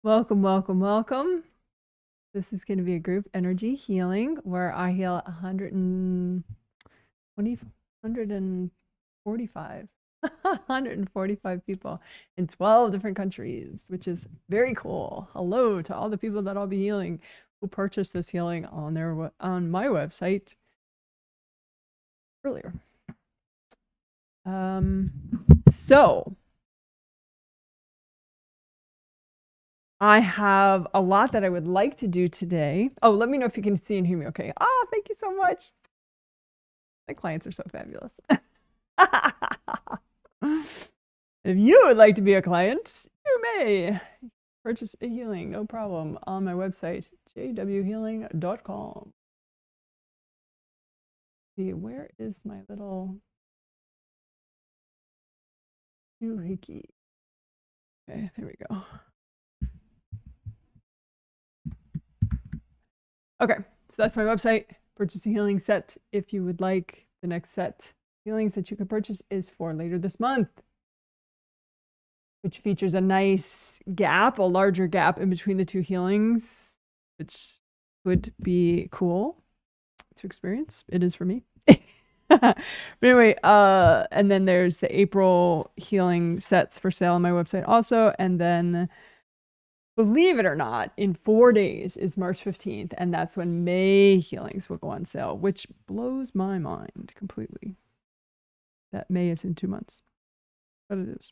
Welcome, welcome, welcome. This is going to be a group energy healing where I heal 145 people in 12 different countries, which is very cool. Hello to all the people that I'll be healing who purchased this healing on my website earlier. So I have a lot that I would like to do today. Oh, let me know if you can see and hear me okay. Oh, thank you so much. My clients are so fabulous. If you would like to be a client, you may purchase a healing, no problem, on my website, jwhealing.com. See, where is my little doohickey? Okay, there we go. Okay, so that's my website. Purchase a healing set if you would like. The next set healings that you can purchase is for later this month, which features a nice gap, a larger gap in between the two healings, which would be cool to experience. It is for me. But anyway, and then there's the April healing sets for sale on my website also. And then, believe it or not, in 4 days is March 15th, and that's when May healings will go on sale, which blows my mind completely. That May is in 2 months, but it is.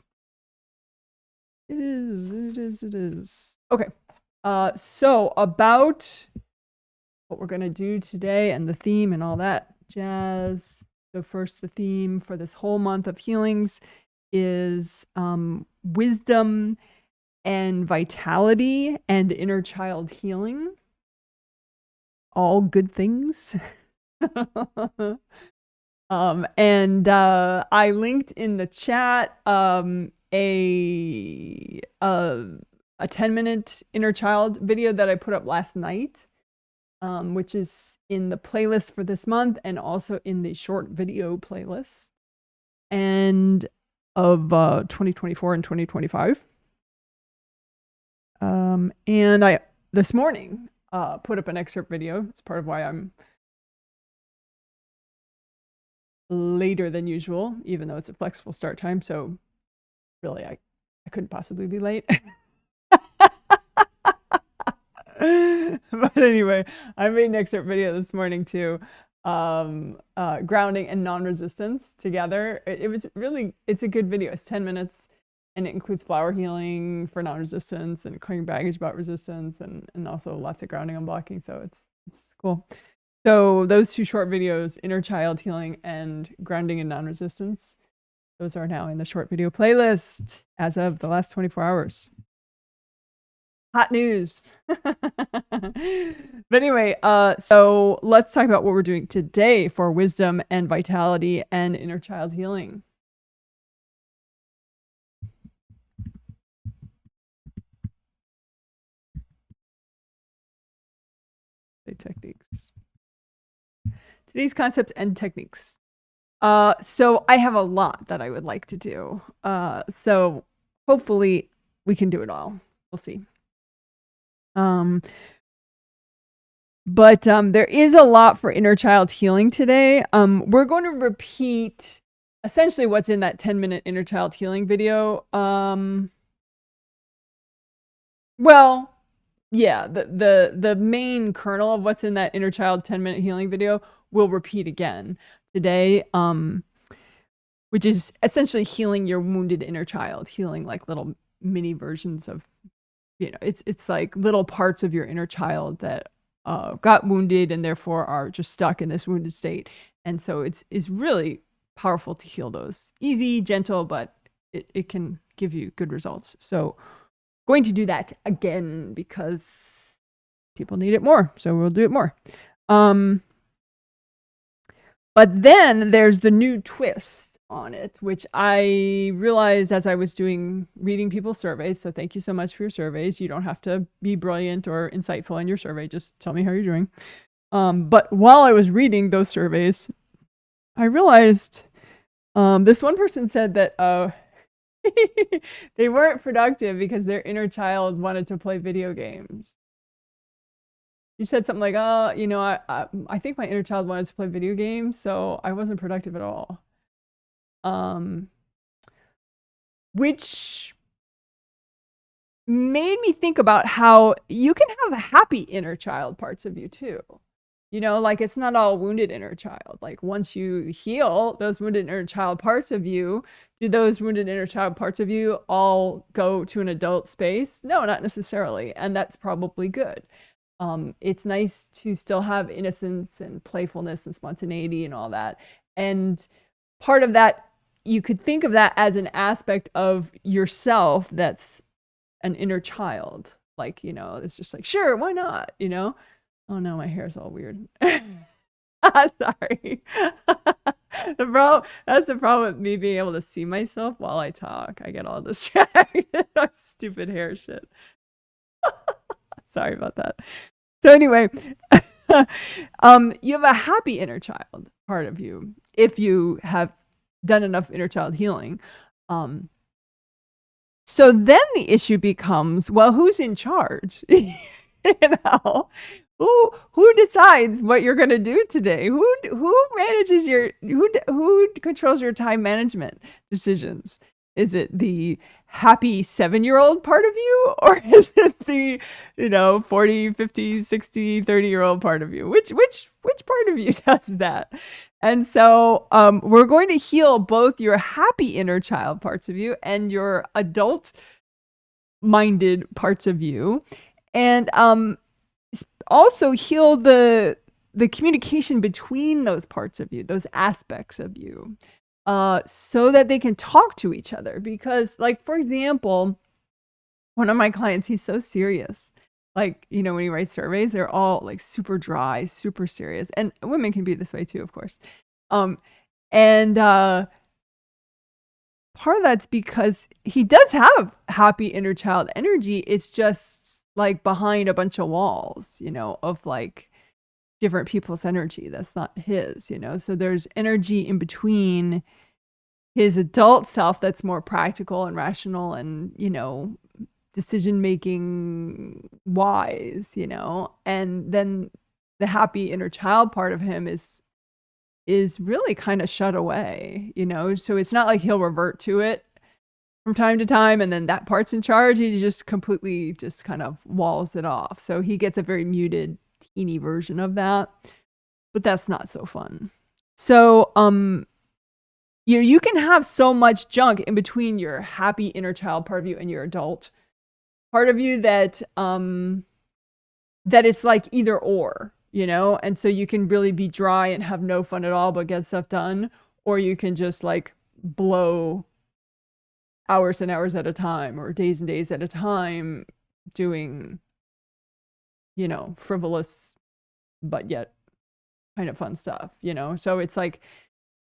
It is. Okay, so about what we're gonna do today and the theme and all that jazz. So first, the theme for this whole month of healings is wisdom and vitality and inner child healing. All good things. And I linked in the chat a 10-minute inner child video that I put up last night, which is in the playlist for this month and also in the short video playlist and of 2024 and 2025. And I this morning put up an excerpt video. It's part of why I'm later than usual, even though it's a flexible start time. So really, I couldn't possibly be late. But anyway, I made an excerpt video this morning too. Grounding and non-resistance together. It's a good video. It's 10 minutes and it includes flower healing for non-resistance and clearing baggage about resistance and also lots of grounding and blocking. So it's cool. So those two short videos, inner child healing and grounding and non-resistance, those are now in the short video playlist as of the last 24 hours. Hot news. But anyway, so let's talk about what we're doing today for wisdom and vitality and inner child healing. Techniques. Today's concepts and techniques. So I have a lot that I would like to do. So hopefully we can do it all. We'll see. But there is a lot for inner child healing today. We're going to repeat essentially what's in that 10-minute inner child healing video. Well, yeah, the main kernel of what's in that inner child 10-minute healing video will repeat again today, which is essentially healing your wounded inner child, healing like little mini versions of, it's like little parts of your inner child that got wounded and therefore are just stuck in this wounded state. And so it's really powerful to heal those. Easy, gentle, but it can give you good results. So going to do that again because people need it more, so we'll do it more. But then there's the new twist on it, which I realized as I was reading people's surveys. So thank you so much for your surveys. You don't have to be brilliant or insightful in your survey. Just tell me how you're doing. But while I was reading those surveys, I realized this one person said that They weren't productive because their inner child wanted to play video games. You said something like, "Oh, I think my inner child wanted to play video games, so I wasn't productive at all." Um, which made me think about how you can have happy inner child parts of you too. Like it's not all wounded inner child. Like once you heal those wounded inner child parts of you, do those wounded inner child parts of you all go to an adult space? No, not necessarily. And that's probably good. It's nice to still have innocence and playfulness and spontaneity and all that. And part of that, you could think of that as an aspect of yourself that's an inner child. Like, it's just like, sure, why not? Oh no, my hair's all weird. Sorry. That's the problem with me being able to see myself while I talk. I get all distracted by stupid hair shit. Sorry about that. So anyway, you have a happy inner child part of you if you have done enough inner child healing. So then the issue becomes, well, who's in charge? Who decides what you're going to do today? Who manages who controls your time management decisions? Is it the happy 7-year-old part of you, or is it the 40, 50, 60, 30-year-old part of you? Which part of you does that? And so we're going to heal both your happy inner child parts of you and your adult minded parts of you, and also heal the communication between those parts of you, those aspects of you, so that they can talk to each other. Because, like, for example, one of my clients, he's so serious. Like, when he writes surveys, they're all like super dry, super serious. And women can be this way too, of course. And part of that's because he does have happy inner child energy. It's just like behind a bunch of walls, of like different people's energy. That's not his, So there's energy in between his adult self that's more practical and rational and, decision making wise, and then the happy inner child part of him is really kind of shut away, so it's not like he'll revert to it from time to time and then that part's in charge. He just completely just kind of walls it off, so he gets a very muted, teeny version of that, but that's not so fun. So you can have so much junk in between your happy inner child part of you and your adult part of you that it's like either or, and so you can really be dry and have no fun at all but get stuff done, or you can just like blow hours and hours at a time or days and days at a time doing frivolous but yet kind of fun stuff, so it's like,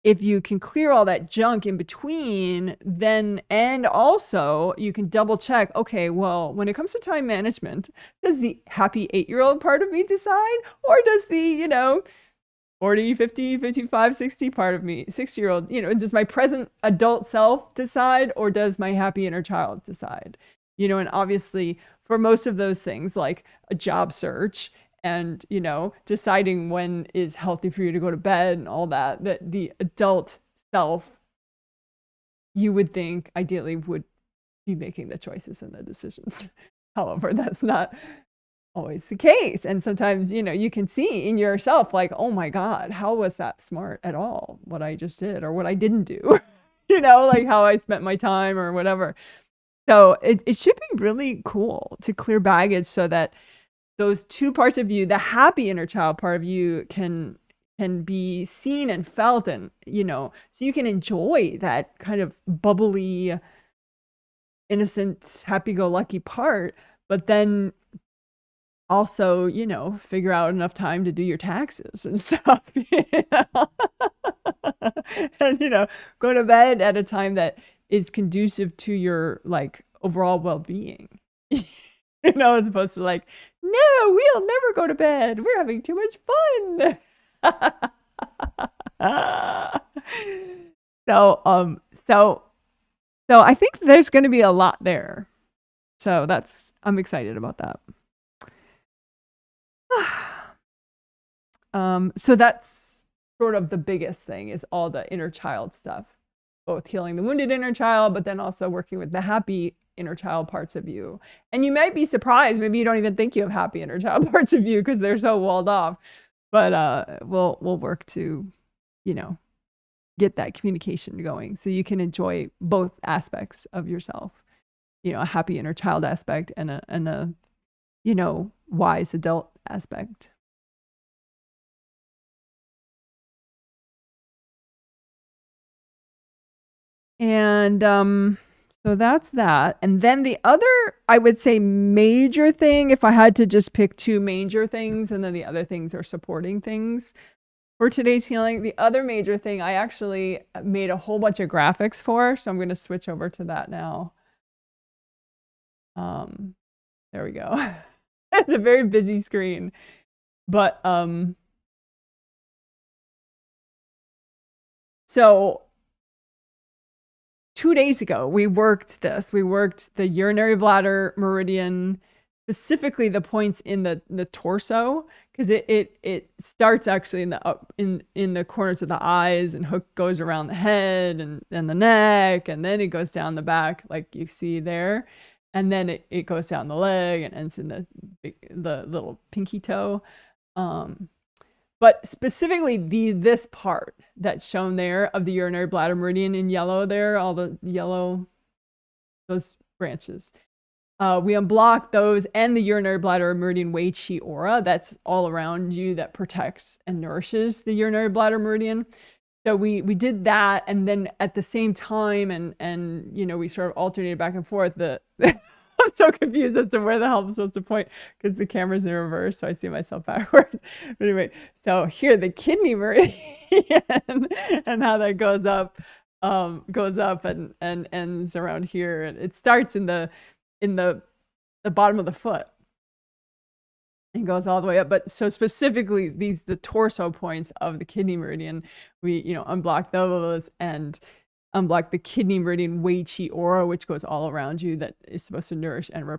if you can clear all that junk in between, then, and also you can double check, okay, well, when it comes to time management, does the happy 8-year-old part of me decide, or does the, 40, 50, 55, 60 part of me, 60-year-old, does my present adult self decide, or does my happy inner child decide? And obviously for most of those things, like a job search and, deciding when is healthy for you to go to bed and all that the adult self, you would think, ideally would be making the choices and the decisions. However, that's not always the case. And sometimes, you can see in yourself, like, oh my God, how was that smart at all? What I just did or what I didn't do, like how I spent my time or whatever. So it should be really cool to clear baggage so that those two parts of you, the happy inner child part of you, can be seen and felt, and so you can enjoy that kind of bubbly, innocent, happy-go-lucky part, but then also figure out enough time to do your taxes and stuff, and go to bed at a time that is conducive to your like overall well-being. As opposed to like, no, we'll never go to bed. We're having too much fun. So So I think there's going to be a lot there. So I'm excited about that. So that's sort of the biggest thing, is all the inner child stuff, both healing the wounded inner child, but then also working with the happy inner child parts of you. And you might be surprised, maybe you don't even think you have happy inner child parts of you because they're so walled off. But we'll work to, get that communication going so you can enjoy both aspects of yourself. A happy inner child aspect and a wise adult aspect. And so that's that. And then the other, I would say, major thing, if I had to just pick two major things, and then the other things are supporting things for today's healing. The other major thing I actually made a whole bunch of graphics for, so I'm going to switch over to that now. There we go. It's a very busy screen, but so 2 days ago, we worked the urinary bladder meridian, specifically the points in the torso, because it starts actually in the corners of the eyes and goes around the head and the neck, and then it goes down the back like you see there, and then it goes down the leg and ends in the little pinky toe. But specifically this part that's shown there of the urinary bladder meridian in yellow there, all the yellow, those branches. We unblock those and the urinary bladder meridian Wei Qi aura that's all around you that protects and nourishes the urinary bladder meridian. So we did that, and then at the same time, and we sort of alternated back and forth. I'm so confused as to where the hell I'm supposed to point because the camera's in reverse, so I see myself backwards. But anyway, so here the kidney meridian and how that goes up and ends around here, and it starts in the bottom of the foot and goes all the way up. But so specifically the torso points of the kidney meridian, we unblock those and unblock the kidney meridian Wei Qi aura, which goes all around you, that is supposed to nourish and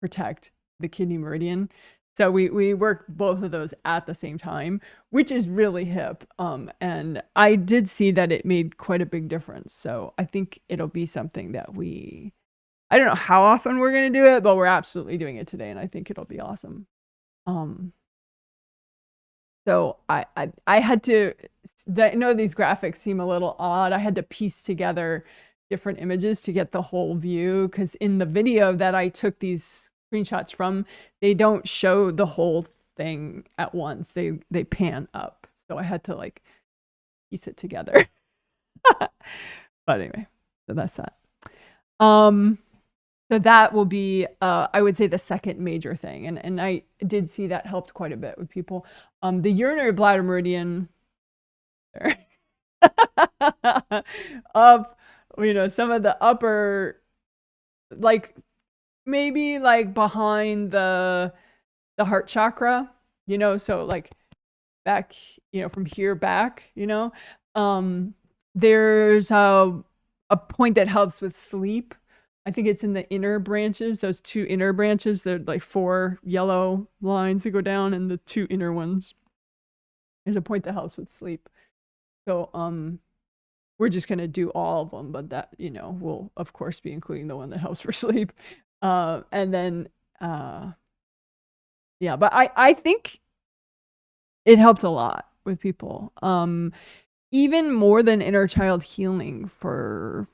protect the kidney meridian. So we work both of those at the same time, which is really hip. And I did see that it made quite a big difference. So I think it'll be something that I don't know how often we're going to do it, but we're absolutely doing it today, and I think it'll be awesome. So I had to, I know these graphics seem a little odd. I had to piece together different images to get the whole view, because in the video that I took these screenshots from, they don't show the whole thing at once. They pan up. So I had to piece it together. But anyway, so that's that. So that will be, I would say, the second major thing. And I did see that helped quite a bit with people. The urinary bladder meridian, up, some of the upper, maybe behind the heart chakra, so back, from here back, there's a point that helps with sleep. I think it's in the inner branches, those two inner branches. They're 4 yellow lines that go down, and the 2 inner ones. There's a point that helps with sleep. So we're just going to do all of them, but that, will of course be including the one that helps for sleep. And then, yeah, but I think it helped a lot with people. Even more than inner child healing for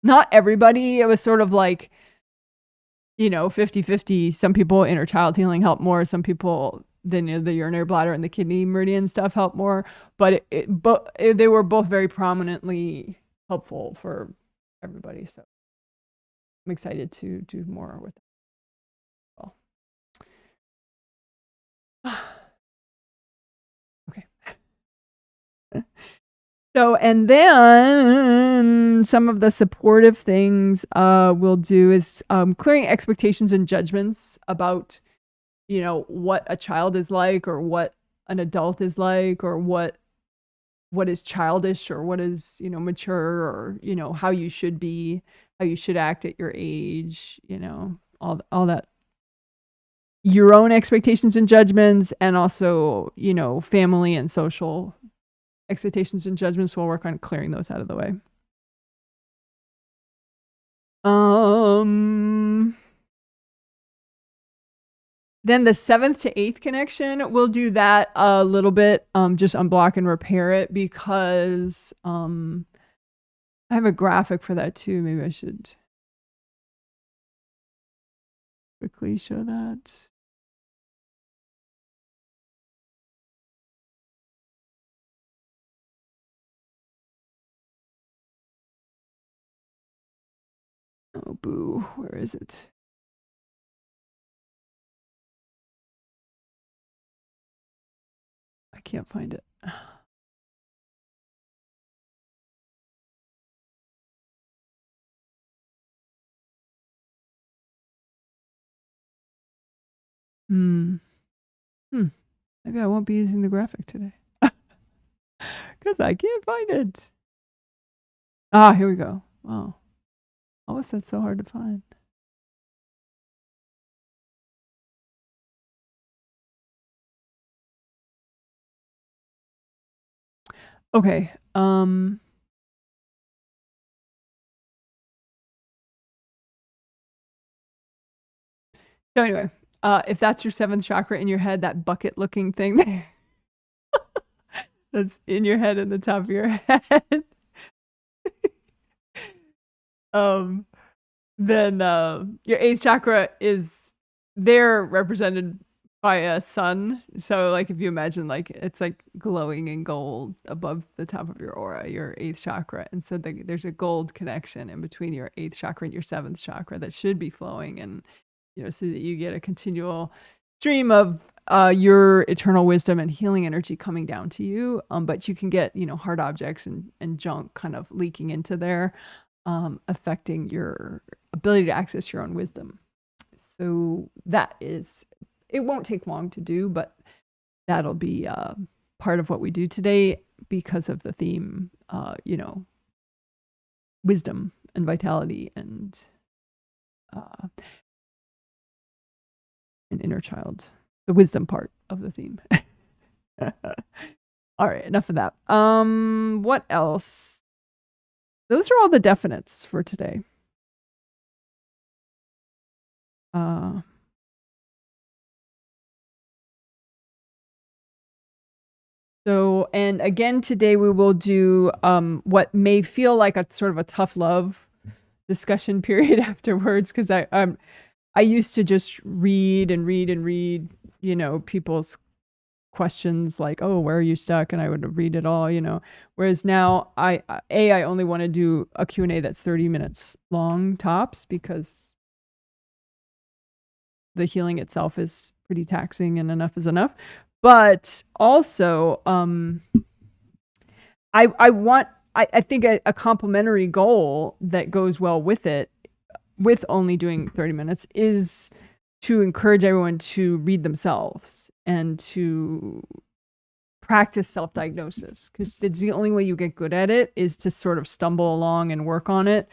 not everybody. It was sort of 50-50. Some people inner child healing helped more. Some people, the urinary bladder and the kidney meridian stuff helped more. But they were both very prominently helpful for everybody. So I'm excited to do more with it. Okay. So, and then some of the supportive things we'll do is clearing expectations and judgments about, what a child is like, or what an adult is like, or what what is childish or what is, you know, mature, or, you know, how you should be, how you should act at your age, you know, all that, your own expectations and judgments, and also, you know, family and social expectations and judgments. We'll work on clearing those out of the way. Then the 7th to 8th connection, we'll do that a little bit, just unblock and repair it, because I have a graphic for that too. Maybe I should quickly show that. Oh, boo. Where is it? I can't find it. Maybe I won't be using the graphic today. Because I can't find it. Ah, here we go. Wow. How was that so hard to find? Okay. So anyway, if that's your 7th chakra in your head, that bucket looking thing there, that's in your head and the top of your head, then your 8th chakra is there represented by a sun. So like if you imagine, like it's like glowing in gold above the top of your aura, your 8th chakra, and so there's a gold connection in between your 8th chakra and your 7th chakra that should be flowing, and you know, so that you get a continual stream of your eternal wisdom and healing energy coming down to you. But you can get, you know, hard objects and junk kind of leaking into there, affecting your ability to access your own wisdom. So that is, it won't take long to do, but that'll be part of what we do today because of the theme, you know, wisdom and vitality and an inner child, the wisdom part of the theme. All right, enough of that. What else? Those are all the definites for today. So, and again, today we will do what may feel like a sort of a tough love discussion period afterwards, because I used to just read and read and read, you know, people's questions like, oh, where are you stuck? And I would read it all, you know, whereas now I only want to do a Q&A that's 30 minutes long tops, because the healing itself is pretty taxing and enough is enough. But also, I think a complementary goal that goes well with it, with only doing 30 minutes, is to encourage everyone to read themselves and to practice self-diagnosis, because it's the only way you get good at it, is to sort of stumble along and work on it.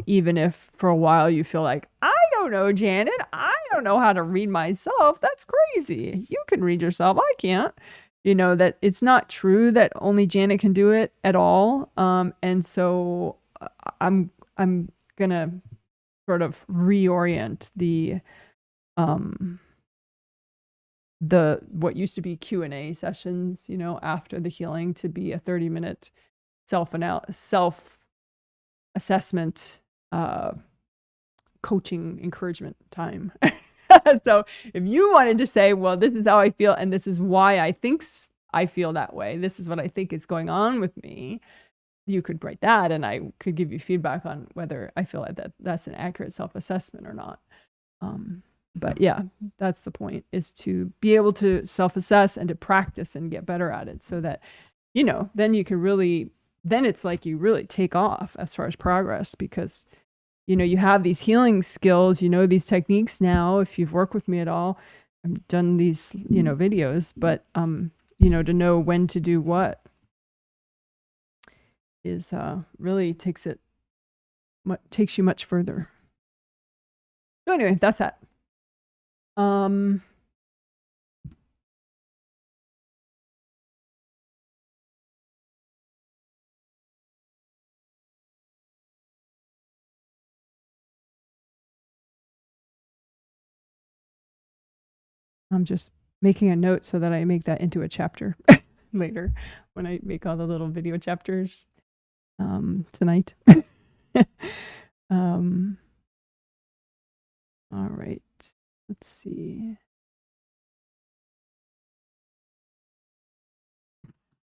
Even if for a while you feel like, I don't know, Janet, I don't know how to read myself. That's crazy. You can read yourself. I can't. You know, that it's not true that only Janet can do it at all. And so I'm gonna sort of reorient the what used to be Q&A sessions, you know, after the healing, to be a 30-minute self-assessment, coaching, encouragement time. So if you wanted to say, well, this is how I feel and this is why I think I feel that way, this is what I think is going on with me, you could write that and I could give you feedback on whether I feel like that's an accurate self-assessment or not. But yeah, that's the point, is to be able to self-assess and to practice and get better at it, so that, you know, then you can really, then it's like you really take off as far as progress, because, you know, you have these healing skills, you know, these techniques now, if you've worked with me at all, I've done these, you know, videos, but, you know, to know when to do what. is really takes you much further. So anyway, that's that. I'm just making a note so that I make that into a chapter later when I make all the little video chapters tonight. All right. Let's see.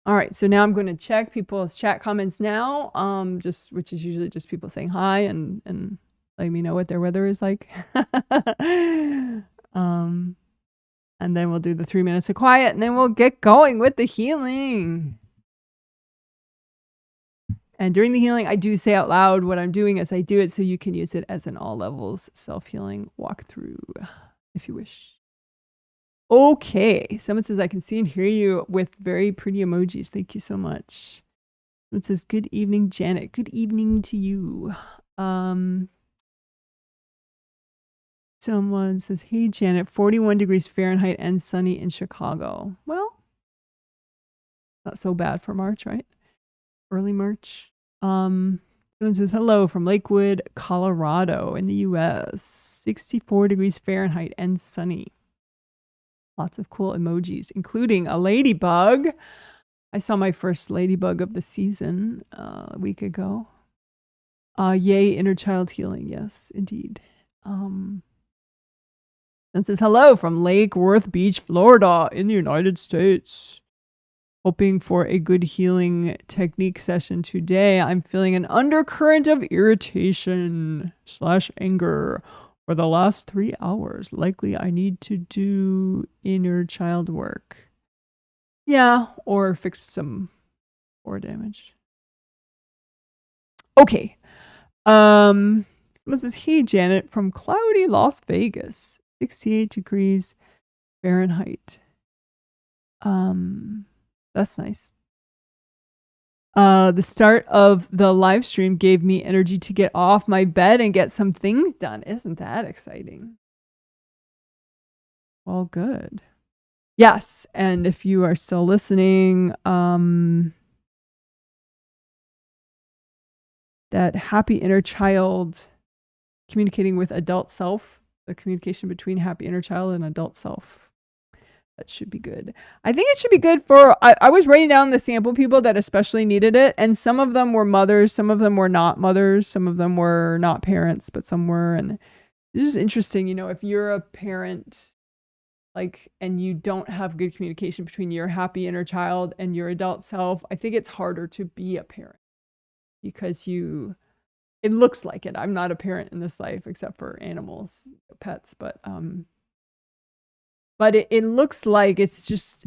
All right, so now I'm going to check people's chat comments now, which is usually just people saying hi and letting me know what their weather is like. And then we'll do the 3 minutes of quiet, and then we'll get going with the healing. And during the healing, I do say out loud what I'm doing as I do it, so you can use it as an all levels self-healing walkthrough if you wish. Okay, someone says I can see and hear you with very pretty emojis. Thank you so much. Someone says, good evening, Janet. Good evening to you. Someone says, hey, Janet, 41 degrees Fahrenheit and sunny in Chicago. Well, not so bad for March, right? Early March. Someone says, hello from Lakewood, Colorado in the U.S. 64 degrees Fahrenheit and sunny. Lots of cool emojis, including a ladybug. I saw my first ladybug of the season a week ago. Yay, inner child healing. Yes, indeed. It says, hello from Lake Worth Beach, Florida in the United States. Hoping for a good healing technique session today. I'm feeling an undercurrent of irritation/anger for the last 3 hours. Likely I need to do inner child work. Yeah, or fix some ore damage. Okay. Someone says, hey, Janet, from cloudy Las Vegas. 68 degrees Fahrenheit. That's nice. The start of the live stream gave me energy to get off my bed and get some things done. Isn't that exciting? Well, good. Yes, and if you are still listening, that happy inner child communicating with adult self, the communication between happy inner child and adult self. That should be good. I think it should be good for, I was writing down the sample people that especially needed it, and some of them were mothers, some of them were not mothers, some of them were not parents, but some were, and it's just interesting, if you're a parent, and you don't have good communication between your happy inner child and your adult self, I think it's harder to be a parent because it looks like it. I'm not a parent in this life except for animals, pets, but it looks like it's just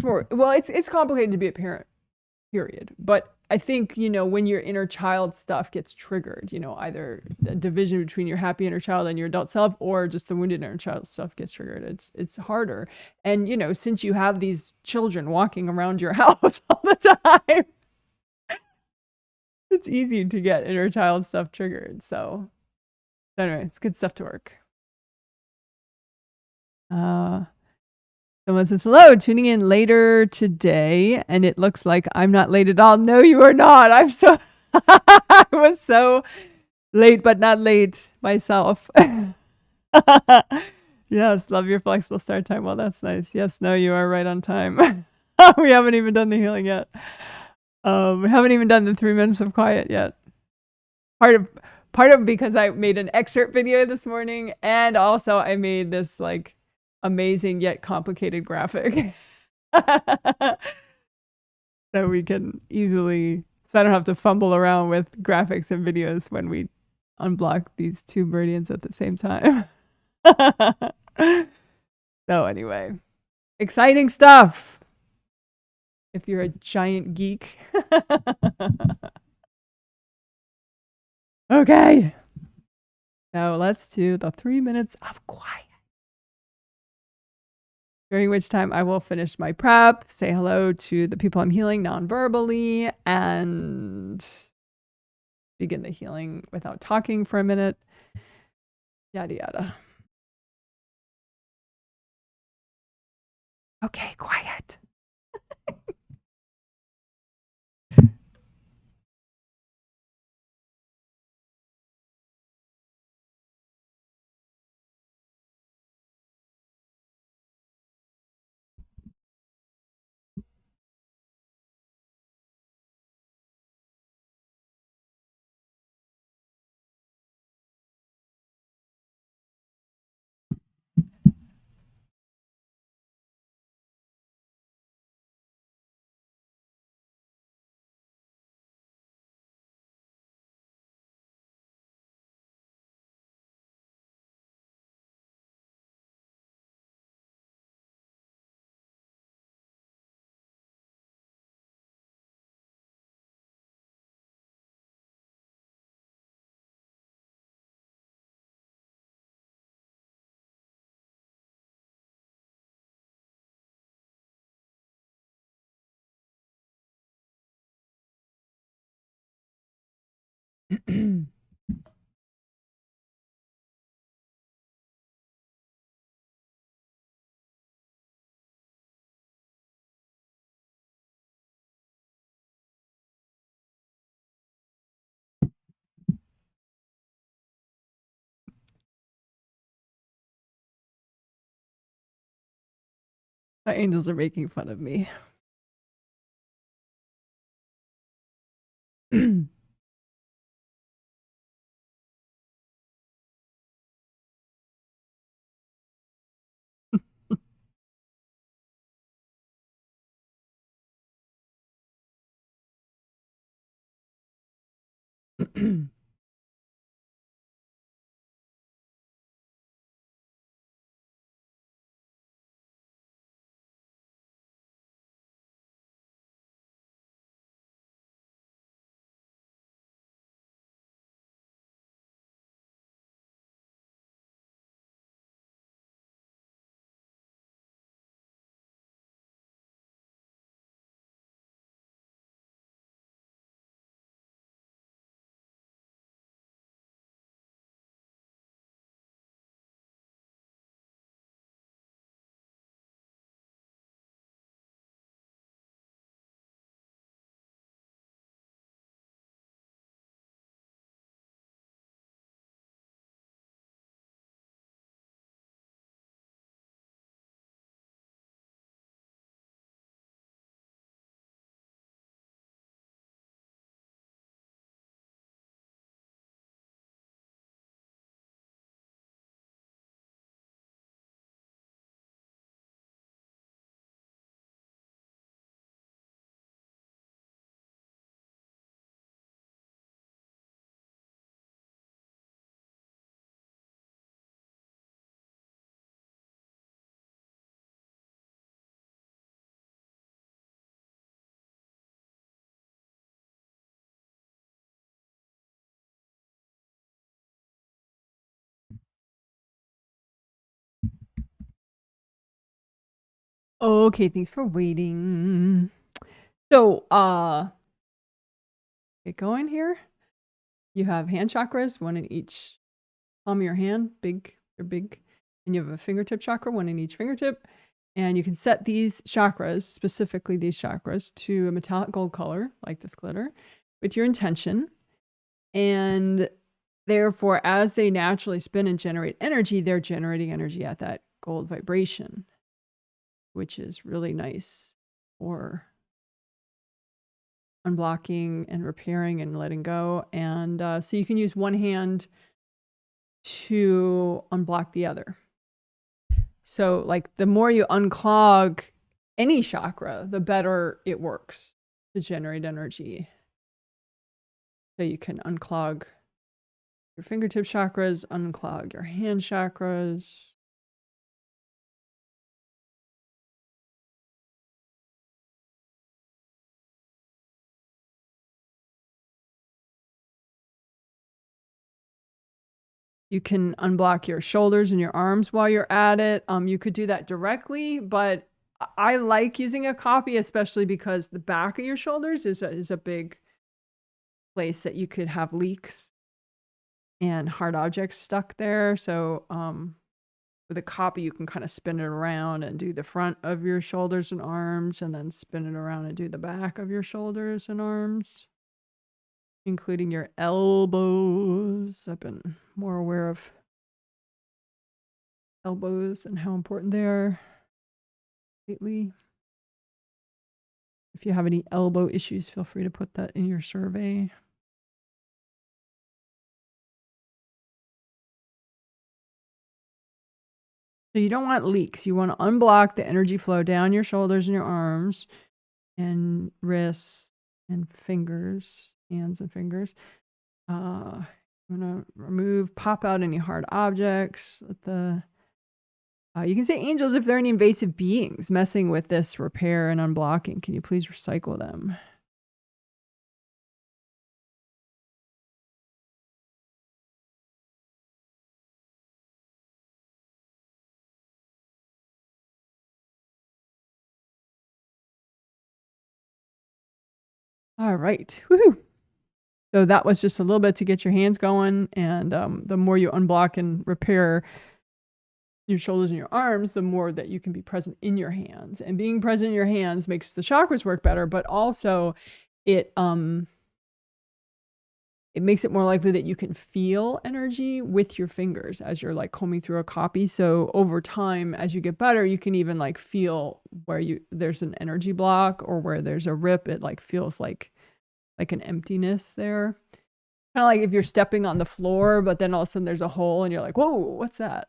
more, well, it's complicated to be a parent, period. But I think, when your inner child stuff gets triggered, either the division between your happy inner child and your adult self, or just the wounded inner child stuff gets triggered, it's harder. And, since you have these children walking around your house all the time, it's easy to get inner child stuff triggered. So anyway, it's good stuff to work. Someone says, hello, tuning in later today, and it looks like I'm not late at all. No, you are not. I was so late, but not late myself. Yes, love your flexible start time. Well, that's nice. Yes, no, you are right on time. We haven't even done the healing yet. We haven't even done the 3 minutes of quiet yet. Part of because I made an excerpt video this morning, and also I made this amazing yet complicated graphic. So we can so I don't have to fumble around with graphics and videos when we unblock these two meridians at the same time. So anyway, exciting stuff if you're a giant geek. Okay, so let's do the 3 minutes of quiet. during which time I will finish my prep, say hello to the people I'm healing non-verbally, and begin the healing without talking for a minute. Yada yada. Okay, quiet. My angels are making fun of me. Okay, thanks for waiting. So, get going here. You have hand chakras, one in each palm of your hand, they're big. And you have a fingertip chakra, one in each fingertip. And you can set these chakras, specifically these chakras, to a metallic gold color, like this glitter, with your intention. And therefore, as they naturally spin and generate energy, they're generating energy at that gold vibration, which is really nice for unblocking and repairing and letting go. And so you can use one hand to unblock the other. So, like, the more you unclog any chakra, the better it works to generate energy. So you can unclog your fingertip chakras, unclog your hand chakras. You can unblock your shoulders and your arms while you're at it. You could do that directly, but I like using a copy, especially because the back of your shoulders is a big place that you could have leaks and hard objects stuck there. So with a copy, you can kind of spin it around and do the front of your shoulders and arms, and then spin it around and do the back of your shoulders and arms, including your elbows. I've been more aware of elbows and how important they are lately. If you have any elbow issues, feel free to put that in your survey. So you don't want leaks. You want to unblock the energy flow down your shoulders and your arms and wrists and fingers, hands and fingers. You want to remove, pop out any hard objects. Let the you can say angels if there are any invasive beings messing with this repair and unblocking. Can you please recycle them? All right. Woohoo. So that was just a little bit to get your hands going. And the more you unblock and repair your shoulders and your arms, the more that you can be present in your hands. And being present in your hands makes the chakras work better, but also it makes it more likely that you can feel energy with your fingers as you're like combing through a copy. So over time, as you get better, you can even like feel where there's an energy block or where there's a rip. It like feels like an emptiness there. Kind of like if you're stepping on the floor, but then all of a sudden there's a hole and you're like, whoa, what's that?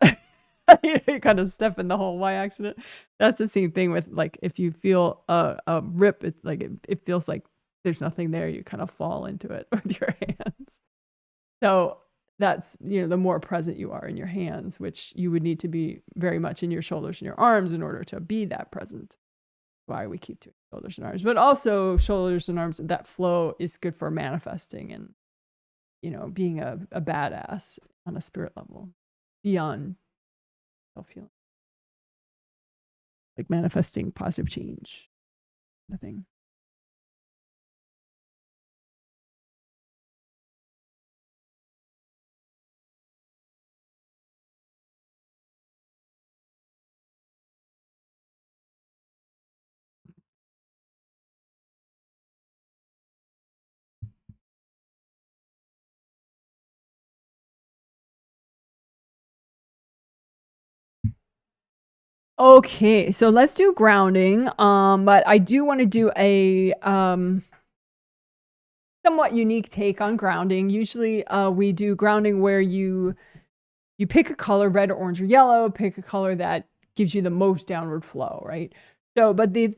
You kind of step in the hole by accident. That's the same thing with like if you feel a rip, it's like it feels like there's nothing there. You kind of fall into it with your hands. So that's, the more present you are in your hands, which you would need to be very much in your shoulders and your arms in order to be that present. Why we keep doing shoulders and arms, but also shoulders and arms, that flow is good for manifesting and, being a badass on a spirit level beyond self-feeling, like manifesting positive change, the thing. Okay, so let's do grounding. But I do want to do a somewhat unique take on grounding. Usually we do grounding where you pick a color, red, orange, or yellow, pick a color that gives you the most downward flow, right? So, but the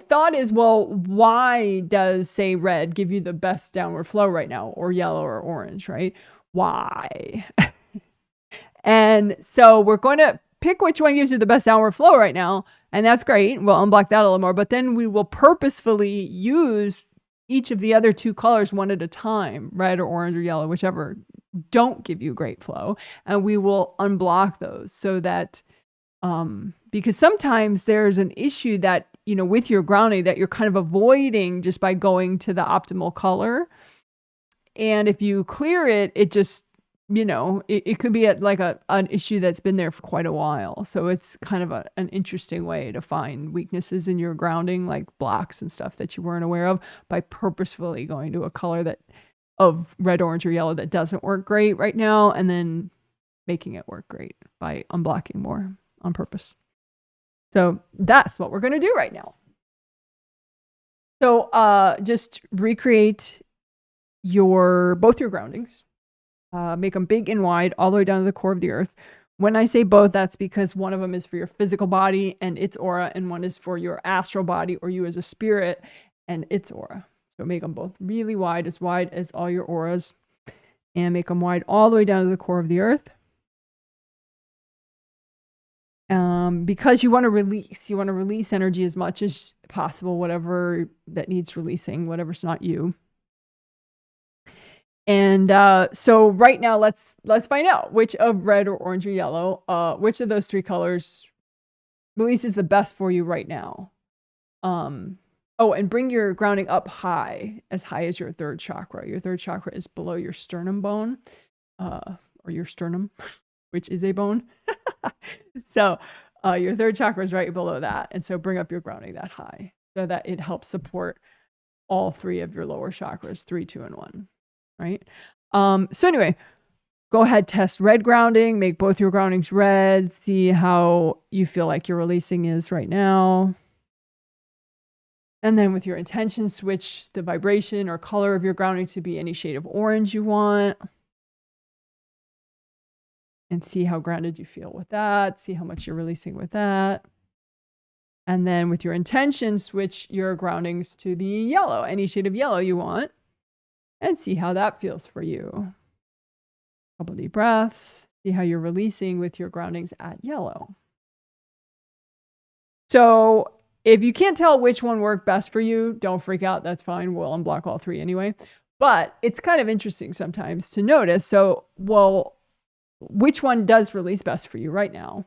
thought is, well, why does, say, red give you the best downward flow right now, or yellow or orange, right? Why? And so we're going to pick which one gives you the best downward flow right now, and that's great. We'll unblock that a little more, but then we will purposefully use each of the other two colors one at a time, red or orange or yellow, whichever don't give you great flow, and we will unblock those so that because sometimes there's an issue that with your grounding that you're kind of avoiding just by going to the optimal color, and if you clear it, it just it could be like an issue that's been there for quite a while. So it's kind of an interesting way to find weaknesses in your grounding, like blocks and stuff that you weren't aware of, by purposefully going to a color that of red, orange, or yellow that doesn't work great right now, and then making it work great by unblocking more on purpose. So that's what we're going to do right now. So just recreate both your groundings. Make them big and wide all the way down to the core of the earth. When I say both, that's because one of them is for your physical body and its aura, and one is for your astral body or you as a spirit and its aura. So make them both really wide as all your auras, and make them wide all the way down to the core of the earth. Because you want to release energy as much as possible, whatever that needs releasing, whatever's not you. And so right now, let's find out which of red or orange or yellow, which of those three colors releases the best for you right now. Oh, and bring your grounding up high as your third chakra. Your third chakra is below your sternum bone, or your sternum, which is a bone. So your third chakra is right below that. And so bring up your grounding that high so that it helps support all three of your lower chakras, 3, 2, and 1, right? So anyway, go ahead, test red grounding, make both your groundings red, see how you feel like your releasing is right now. And then with your intention, switch the vibration or color of your grounding to be any shade of orange you want. And see how grounded you feel with that. See how much you're releasing with that. And then with your intention, switch your groundings to be yellow, any shade of yellow you want. And see how that feels for you. A couple deep breaths. See how you're releasing with your groundings at yellow. So if you can't tell which one worked best for you, don't freak out. That's fine. We'll unblock all three anyway. But it's kind of interesting sometimes to notice. So, well, which one does release best for you right now?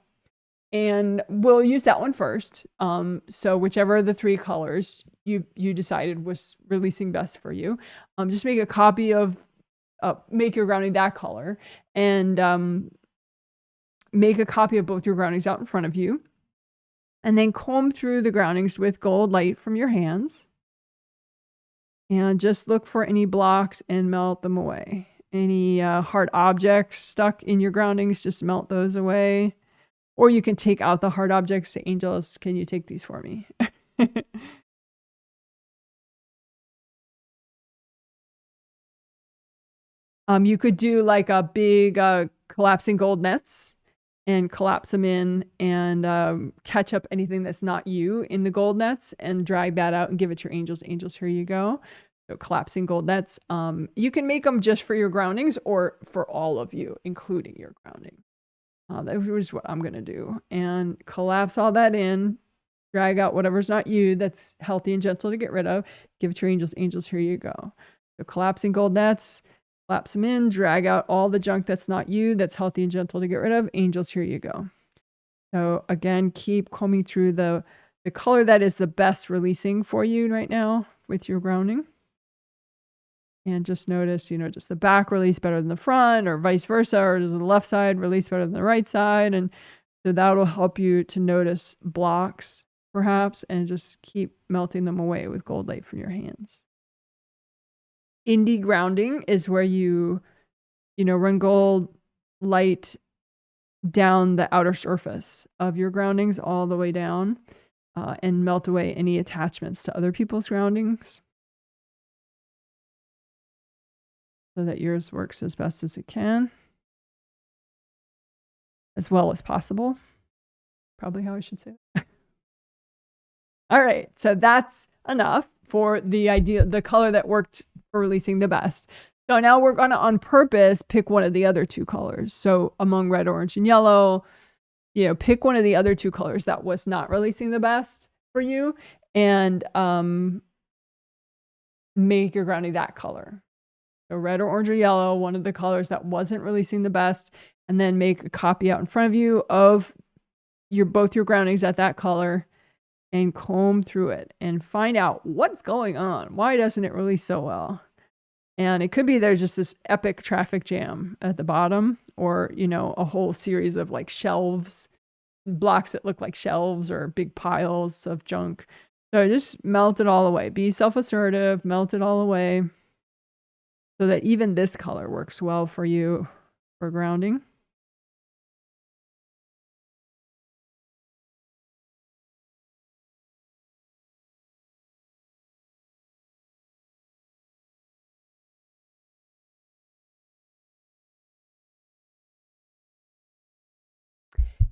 And we'll use that one first. So whichever of the three colors you decided was releasing best for you, just make a copy of, make your grounding that color, and make a copy of both your groundings out in front of you. And then comb through the groundings with gold light from your hands. And just look for any blocks and melt them away. Any hard objects stuck in your groundings, just melt those away. Or you can take out the hard objects. Say, angels, can you take these for me? You could do like a big collapsing gold nets and collapse them in and catch up anything that's not you in the gold nets and drag that out and give it to your angels. Angels, here you go. So collapsing gold nets. You can make them just for your groundings or for all of you, including your grounding. That was what I'm going to do. And collapse all that in. Drag out whatever's not you that's healthy and gentle to get rid of. Give it to your angels. Angels, here you go. So collapsing gold nets. Collapse them in. Drag out all the junk that's not you that's healthy and gentle to get rid of. Angels, here you go. So again, keep combing through the color that is the best releasing for you right now with your grounding. And just notice, just the back release better than the front or vice versa, or does the left side release better than the right side? And so that will help you to notice blocks perhaps and just keep melting them away with gold light from your hands. Indie grounding is where you run gold light down the outer surface of your groundings all the way down and melt away any attachments to other people's groundings so that yours works as best as it can, as well as possible. Probably how I should say it. All right, so that's enough for the color that worked for releasing the best. So now we're going to, on purpose, pick one of the other two colors. So among red, orange, and yellow, pick one of the other two colors that was not releasing the best for you and make your grounding that color. So red or orange or yellow, one of the colors that wasn't releasing the best, and then make a copy out in front of you of both your groundings at that color and comb through it and find out what's going on. Why doesn't it release so well? And it could be there's just this epic traffic jam at the bottom, or, a whole series of like shelves, blocks that look like shelves or big piles of junk. So just melt it all away. Be self-assertive, melt it all away so that even this color works well for you for grounding.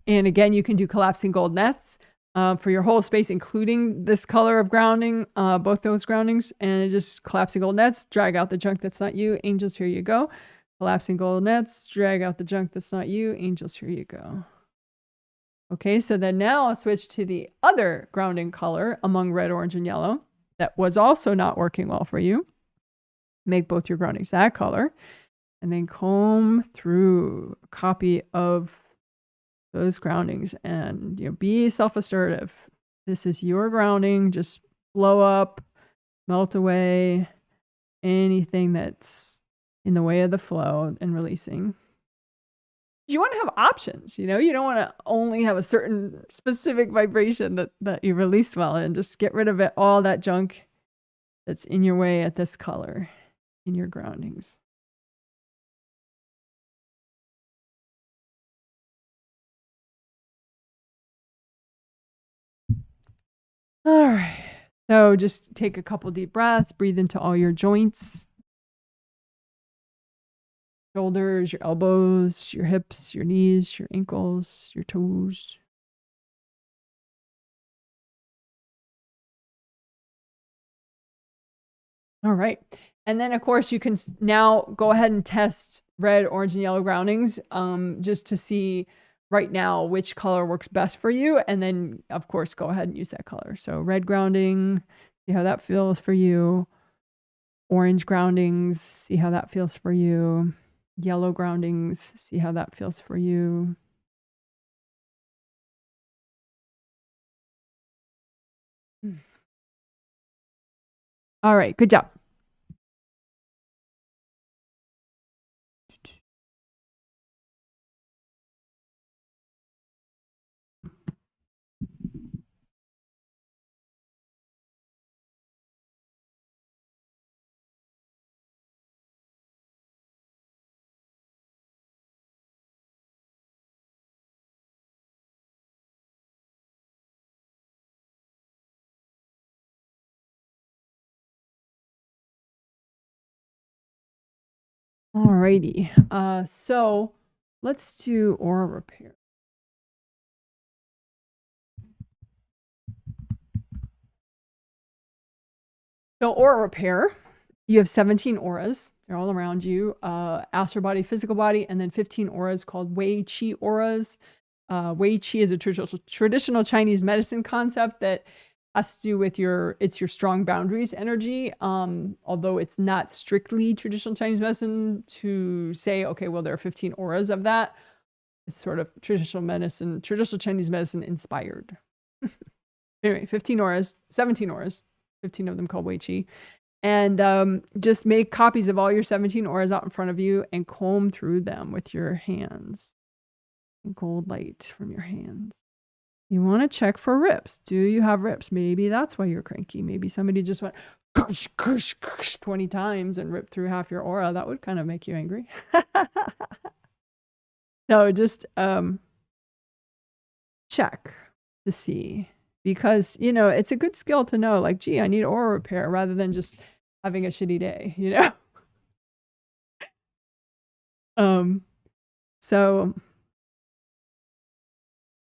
And again, you can do collapsing gold nets for your whole space, including this color of grounding, both those groundings, and just collapsing gold nets, drag out the junk that's not you. Angels, here you go. Collapsing gold nets, drag out the junk that's not you. Angels, here you go. Okay, so then now I'll switch to the other grounding color among red, orange, and yellow that was also not working well for you. Make both your groundings that color, and then comb through a copy of those groundings, and be self-assertive. This is your grounding. Just blow up, melt away anything that's in the way of the flow and releasing. You want to have options, you don't want to only have a certain specific vibration that you release well, and just get rid of it, all that junk that's in your way at this color in your groundings. All right. So just take a couple deep breaths, breathe into all your joints, shoulders, your elbows, your hips, your knees, your ankles, your toes. All right. And then, of course, you can now go ahead and test red, orange, and yellow groundings just to see right now which color works best for you. And then, of course, go ahead and use that color. So red grounding, see how that feels for you. Orange groundings, see how that feels for you. Yellow groundings, see how that feels for you. All right, good job. Alrighty, so let's do aura repair. So aura repair, you have 17 auras. They're all around you. Astral body, physical body, and then 15 auras called Wei Qi auras. Wei Qi is a traditional Chinese medicine concept that has to do with your strong boundaries energy. Although it's not strictly traditional Chinese medicine to say, okay, well, there are 15 auras of that. It's sort of traditional Chinese medicine inspired. Anyway, 15 auras, 17 auras, 15 of them called Wei Qi. And just make copies of all your 17 auras out in front of you and comb through them with your hands. Gold light from your hands. You want to check for rips. Do you have rips? Maybe that's why you're cranky. Maybe somebody just went 20 times and ripped through half your aura. That would kind of make you angry. So just check to see. Because, it's a good skill to know, like, gee, I need aura repair, rather than just having a shitty day, So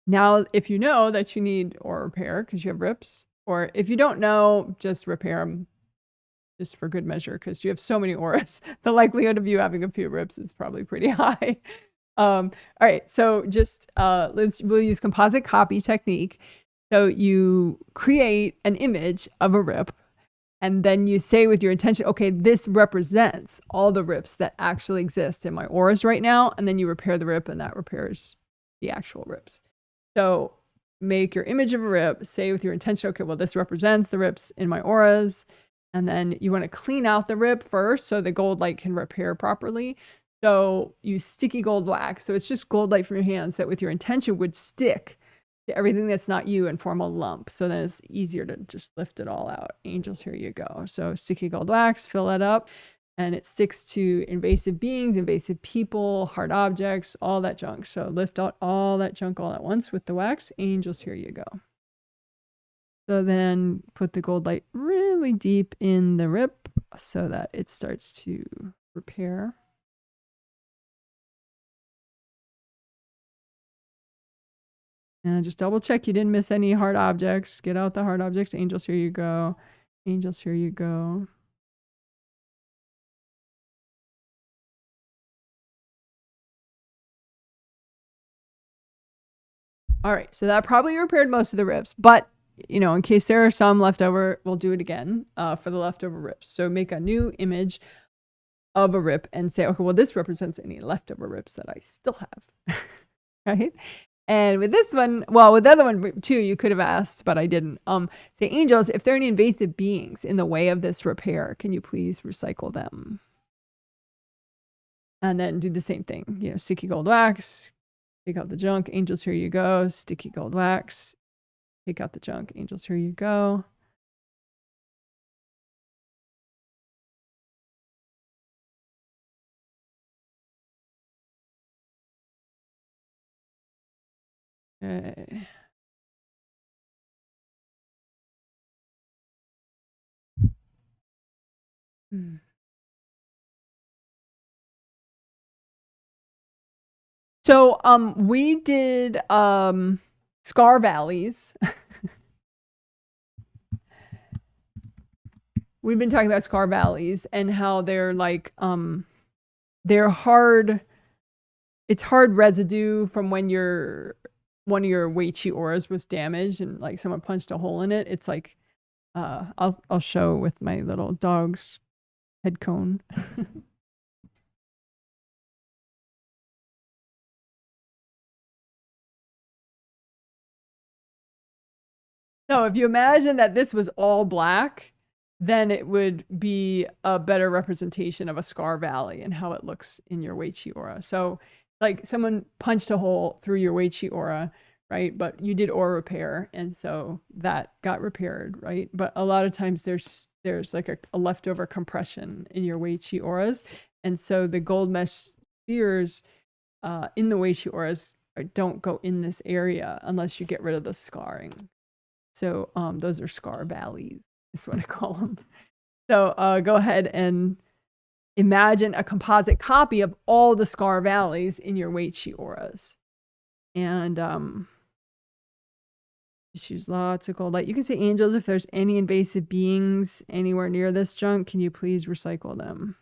now if you know that you need aura repair because you have rips, or if you don't know, just repair them just for good measure, because you have so many auras. The likelihood of you having a few rips is probably pretty high. All right, so just we'll use composite copy technique. So you create an image of a rip, and then you say with your intention, okay, this represents all the rips that actually exist in my auras right now. And then you repair the rip, and that repairs the actual rips. So make your image of a rip, say with your intention, okay, well, this represents the rips in my auras. And then you want to clean out the rip first so the gold light can repair properly. So use sticky gold wax. So it's just gold light from your hands that with your intention would stick to everything that's not you and form a lump. So then it's easier to just lift it all out. Angels, here you go. So sticky gold wax, fill it up, and it sticks to invasive beings, invasive people, hard objects, all that junk. So lift out all that junk all at once with the wax. Angels, here you go. So then put the gold light really deep in the rip so that it starts to repair. And just double check you didn't miss any hard objects. Get out the hard objects. Angels, here you go. Angels, here you go. All right, so that probably repaired most of the rips, but in case there are some left over, we'll do it again for the leftover rips. So make a new image of a rip and say, okay, well, this represents any leftover rips that I still have, right? And with this one, well, with the other one too, you could have asked, but I didn't. Say, angels, if there are any invasive beings in the way of this repair, can you please recycle them? And then do the same thing, you know, sticky gold wax, take out the junk. Angels, here you go. Sticky gold wax, take out the junk. Angels, here you go. Okay. So we did scar valleys. We've been talking about scar valleys and how they're like they're hard. It's hard residue from when one of your Wei Qi auras was damaged and like someone punched a hole in it. It's like I'll show with my little dog's head cone. No, if you imagine that this was all black, then it would be a better representation of a scar valley and how it looks in your Wei Qi aura. So like someone punched a hole through your Wei Qi aura, right? But you did aura repair, and so that got repaired, right? But a lot of times there's like a leftover compression in your Wei Qi auras, and so the gold mesh spheres in the Wei Qi auras don't go in this area unless you get rid of the scarring. So those are scar valleys, is what I call them. So go ahead and imagine a composite copy of all the scar valleys in your Wei Qi auras. And just use lots of gold light. You can say, angels, if there's any invasive beings anywhere near this junk, can you please recycle them?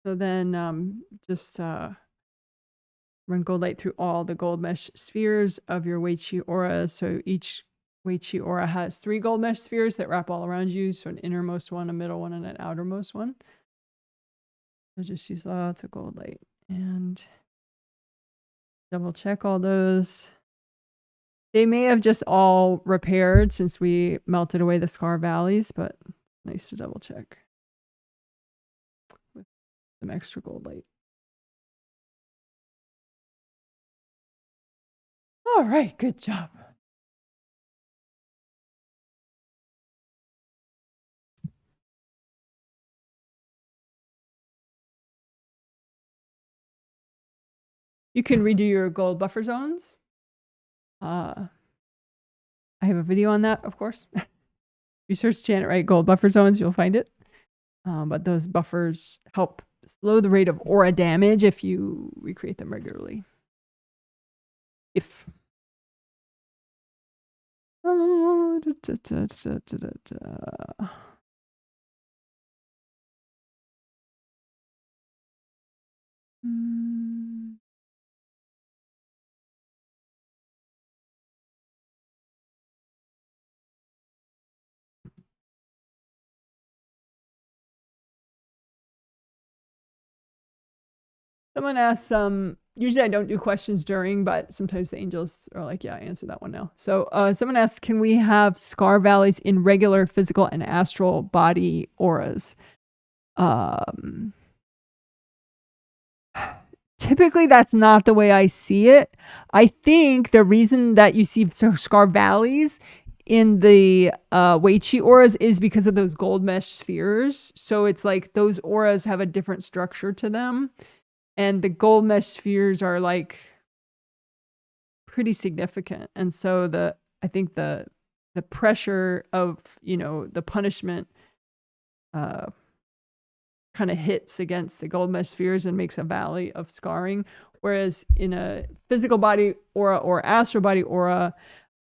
So then just run gold light through all the gold mesh spheres of your Wei Qi aura. So each Wei Qi aura has 3 gold mesh spheres that wrap all around you. So an innermost one, a middle one, and an outermost one. So just use lots of gold light and double check all those. They may have just all repaired since we melted away the scar valleys, but nice to double check with some extra gold light. All right, good job. You can redo your gold buffer zones. I have a video on that, of course. If you search Janet Wright gold buffer zones, you'll find it. But those buffers help slow the rate of aura damage if you recreate them regularly. If someone asks, usually I don't do questions during, but sometimes the angels are like, yeah, answer that one now. So someone asks, can we have scar valleys in regular physical and astral body auras? Typically, that's not the way I see it. I think the reason that you see scar valleys in the Wei Qi auras is because of those gold mesh spheres. So it's like those auras have a different structure to them. And the gold mesh spheres are like pretty significant. And so I think the pressure of, you know, the punishment kind of hits against the gold mesh spheres and makes a valley of scarring. Whereas in a physical body aura or astral body aura,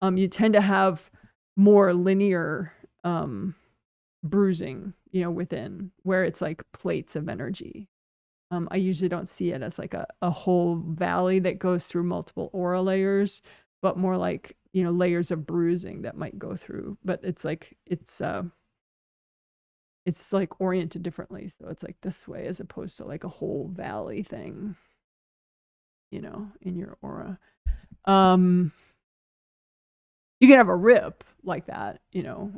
you tend to have more linear bruising. within, where it's like plates of energy. I usually don't see it as like a whole valley that goes through multiple aura layers, but more like, layers of bruising that might go through. But it's like, it's like oriented differently. So it's like this way as opposed to like a whole valley thing, in your aura. You can have a rip like that,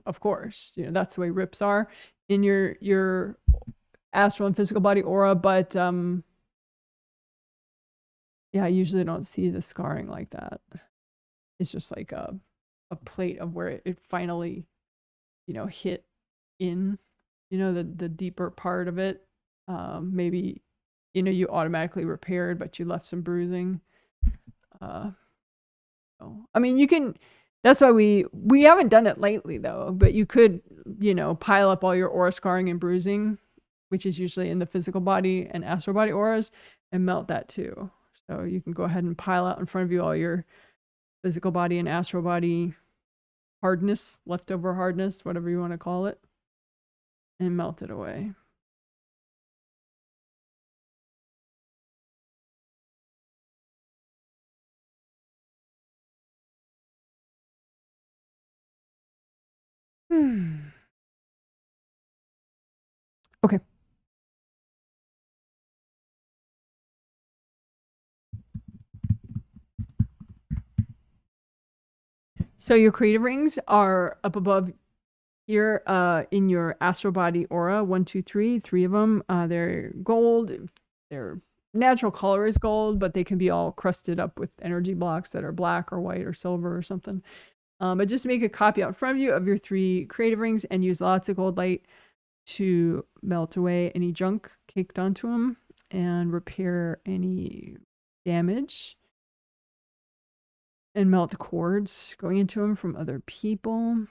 of course, that's the way rips are in your astral and physical body aura. But yeah, I usually don't see the scarring like that. It's just like a plate of where it finally, hit in, the deeper part of it. Maybe, you automatically repaired, but you left some bruising. I mean, you can, that's why we haven't done it lately though, but you could, pile up all your aura scarring and bruising, which is usually in the physical body and astral body auras, and melt that too. So you can go ahead and pile out in front of you all your physical body and astral body hardness, leftover hardness, whatever you want to call it, and melt it away. Okay. So your creative rings are up above here in your astral body aura. 1, 2, 3, 3 of them. They're gold. Their natural color is gold, but they can be all crusted up with energy blocks that are black or white or silver or something. But just make a copy out in front of you of your 3 creative rings and use lots of gold light to melt away any junk caked onto them and repair any damage and melt cords going into them from other people.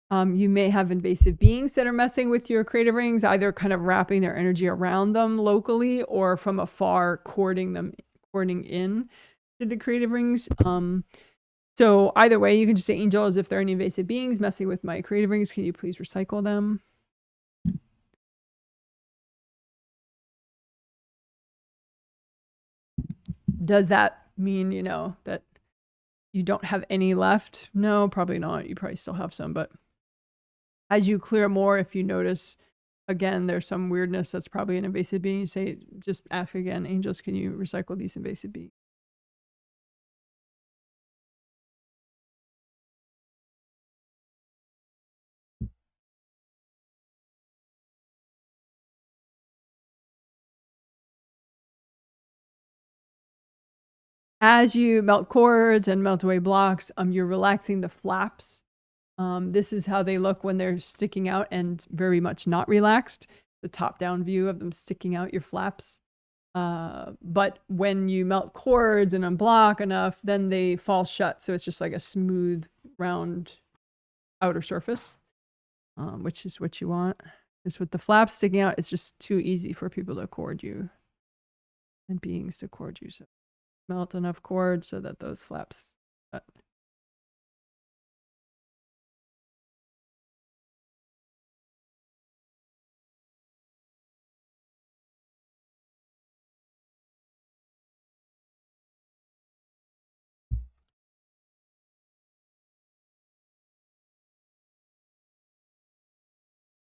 You may have invasive beings that are messing with your creative rings, either kind of wrapping their energy around them locally or from afar cording in to the creative rings. So either way, you can just say, angels, if there are any invasive beings messing with my creative rings, can you please recycle them? Does that mean, that you don't have any left? No, probably not. You probably still have some, but as you clear more, if you notice, again, there's some weirdness that's probably an invasive being, you say, just ask again, angels, can you recycle these invasive beings? As you melt cords and melt away blocks, you're relaxing the flaps. This is how they look when they're sticking out and very much not relaxed. The top-down view of them sticking out, your flaps. But when you melt cords and unblock enough, then they fall shut. So it's just like a smooth, round outer surface, which is what you want. Because with the flaps sticking out, it's just too easy for people to cord you and beings to cord you. So melt enough cord so that those flaps shut.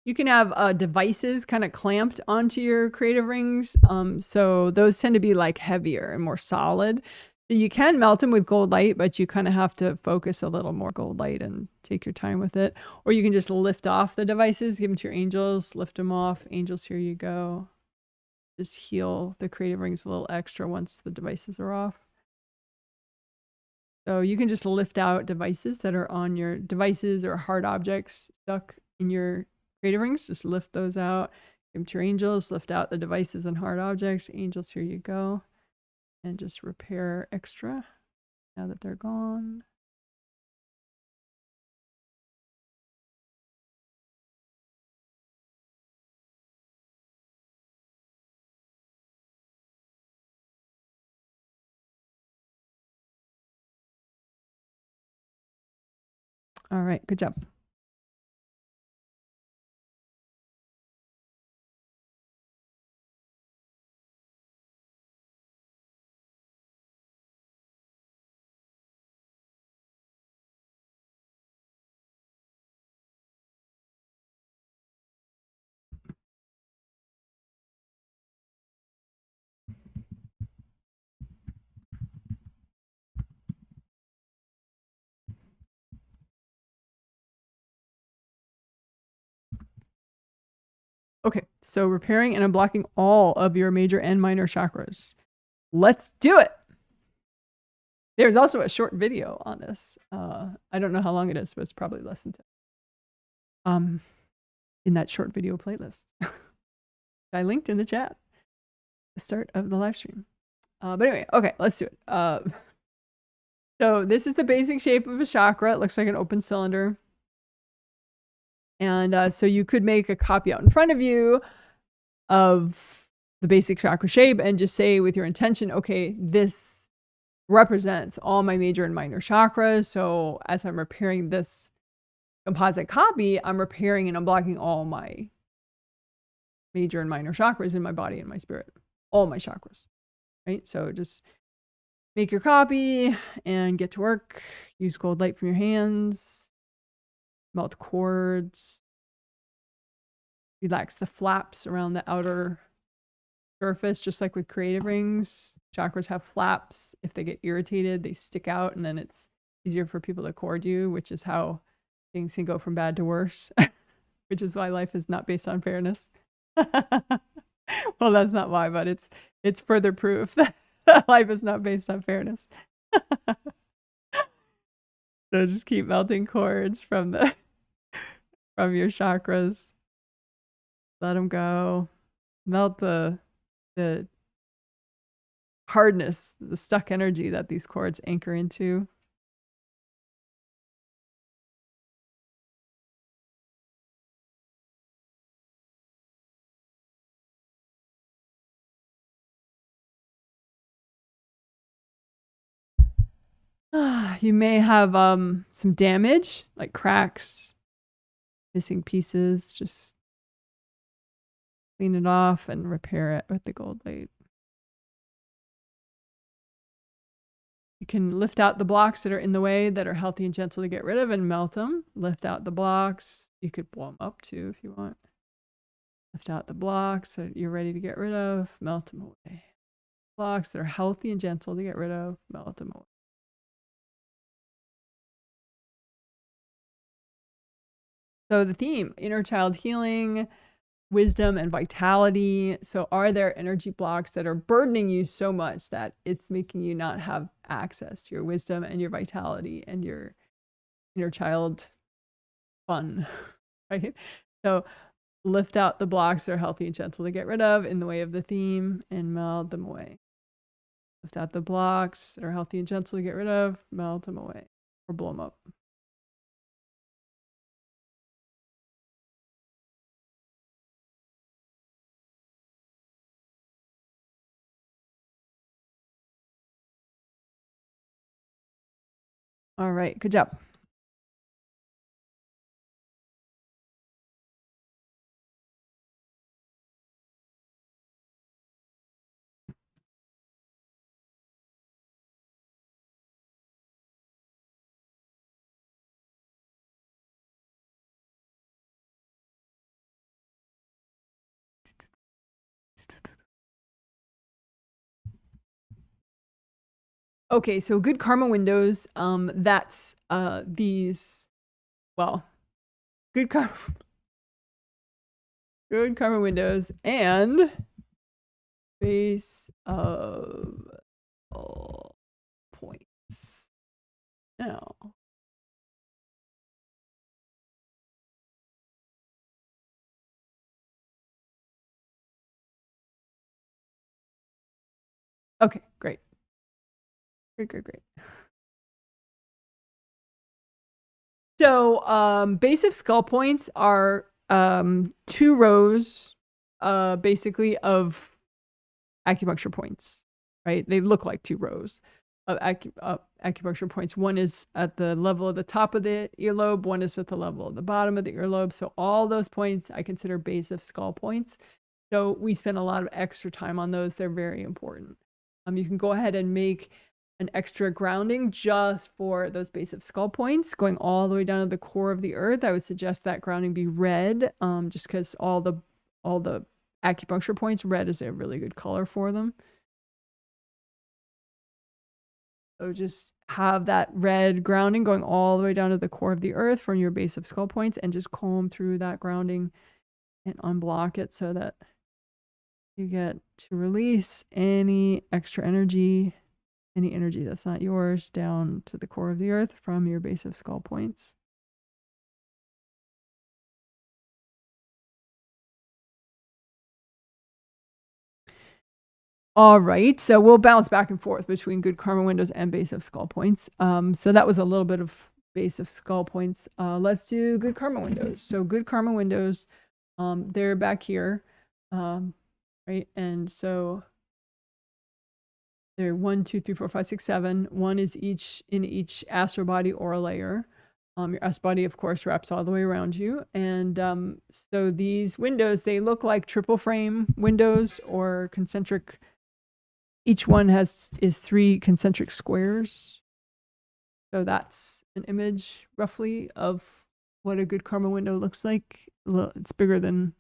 You can have devices kind of clamped onto your creative rings. So those tend to be like heavier and more solid. You can melt them with gold light, but you kind of have to focus a little more gold light and take your time with it. Or you can just lift off the devices, give them to your angels, lift them off. Angels, here you go. Just heal the creative rings a little extra once the devices are off. So you can just lift out devices that are on your devices or hard objects stuck in your creative rings. Just lift those out. Give them to your angels. Lift out the devices and hard objects. Angels, here you go. And just repair extra now that they're gone. All right, good job. Okay, so repairing and unblocking all of your major and minor chakras. Let's do it. There's also a short video on this. I don't know how long it is, but it's probably less than 10. In that short video playlist. I linked in the chat. The start of the live stream. But anyway, okay, let's do it. So this is the basic shape of a chakra. It looks like an open cylinder. And so you could make a copy out in front of you of the basic chakra shape and just say with your intention, okay, this represents all my major and minor chakras. So as I'm repairing this composite copy, I'm repairing and unblocking all my major and minor chakras in my body and my spirit, all my chakras, right? So just make your copy and get to work. Use cold light from your hands. Melt cords. Relax the flaps around the outer surface, just like with creative rings. Chakras have flaps. If they get irritated, they stick out, and then it's easier for people to cord you, which is how things can go from bad to worse, which is why life is not based on fairness. Well, that's not why, but it's further proof that life is not based on fairness. So just keep melting cords from your chakras. Let them go. Melt the hardness, the stuck energy that these cords anchor into. You may have some damage, like cracks, missing pieces. Just clean it off and repair it with the gold light. You can lift out the blocks that are in the way that are healthy and gentle to get rid of and melt them. Lift out the blocks. You could blow them up too if you want. Lift out the blocks that you're ready to get rid of. Melt them away. Blocks that are healthy and gentle to get rid of. Melt them away. So the theme, inner child healing, wisdom and vitality. So are there energy blocks that are burdening you so much that it's making you not have access to your wisdom and your vitality and your inner child fun, right? So lift out the blocks that are healthy and gentle to get rid of in the way of the theme and melt them away. Lift out the blocks that are healthy and gentle to get rid of, melt them away or blow them up. All right, good job. Okay, so good karma windows, that's these, well, good karma windows and base of all points. Now, okay, great. Great. So base of skull points are 2 rows basically of acupuncture points, right? They look like 2 rows. acupuncture points. One is at the level of the top of the earlobe, one is at the level of the bottom of the earlobe. So all those points I consider base of skull points. So we spend a lot of extra time on those. They're very important. You can go ahead and make an extra grounding just for those base of skull points, going all the way down to the core of the earth. I would suggest that grounding be red, just because all the acupuncture points, red is a really good color for them. So just have that red grounding going all the way down to the core of the earth from your base of skull points, and just comb through that grounding and unblock it so that you get to release any extra energy, any energy that's not yours, down to the core of the earth from your base of skull points. All right, so we'll bounce back and forth between good karma windows and base of skull points. So that was a little bit of base of skull points. Let's do good karma windows. So good karma windows, they're back here, right? And so they're 1, 2, 3, 4, 5, 6, 7. One is each in each astral body aura layer. Your astral body, of course, wraps all the way around you. And so these windows, they look like triple frame windows or concentric. Each one is 3 concentric squares. So that's an image roughly of what a good karma window looks like. It's bigger than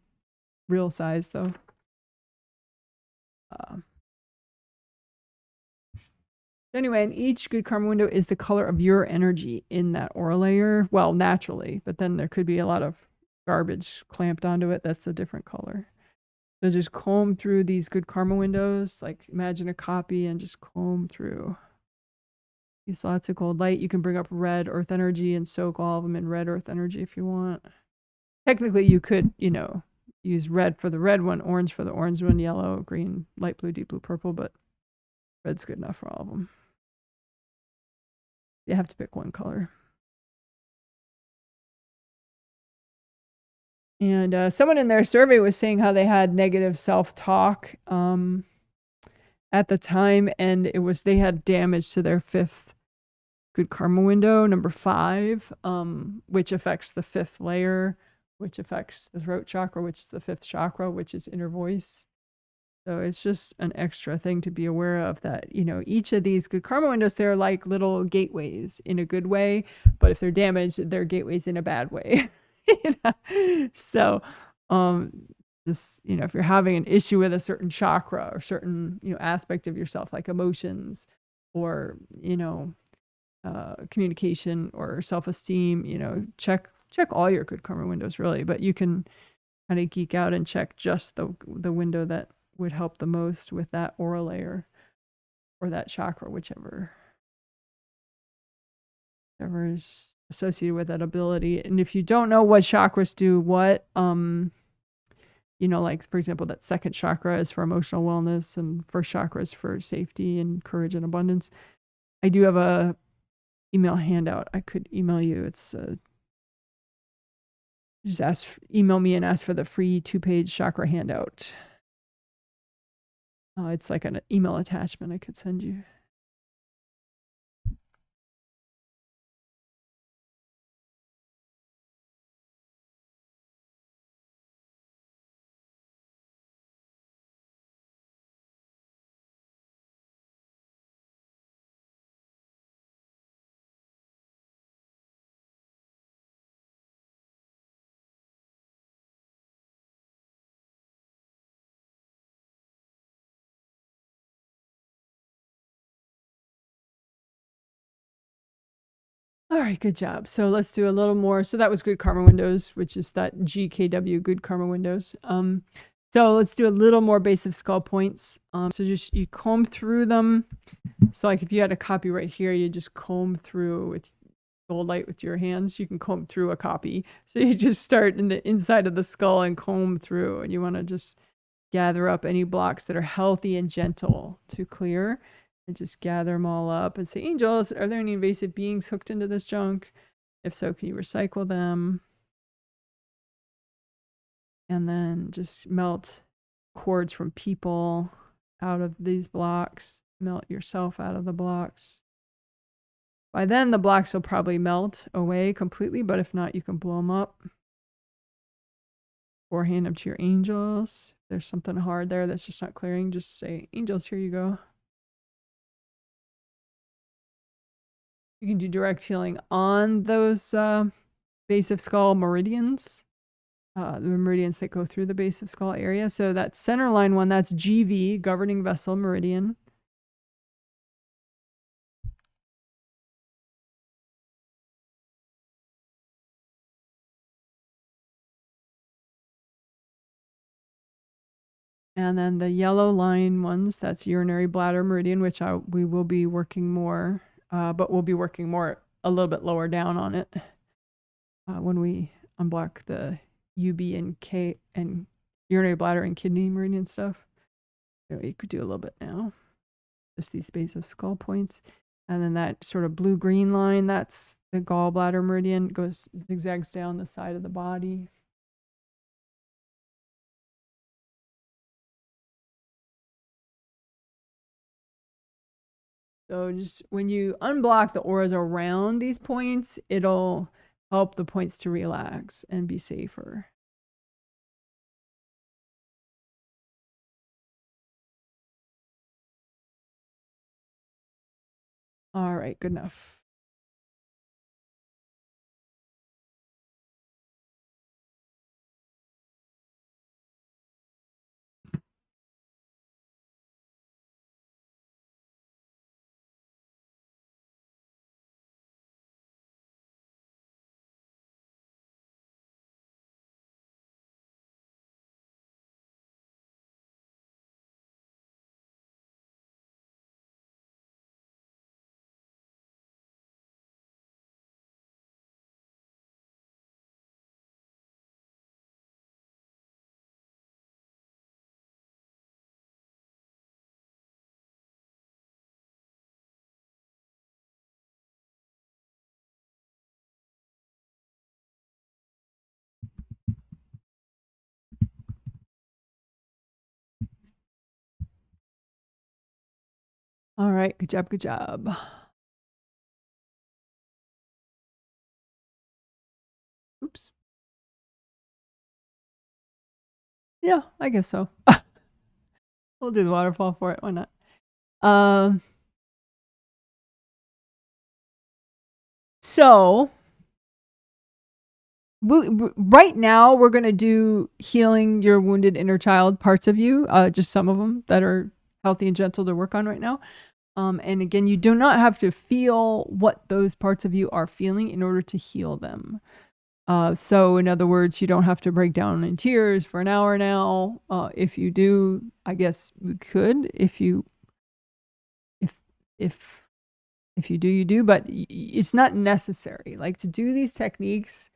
real size though. Anyway, and each good karma window is the color of your energy in that aura layer. Well, naturally, but then there could be a lot of garbage clamped onto it that's a different color. So just comb through these good karma windows, like imagine a copy and just comb through. Use lots of gold light. You can bring up red earth energy and soak all of them in red earth energy if you want. Technically, you could, use red for the red one, orange for the orange one, yellow, green, light blue, deep blue, purple, but red's good enough for all of them. You have to pick one color. And someone in their survey was saying how they had negative self-talk at the time, and they had damage to their 5th good karma window, number 5, which affects the 5th layer, which affects the throat chakra, which is the 5th chakra, which is inner voice. So it's just an extra thing to be aware of, that, each of these good karma windows, they're like little gateways in a good way, but if they're damaged, they're gateways in a bad way. So this, if you're having an issue with a certain chakra or certain, aspect of yourself, like emotions or, communication or self-esteem, check all your good karma windows really, but you can kind of geek out and check just the window that would help the most with that aura layer or that chakra, whichever is associated with that ability. And if you don't know what chakras do what, like for example, that 2nd chakra is for emotional wellness and 1st chakra is for safety and courage and abundance. I do have a email handout. I could email you. It's just email me and ask for the free 2-page chakra handout. It's like an email attachment I could send you. All right, good job. So let's do a little more. So that was good karma windows, which is that GKW good karma windows. So let's do a little more base of skull points. So just you comb through them. So like if you had a copy right here, you just comb through with gold light with your hands. You can comb through a copy. So you just start in the inside of the skull and comb through, and you want to just gather up any blocks that are healthy and gentle to clear. And just gather them all up and say, angels, are there any invasive beings hooked into this junk? If so, can you recycle them? And then just melt cords from people out of these blocks. melt yourself out of the blocks. By then, the blocks will probably melt away completely, but if not, you can blow them up. Or hand them to your angels. If there's something hard there that's just not clearing, just say, angels, here you go. You can do direct healing on those base of skull meridians. The meridians that go through the base of skull area. So that center line one, that's GV, governing vessel meridian. And then the yellow line ones, that's urinary bladder meridian, which we will be working more, but we'll be working more a little bit lower down on it when we unblock the UB and K and urinary bladder and kidney meridian stuff. So you could do a little bit now. Just these base of skull points. And then that sort of blue-green line, that's the gallbladder meridian, goes zigzags down the side of the body. So just when you unblock the auras around these points, it'll help the points to relax and be safer. All right, good enough. All right, good job, good job. Oops. Yeah, I guess so. We'll do the waterfall for it. Why not? So right now we're going to do healing your wounded inner child parts of you, just some of them that are healthy and gentle to work on right now. And again, you do not have to feel what those parts of you are feeling in order to heal them. So in other words, you don't have to break down in tears for an hour now. If you do, I guess we could. If you do, you do, but it's not necessary. Like, to do these techniques,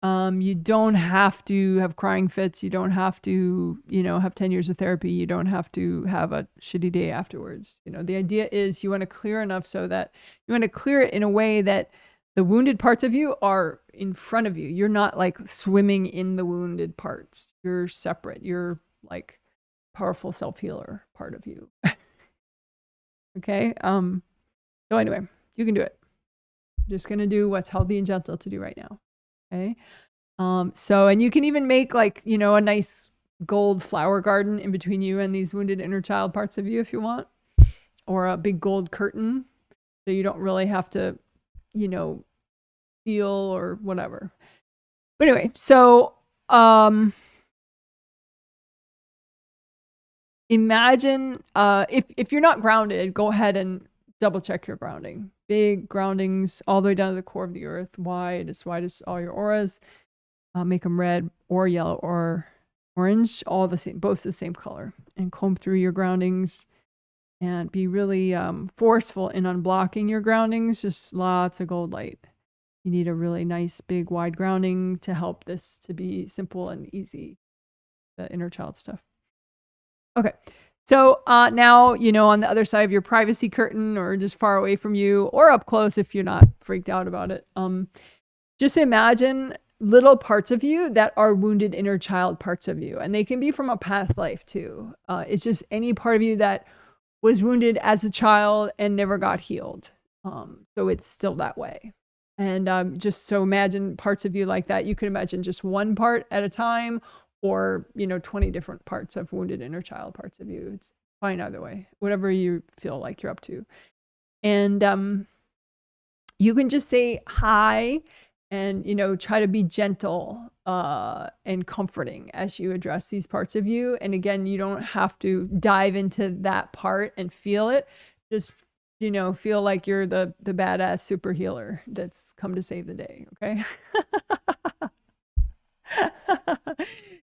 you don't have to have crying fits. You don't have to, have 10 years of therapy. You don't have to have a shitty day afterwards. The idea is you want to clear enough so that you want to clear it in a way that the wounded parts of you are in front of you. You're not like swimming in the wounded parts. You're separate. You're like powerful self-healer part of you. Okay. So anyway, you can do it. I'm just going to do what's healthy and gentle to do right now. Okay. And you can even make like, a nice gold flower garden in between you and these wounded inner child parts of you if you want, or a big gold curtain so you don't really have to, feel or whatever. But anyway, so, imagine, if you're not grounded, go ahead and double check your grounding. Big groundings all the way down to the core of the earth, wide as all your auras. Make them red or yellow or orange, all the same, both the same color, and comb through your groundings and be really forceful in unblocking your groundings. Just lots of gold light. You need a really nice, big, wide grounding to help this to be simple and easy, the inner child stuff. Okay. So now, on the other side of your privacy curtain, or just far away from you, or up close if you're not freaked out about it, just imagine little parts of you that are wounded inner child parts of you. And they can be from a past life too. It's just any part of you that was wounded as a child and never got healed. So it's still that way. And just so imagine parts of you like that. You can imagine just one part at a time, or 20 different parts of wounded inner child parts of you. It's fine either way, whatever you feel like you're up to. And you can just say hi and try to be gentle and comforting as you address these parts of you. And again, you don't have to dive into that part and feel it. Just feel like you're the badass super healer that's come to save the day. Okay.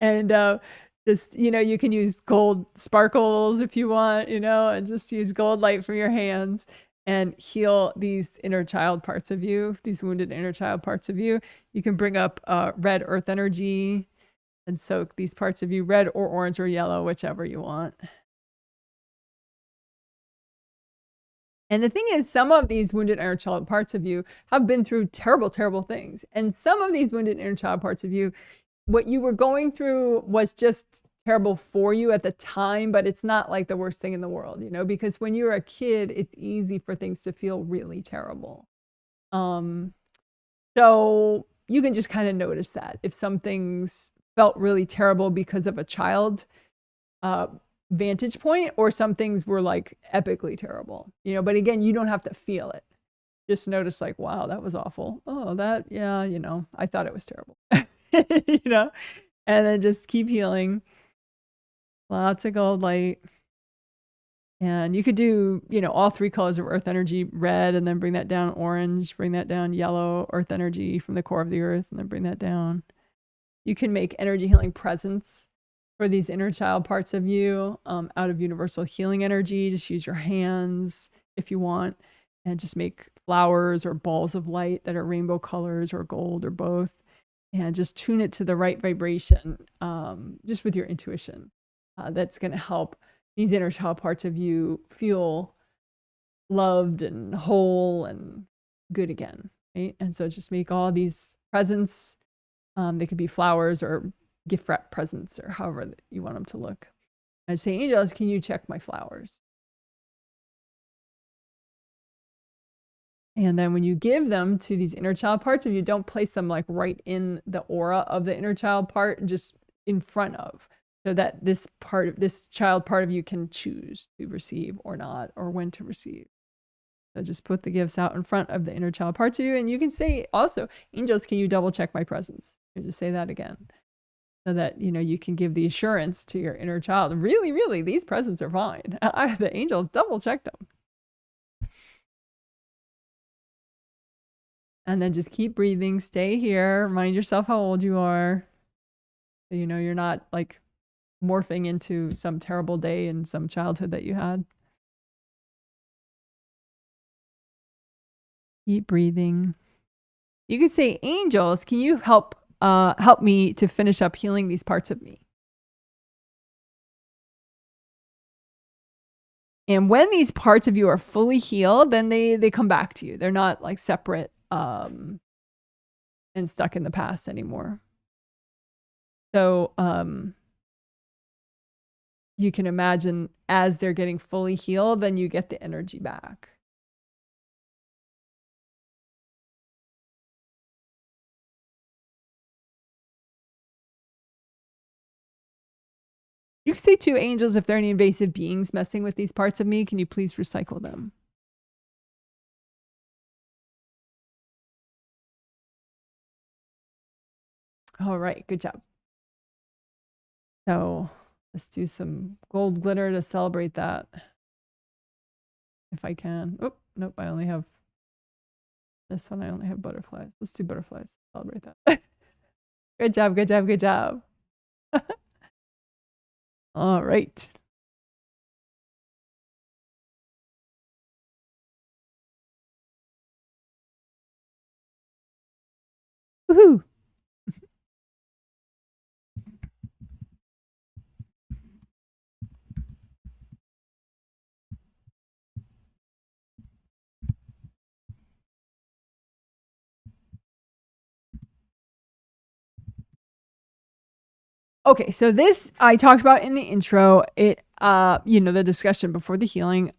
And just you can use gold sparkles if you want, and just use gold light from your hands and heal these inner child parts of you, these wounded inner child parts of you. You can bring up red earth energy and soak these parts of you, red or orange or yellow, whichever you want. And the thing is, some of these wounded inner child parts of you have been through terrible, terrible things. And some of these wounded inner child parts of you, what you were going through was just terrible for you at the time, but it's not like the worst thing in the world, because when you're a kid, it's easy for things to feel really terrible. So you can just kind of notice that if some things felt really terrible because of a child vantage point, or some things were like epically terrible, but again, you don't have to feel it. Just notice like, wow, that was awful. Oh, that, yeah, I thought it was terrible. And then just keep healing. Lots of gold light. And you could do, all 3 colors of earth energy, red, and then bring that down orange, bring that down yellow, earth energy from the core of the earth, and then bring that down. You can make energy healing presents for these inner child parts of you out of universal healing energy. Just use your hands if you want, and just make flowers or balls of light that are rainbow colors or gold or both, and just tune it to the right vibration just with your intuition. That's going to help these inner child parts of you feel loved and whole and good again, right? And so just make all these presents. They could be flowers or gift wrap presents or however you want them to look. I say, angels, can you check my flowers? And then when you give them to these inner child parts of you, don't place them like right in the aura of the inner child part, just in front of, so that this child part of you can choose to receive or not, or when to receive. So just put the gifts out in front of the inner child parts of you. And you can say also, angels, can you double check my presence? You just say that again, so that you can give the assurance to your inner child, really, really, these presents are fine. The angels double checked them. And then just keep breathing, stay here, remind yourself how old you are. So you're not like morphing into some terrible day in some childhood that you had. Keep breathing. You can say, angels, can you help me to finish up healing these parts of me? And when these parts of you are fully healed, then they come back to you. They're not like separate and stuck in the past anymore. So you can imagine as they're getting fully healed, then you get the energy back. You can say to angels, if there are any invasive beings messing with these parts of me, can you please recycle them? All right, good job. So let's do some gold glitter to celebrate that. If I can. Oh, nope, I only have this one. I only have butterflies. Let's do butterflies. Celebrate that. Good job, good job, good job. All right. Woohoo! Okay, so this I talked about in the intro. It the discussion before the healing,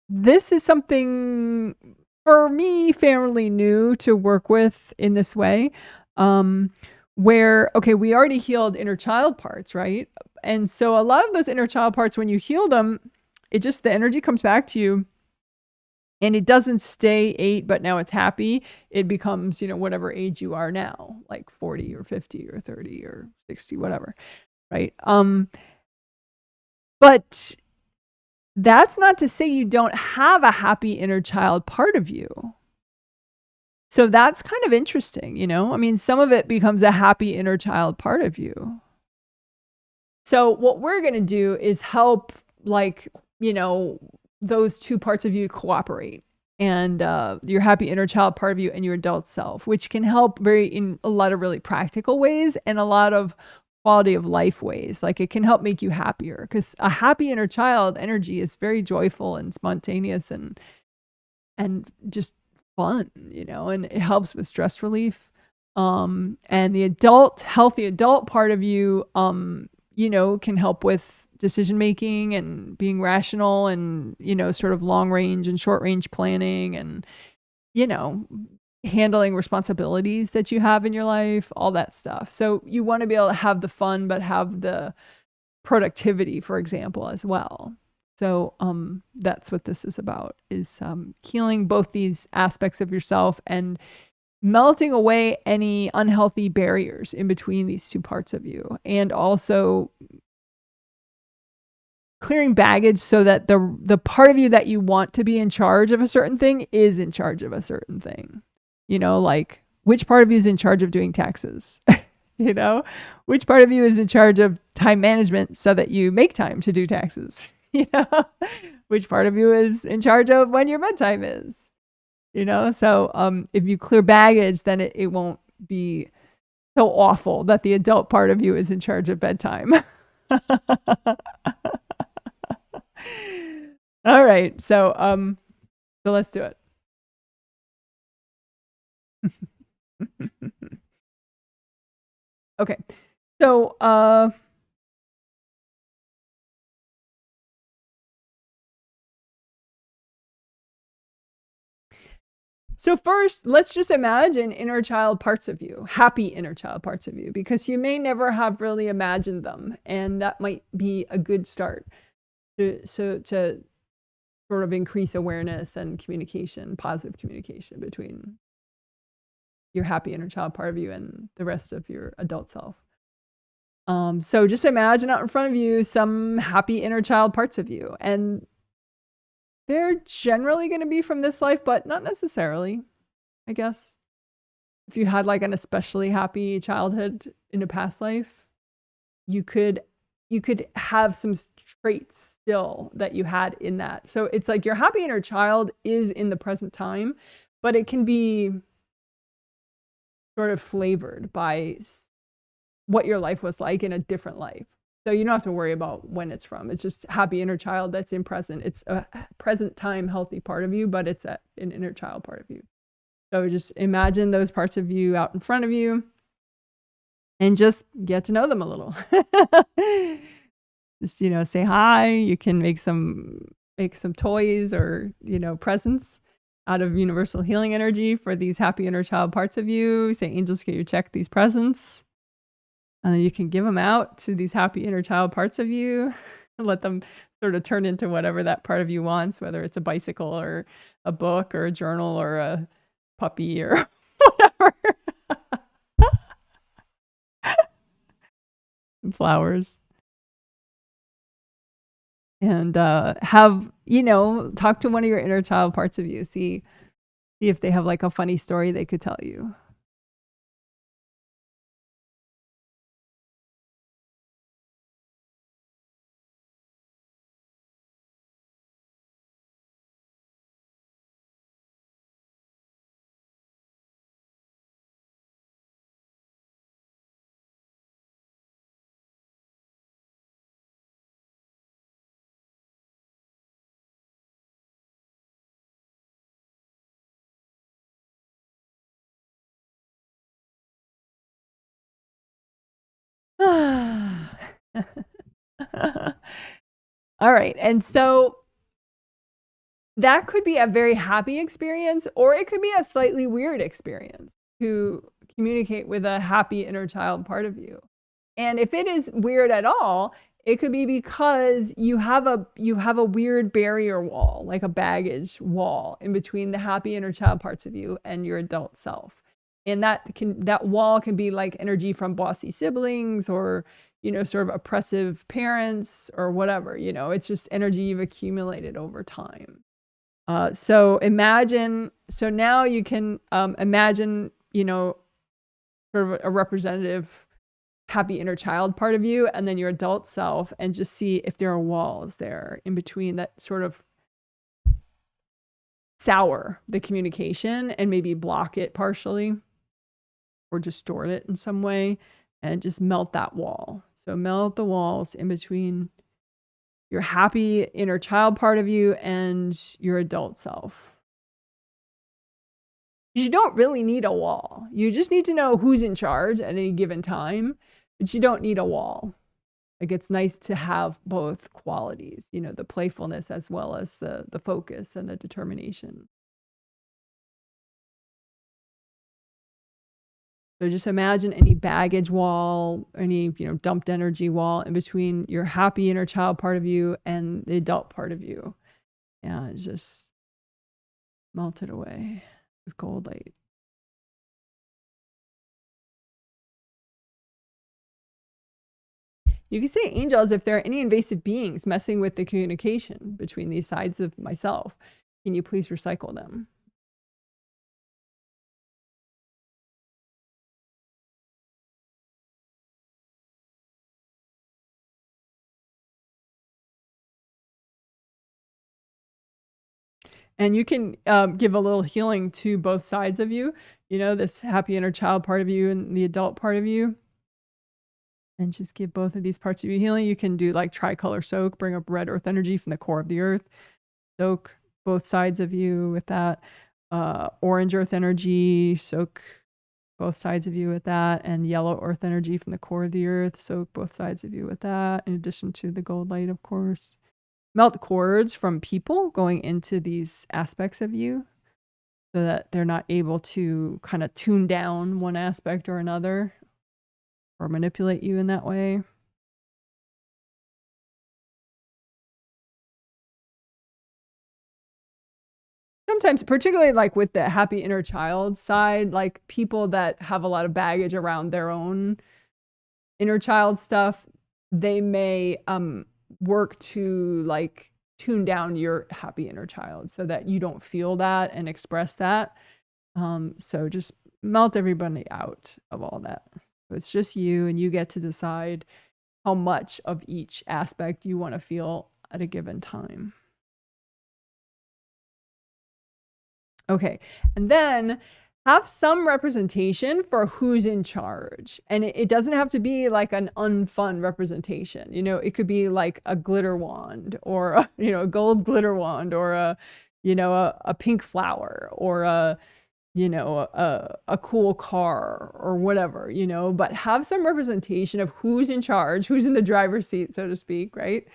this is something for me fairly new to work with in this way. Where, okay, we already healed inner child parts, right? And so a lot of those inner child parts, when you heal them, the energy comes back to you and it doesn't stay 8, but now it's happy. It becomes, whatever age you are now, like 40 or 50 or 30 or 60, whatever. Right. But that's not to say you don't have a happy inner child part of you. So that's kind of interesting, I mean, some of it becomes a happy inner child part of you. So what we're going to do is help, those two parts of you cooperate, and your happy inner child part of you and your adult self, which can help in a lot of really practical ways and a lot of quality of life ways. Like, it can help make you happier, because a happy inner child energy is very joyful and spontaneous and just fun, and it helps with stress relief. And the healthy adult part of you, can help with decision making and being rational and, sort of long range and short range planning and, handling responsibilities that you have in your life, all that stuff. So you want to be able to have the fun, but have the productivity, for example, as well. So that's what this is about, is healing both these aspects of yourself and melting away any unhealthy barriers in between these two parts of you, and also clearing baggage so that the part of you that you want to be in charge of a certain thing is in charge of a certain thing. Like, which part of you is in charge of doing taxes? Which part of you is in charge of time management so that you make time to do taxes? Which part of you is in charge of when your bedtime is? So if you clear baggage, then it won't be so awful that the adult part of you is in charge of bedtime. All right, so let's do it. Okay, so so first, let's just imagine inner child parts of you, happy inner child parts of you, because you may never have really imagined them, and that might be a good start to sort of increase awareness and communication, positive communication between your happy inner child part of you and the rest of your adult self. So just imagine out in front of you some happy inner child parts of you, and they're generally going to be from this life, but not necessarily, I guess. If you had like an especially happy childhood in a past life, you could have some traits still that you had in that. So it's like your happy inner child is in the present time, but it can be sort of flavored by what your life was like in a different life. So you don't have to worry about when it's from. It's just happy inner child that's in present. It's a present time healthy part of you, but it's an inner child part of you. So just imagine those parts of you out in front of you and just get to know them a little. Just, say hi. You can make some toys or, presents out of universal healing energy for these happy inner child parts of you. Say, angels, can you check these presents? And then you can give them out to these happy inner child parts of you and let them sort of turn into whatever that part of you wants, whether it's a bicycle or a book or a journal or a puppy or whatever. Flowers. And have, talk to one of your inner child parts of you. See if they have like a funny story they could tell you. All right. And so that could be a very happy experience, or it could be a slightly weird experience to communicate with a happy inner child part of you. And if it is weird at all, it could be because you have a weird barrier wall, like a baggage wall in between the happy inner child parts of you and your adult self. And that wall can be like energy from bossy siblings, or sort of oppressive parents, or whatever. It's just energy you've accumulated over time. So now you can imagine, sort of a representative happy inner child part of you, and then your adult self, and just see if there are walls there in between that sort of sour the communication and maybe block it partially or distort it in some way, and just melt that wall. So melt the walls in between your happy inner child part of you and your adult self. You don't really need a wall. You just need to know who's in charge at any given time, but you don't need a wall. Like, it's nice to have both qualities, the playfulness as well as the focus and the determination. So just imagine any baggage wall, any, dumped energy wall in between your happy inner child part of you and the adult part of you. And just melt it away with gold light. You can say angels if there are any invasive beings messing with the communication between these sides of myself. Can you please recycle them? And you can give a little healing to both sides of you, this happy inner child part of you and the adult part of you. And just give both of these parts of you healing. You can do like tricolor soak, bring up red earth energy from the core of the earth. Soak both sides of you with that. Orange earth energy, soak both sides of you with that. And yellow earth energy from the core of the earth, soak both sides of you with that, in addition to the gold light, of course. Melt cords from people going into these aspects of you so that they're not able to kind of tune down one aspect or another or manipulate you in that way. Sometimes, particularly like with the happy inner child side, like people that have a lot of baggage around their own inner child stuff, they may work to like tune down your happy inner child so that you don't feel that and express that. So just melt everybody out of all that. So it's just you, and you get to decide how much of each aspect you want to feel at a given time. Okay, and then have some representation for who's in charge. And it doesn't have to be like an unfun representation. It could be like a glitter wand, or a gold glitter wand, or a pink flower, or a cool car, or whatever, but have some representation of who's in charge, who's in the driver's seat, so to speak, right?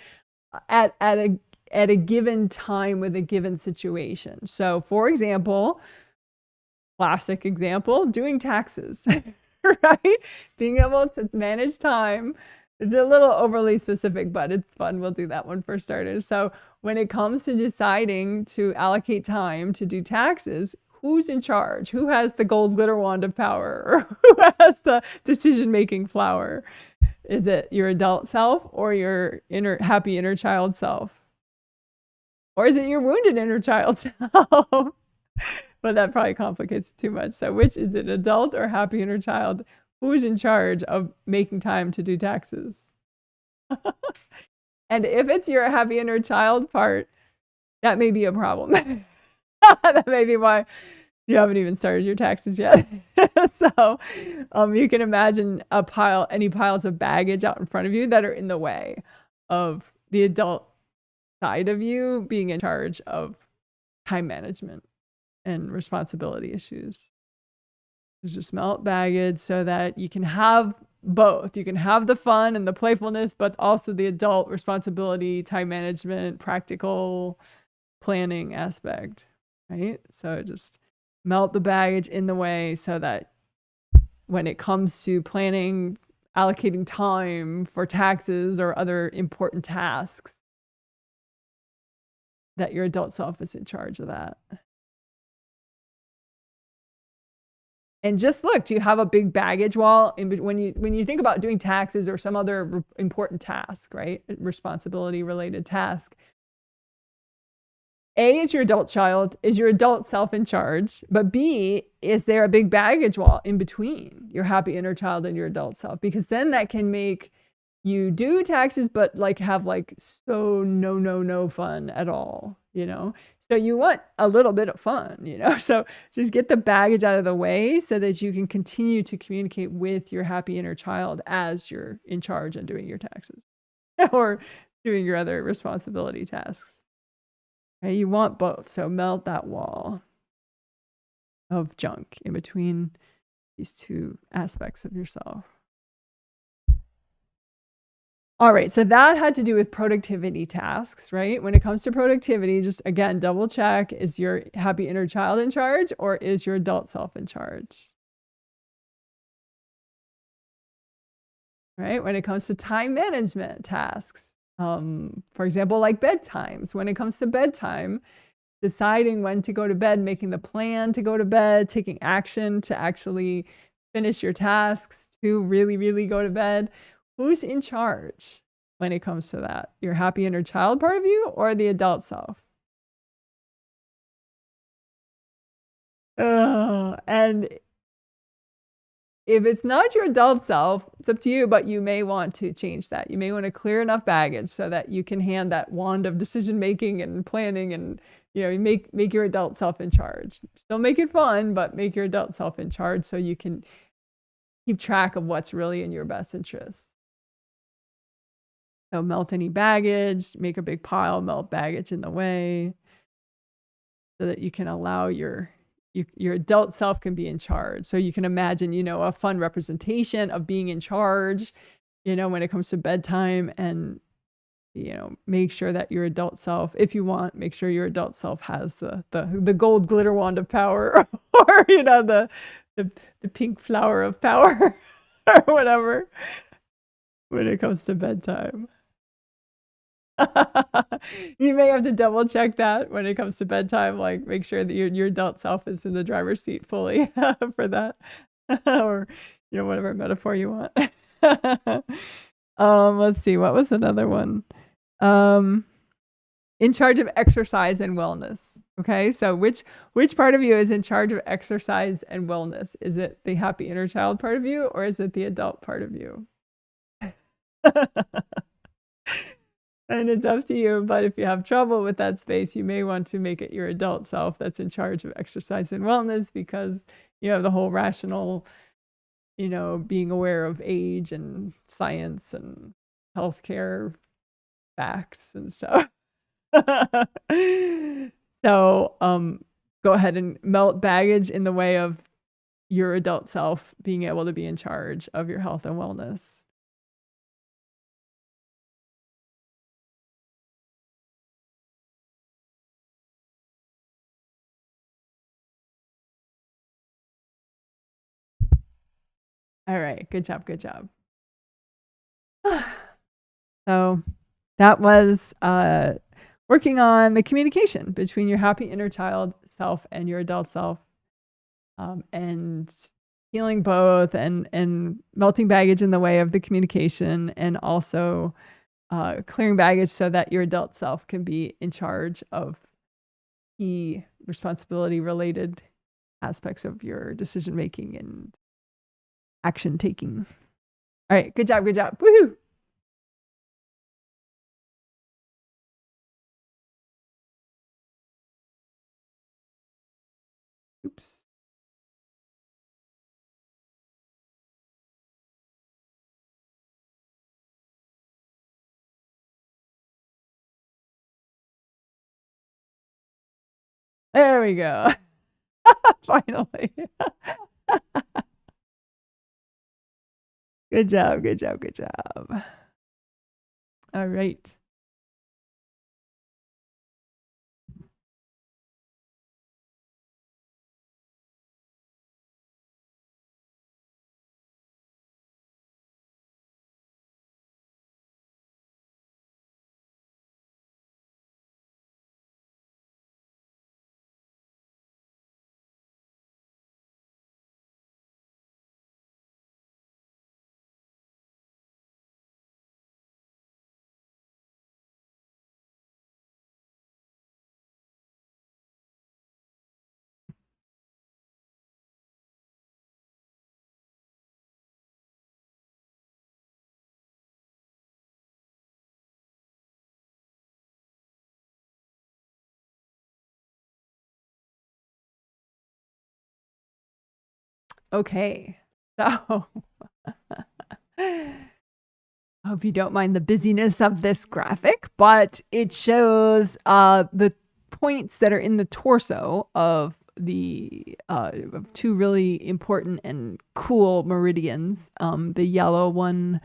At a given time with a given situation. So for example, classic example, doing taxes, right? Being able to manage time. It's a little overly specific, but it's fun. We'll do that one for starters. So when it comes to deciding to allocate time to do taxes, who's in charge? Who has the gold glitter wand of power? Or who has the decision-making flower? Is it your adult self or your happy inner child self? Or is it your wounded inner child self? But that probably complicates it too much. So which is it, adult or happy inner child? Who's in charge of making time to do taxes? And if it's your happy inner child part, that may be a problem. That may be why you haven't even started your taxes yet. So you can imagine any piles of baggage out in front of you that are in the way of the adult side of you being in charge of time management and responsibility issues. Just melt baggage so that you can have both. You can have the fun and the playfulness, but also the adult responsibility, time management, practical planning aspect, right? So just melt the baggage in the way so that when it comes to planning, allocating time for taxes or other important tasks, that your adult self is in charge of that. And just look, do you have a big baggage wall when you think about doing taxes or some other important task, right? Responsibility related task. A, is your adult child, is your adult self in charge? But B, is there a big baggage wall in between your happy inner child and your adult self? Because then that can make you do taxes, but like have like so no fun at all, you know? So you want a little bit of fun, you know? So just get the baggage out of the way so that you can continue to communicate with your happy inner child as you're in charge and doing your taxes or doing your other responsibility tasks. Okay, you want both. So melt that wall of junk in between these two aspects of yourself. All right, so that had to do with productivity tasks, right? When it comes to productivity, just again, double check, is your happy inner child in charge or is your adult self in charge? Right? When it comes to time management tasks, for example, like bedtimes, when it comes to bedtime, deciding when to go to bed, making the plan to go to bed, taking action to actually finish your tasks, to really go to bed. Who's in charge when it comes to that? Your happy inner child part of you or the adult self? And if it's not your adult self, it's up to you, but you may want to change that. You may want to clear enough baggage so that you can hand that wand of decision making and planning and, you know, make your adult self in charge. Still make it fun, but make your adult self in charge so you can keep track of what's really in your best interest. So melt any baggage, make a big pile, melt baggage in the way so that you can allow your adult self can be in charge. So you can imagine, you know, a fun representation of being in charge, you know, when it comes to bedtime, and, you know, make sure that your adult self, if you want, make sure your adult self has the gold glitter wand of power or, you know, the pink flower of power or whatever when it comes to bedtime. You may have to double check that when it comes to bedtime, like make sure that your adult self is in the driver's seat fully for that, or, you know, whatever metaphor you want. Let's see, what was another one? In charge of exercise and wellness. Okay, so which part of you is in charge of exercise and wellness? Is it the happy inner child part of you, or is it the adult part of you? And it's up to you, but if you have trouble with that space, you may want to make it your adult self that's in charge of exercise and wellness, because you have the whole rational, you know, being aware of age and science and healthcare facts and stuff. So go ahead and melt baggage in the way of your adult self being able to be in charge of your health and wellness. All right, good job, good job. So that was working on the communication between your happy inner child self and your adult self, and healing both, and melting baggage in the way of the communication, and also clearing baggage so that your adult self can be in charge of key responsibility related aspects of your decision making and action taking. All right, good job, good job. Woohoo! Oops. There we go. Finally. Good job, good job, good job. All right. Okay. So I hope you don't mind the busyness of this graphic, but it shows the points that are in the torso of the two really important and cool meridians. The yellow one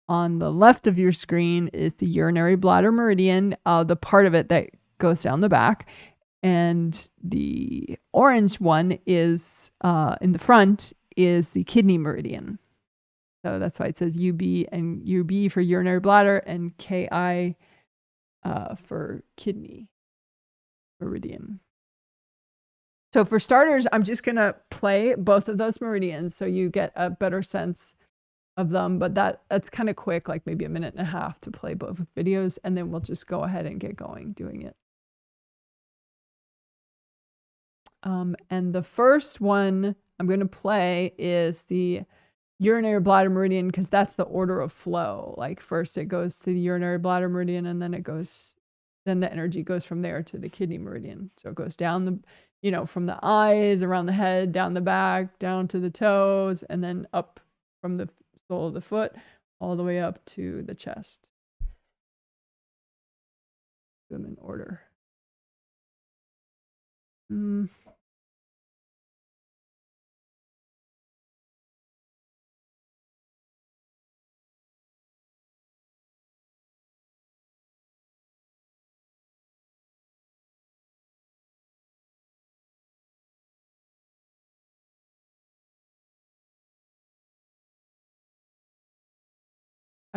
on the left of your screen is the urinary bladder meridian, the part of it that goes down the back. And the orange one is in the front is the kidney meridian. So that's why it says UB, and UB for urinary bladder and KI for kidney meridian. So for starters, I'm just going to play both of those meridians so you get a better sense of them. But that's kind of quick, like maybe a minute and a half to play both videos. And then we'll just go ahead and get going doing it. And the first one I'm going to play is the urinary bladder meridian, because that's the order of flow. Like first it goes to the urinary bladder meridian, and then then the energy goes from there to the kidney meridian. So it goes down from the eyes, around the head, down the back, down to the toes, and then up from the sole of the foot all the way up to the chest. Do them in order.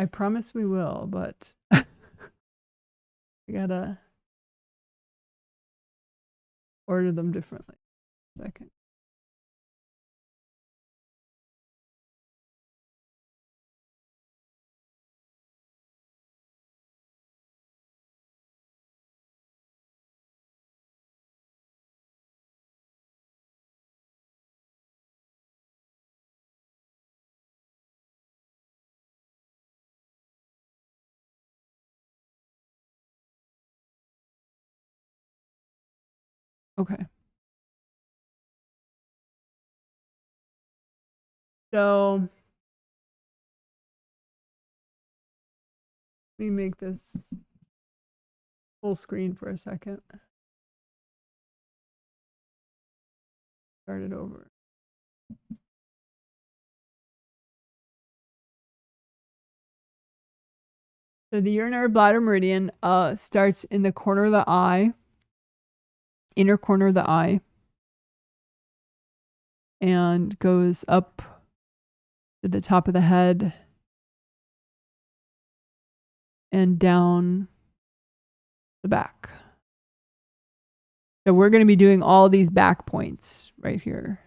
I promise we will, but I gotta order them differently. Second. Okay. So let me make this full screen for a second. Start it over. So the urinary bladder meridian starts in the corner of the eye, inner corner of the eye, and goes up to the top of the head and down the back. So we're going to be doing all these back points right here.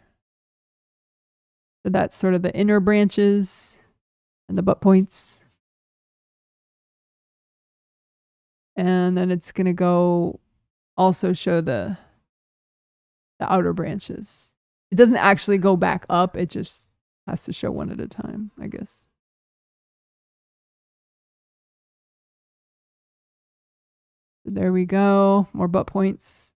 So that's sort of the inner branches and the butt points. And then it's going to go also show the outer branches. It doesn't actually go back up. It just has to show one at a time, I guess. There we go. More butt points.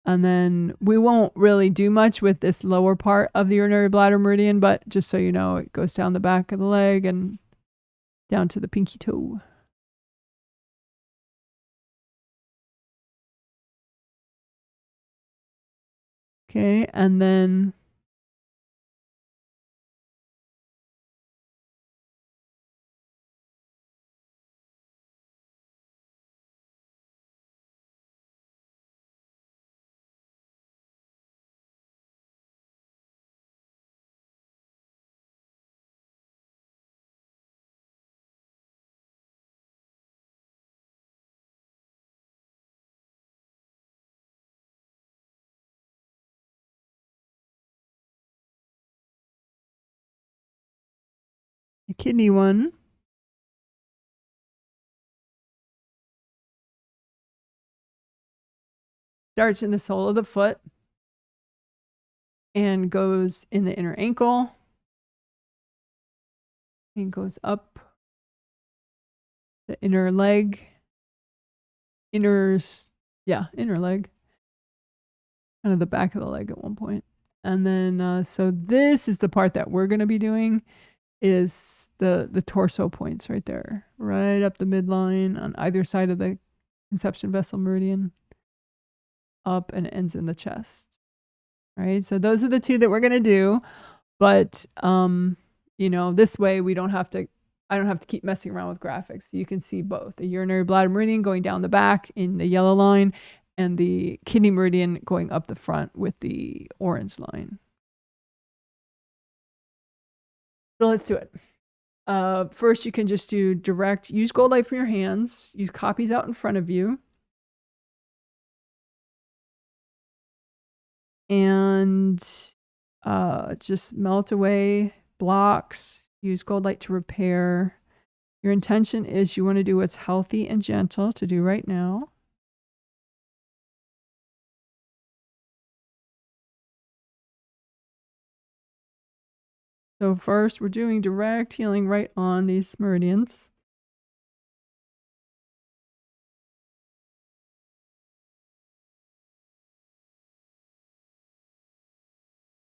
And then we won't really do much with this lower part of the urinary bladder meridian, but just so you know, it goes down the back of the leg and down to the pinky toe. Okay, and then The kidney one starts in the sole of the foot and goes in the inner ankle and goes up the inner leg, inner leg, kind of the back of the leg at one point. And then, so this is the part that we're going to be doing is the torso points right there, right up the midline on either side of the conception vessel meridian, up and ends in the chest. Right? So those are the two that we're going to do, but you know, this way I don't have to keep messing around with graphics. You can see both the urinary bladder meridian going down the back in the yellow line and the kidney meridian going up the front with the orange line. So let's do it. First, you can just do direct, use gold light from your hands, use copies out in front of you. And just melt away blocks, use gold light to repair. Your intention is you want to do what's healthy and gentle to do right now. So first, we're doing direct healing right on these meridians.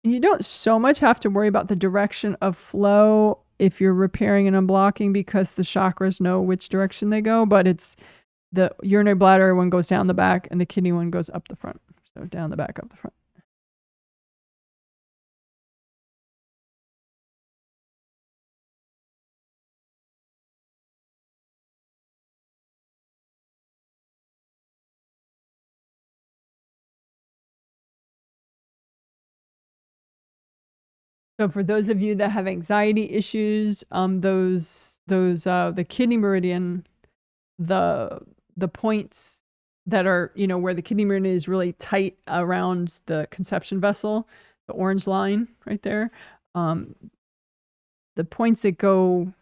You don't so much have to worry about the direction of flow if you're repairing and unblocking because the chakras know which direction they go, but it's the urinary bladder one goes down the back and the kidney one goes up the front. So down the back, up the front. So for those of you that have anxiety issues, the kidney meridian, the points that are, you know, where the kidney meridian is really tight around the conception vessel, the orange line right there, the points that go,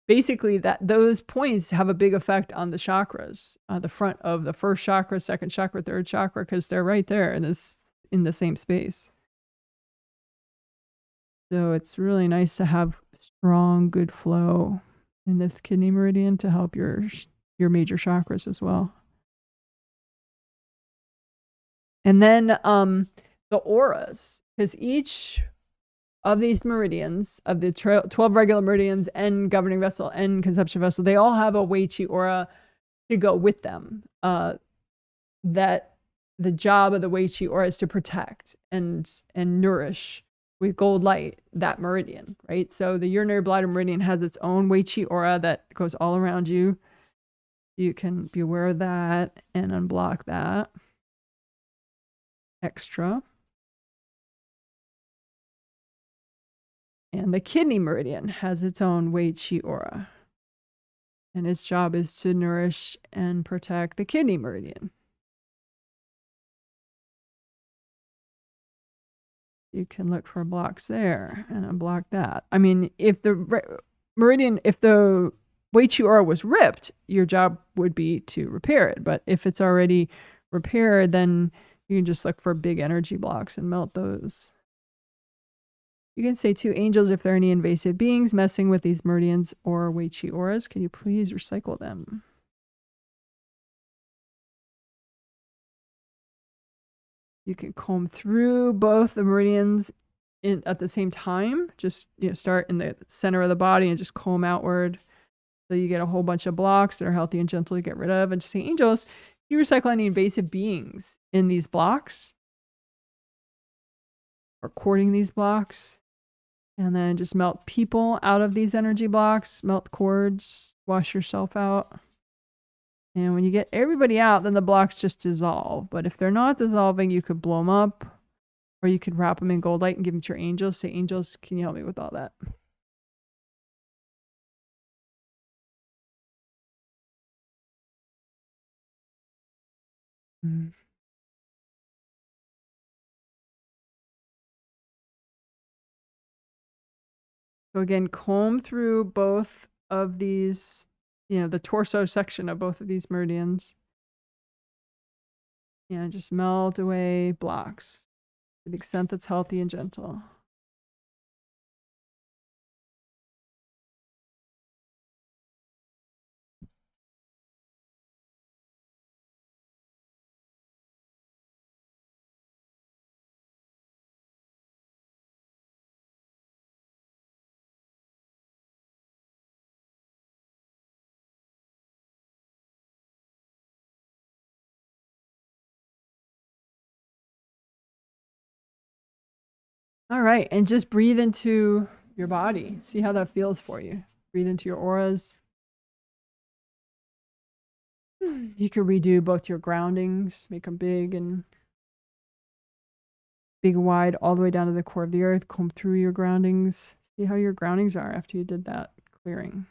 basically those points have a big effect on the chakras, the front of the first chakra, second chakra, third chakra, because they're right there in the same space. So it's really nice to have strong, good flow in this kidney meridian to help your major chakras as well. And then the auras, because each of these meridians, of the 12 regular meridians and governing vessel and conception vessel, they all have a Wei Qi aura to go with them. That the job of the Wei Qi aura is to protect and nourish with gold light that meridian, right? So the urinary bladder meridian has its own Wei Qi aura that goes all around you. You can be aware of that and unblock that extra. And the kidney meridian has its own Wei Qi aura. And its job is to nourish and protect the kidney meridian. You can look for blocks there and unblock that. I mean, if the meridian, if the Wei Qi aura was ripped, your job would be to repair it. But if it's already repaired, then you can just look for big energy blocks and melt those. You can say to angels, if there are any invasive beings messing with these meridians or Wei Qi auras, can you please recycle them? You can comb through both the meridians at the same time. Just start in the center of the body and just comb outward. So you get a whole bunch of blocks that are healthy and gentle to get rid of. And just say, angels, you recycle any invasive beings in these blocks or courting these blocks. And then just melt people out of these energy blocks, melt cords, wash yourself out. And when you get everybody out, then the blocks just dissolve. But if they're not dissolving, you could blow them up, or you could wrap them in gold light and give them to your angels. Say, angels, can you help me with all that? Mm. So again, comb through both of these, the torso section of both of these meridians. And just melt away blocks to the extent that's healthy and gentle. All right, and just breathe into your body. See how that feels for you. Breathe into your auras. You could redo both your groundings, make them big and wide, all the way down to the core of the earth. Comb through your groundings. See how your groundings are after you did that clearing.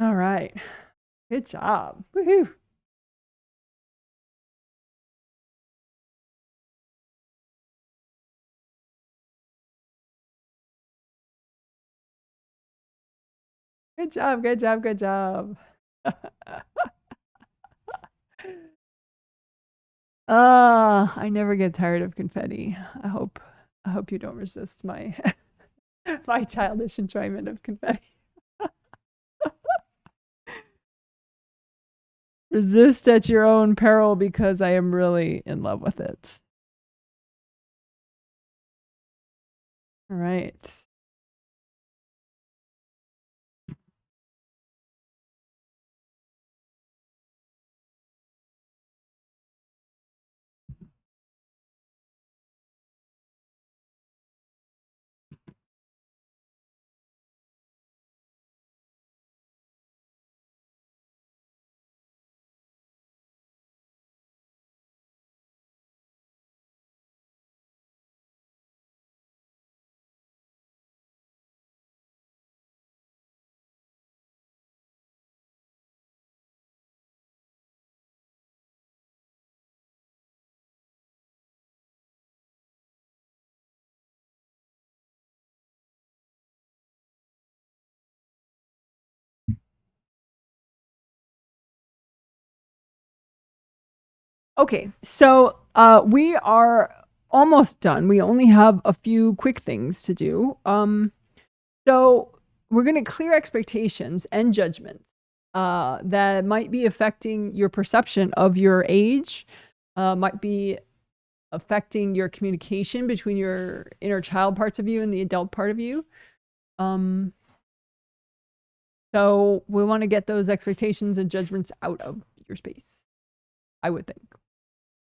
All right. Good job. Woohoo. Good job, good job, good job. I never get tired of confetti. I hope you don't resist my my childish enjoyment of confetti. Resist at your own peril because I am really in love with it. All right. Okay, so we are almost done. We only have a few quick things to do. So we're going to clear expectations and judgments that might be affecting your perception of your age, might be affecting your communication between your inner child parts of you and the adult part of you. So we want to get those expectations and judgments out of your space. I would think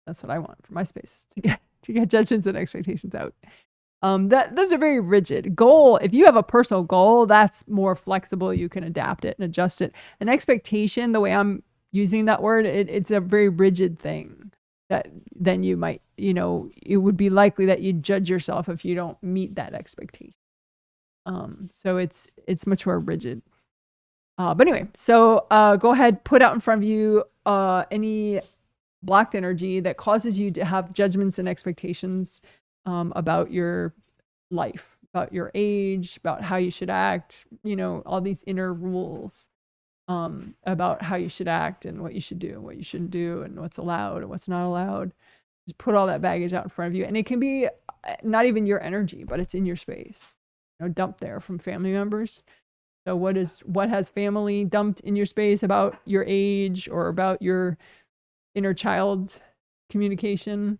that's what I want for my space, to get judgments and expectations out. Those are very rigid. Goal, if you have a personal goal, that's more flexible. You can adapt it and adjust it. An expectation, the way I'm using that word, it's a very rigid thing that then you might, it would be likely that you judge yourself if you don't meet that expectation. So it's much more rigid. But anyway, so go ahead, put out in front of you any blocked energy that causes you to have judgments and expectations about your life, about your age, about how you should act, all these inner rules about how you should act and what you should do and what you shouldn't do and what's allowed and what's not allowed. Just put all that baggage out in front of you. And it can be not even your energy, but it's in your space, dumped there from family members. So what has family dumped in your space about your age or about your inner child communication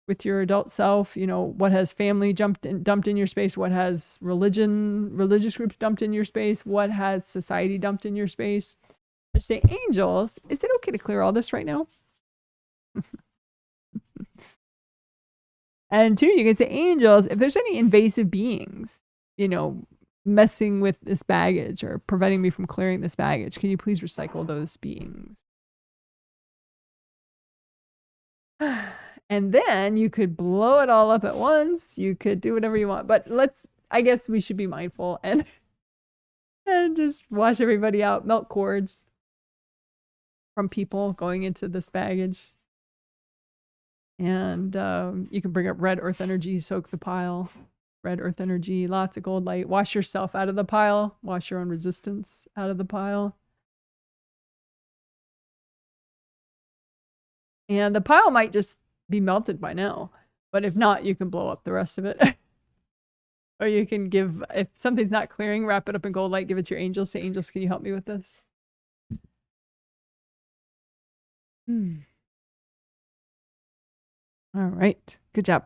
with your adult self? What has family dumped in your space? What has religious groups dumped in your space? What has society dumped in your space? Just say, angels, is it okay to clear all this right now? And two, you can say, angels, if there's any invasive beings, messing with this baggage or preventing me from clearing this baggage, can you please recycle those beings? And then you could blow it all up at once. You could do whatever you want, but I guess we should be mindful and just wash everybody out, melt cords from people going into this baggage. And you can bring up red earth energy, soak the pile. Red earth energy, lots of gold light. Wash yourself out of the pile. Wash your own resistance out of the pile. And the pile might just be melted by now. But if not, you can blow up the rest of it. Or you can give, if something's not clearing, wrap it up in gold light, give it to your angels. Say, angels, can you help me with this? All right. Good job.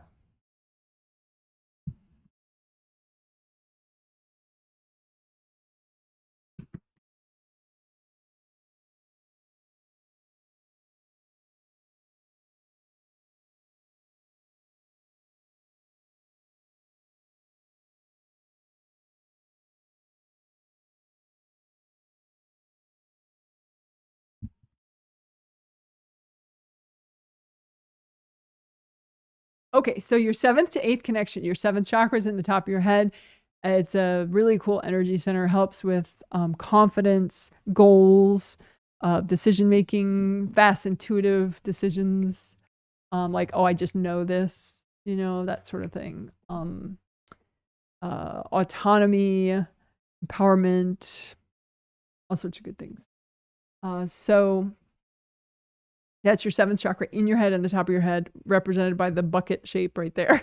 Okay, so your 7th to 8th connection, your 7th chakra is in the top of your head. It's a really cool energy center, helps with confidence, goals, decision making, fast, intuitive decisions, like, oh, I just know this, you know, that sort of thing. Autonomy, empowerment, all sorts of good things. So that's your 7th chakra in your head and the top of your head, represented by the bucket shape right there.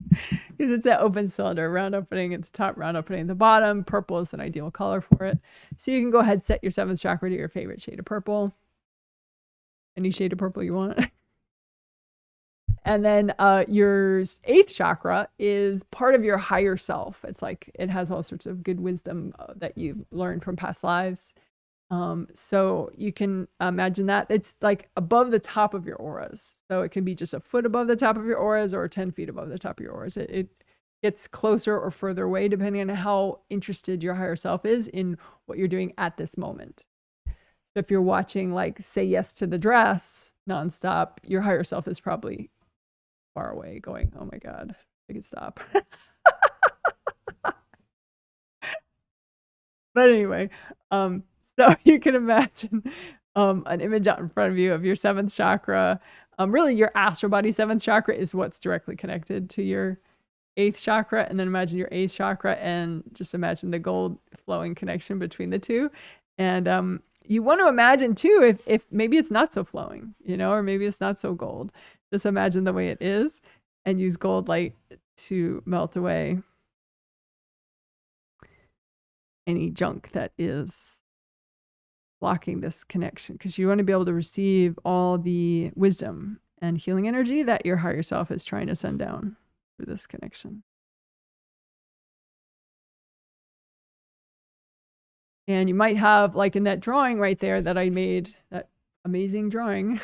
Because it's an open cylinder, round opening at the top, round opening at the bottom. Purple is an ideal color for it. So you can go ahead, set your 7th chakra to your favorite shade of purple. Any shade of purple you want. And then your 8th chakra is part of your higher self. It's like, it has all sorts of good wisdom that you've learned from past lives. So you can imagine that it's like above the top of your auras. So it can be just a foot above the top of your auras or 10 feet above the top of your auras. It gets closer or further away depending on how interested your higher self is in what you're doing at this moment. So if you're watching, like, Say Yes to the Dress nonstop, your higher self is probably far away going, oh my God, I could stop. But anyway, so you can imagine an image out in front of you of your 7th chakra. Really, your astral body 7th chakra is what's directly connected to your 8th chakra. And then imagine your 8th chakra and just imagine the gold flowing connection between the two. And you want to imagine too, if maybe it's not so flowing, you know, or maybe it's not so gold. Just imagine the way it is and use gold light to melt away any junk that is blocking this connection, because you want to be able to receive all the wisdom and healing energy that your higher self is trying to send down through this connection. And you might have, like in that drawing right there that I made, that amazing drawing,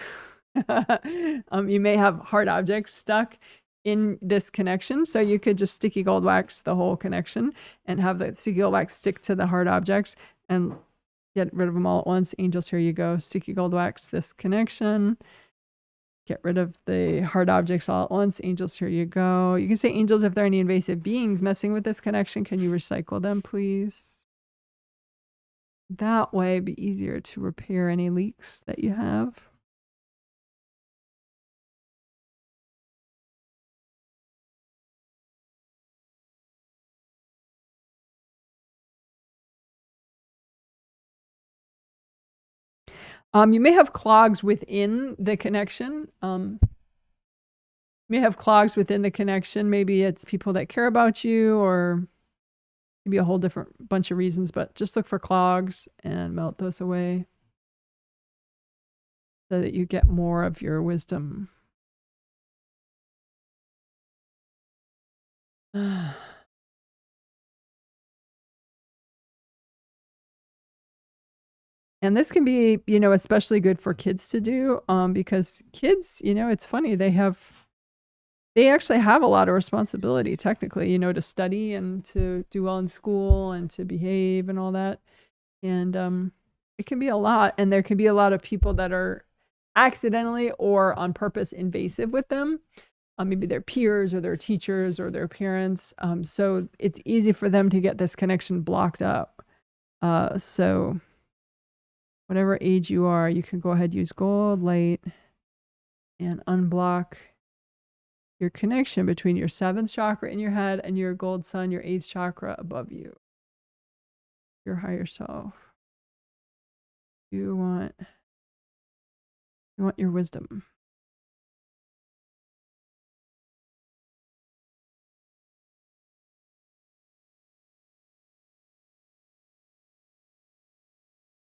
you may have hard objects stuck in this connection. So you could just sticky gold wax the whole connection and have the sticky gold wax stick to the hard objects and get rid of them all at once. Angels, here you go. Sticky gold wax this connection. Get rid of the hard objects all at once. Angels, here you go. You can say, angels, if there are any invasive beings messing with this connection, can you recycle them, please? That way it'd be easier to repair any leaks that you have. You may have clogs within the connection. May have clogs within the connection. Maybe it's people that care about you, or maybe a whole different bunch of reasons, but just look for clogs and melt those away so that you get more of your wisdom. And this can be, you know, especially good for kids to do, because kids, you know, it's funny, they actually have a lot of responsibility technically, you know, to study and to do well in school and to behave and all that. And it can be a lot, and there can be a lot of people that are accidentally or on purpose invasive with them. Maybe their peers or their teachers or their parents. So it's easy for them to get this connection blocked up. So whatever age you are, you can go ahead, use gold light and unblock your connection between your 7th chakra in your head and your gold sun, your 8th chakra above you, your higher self. You want your wisdom.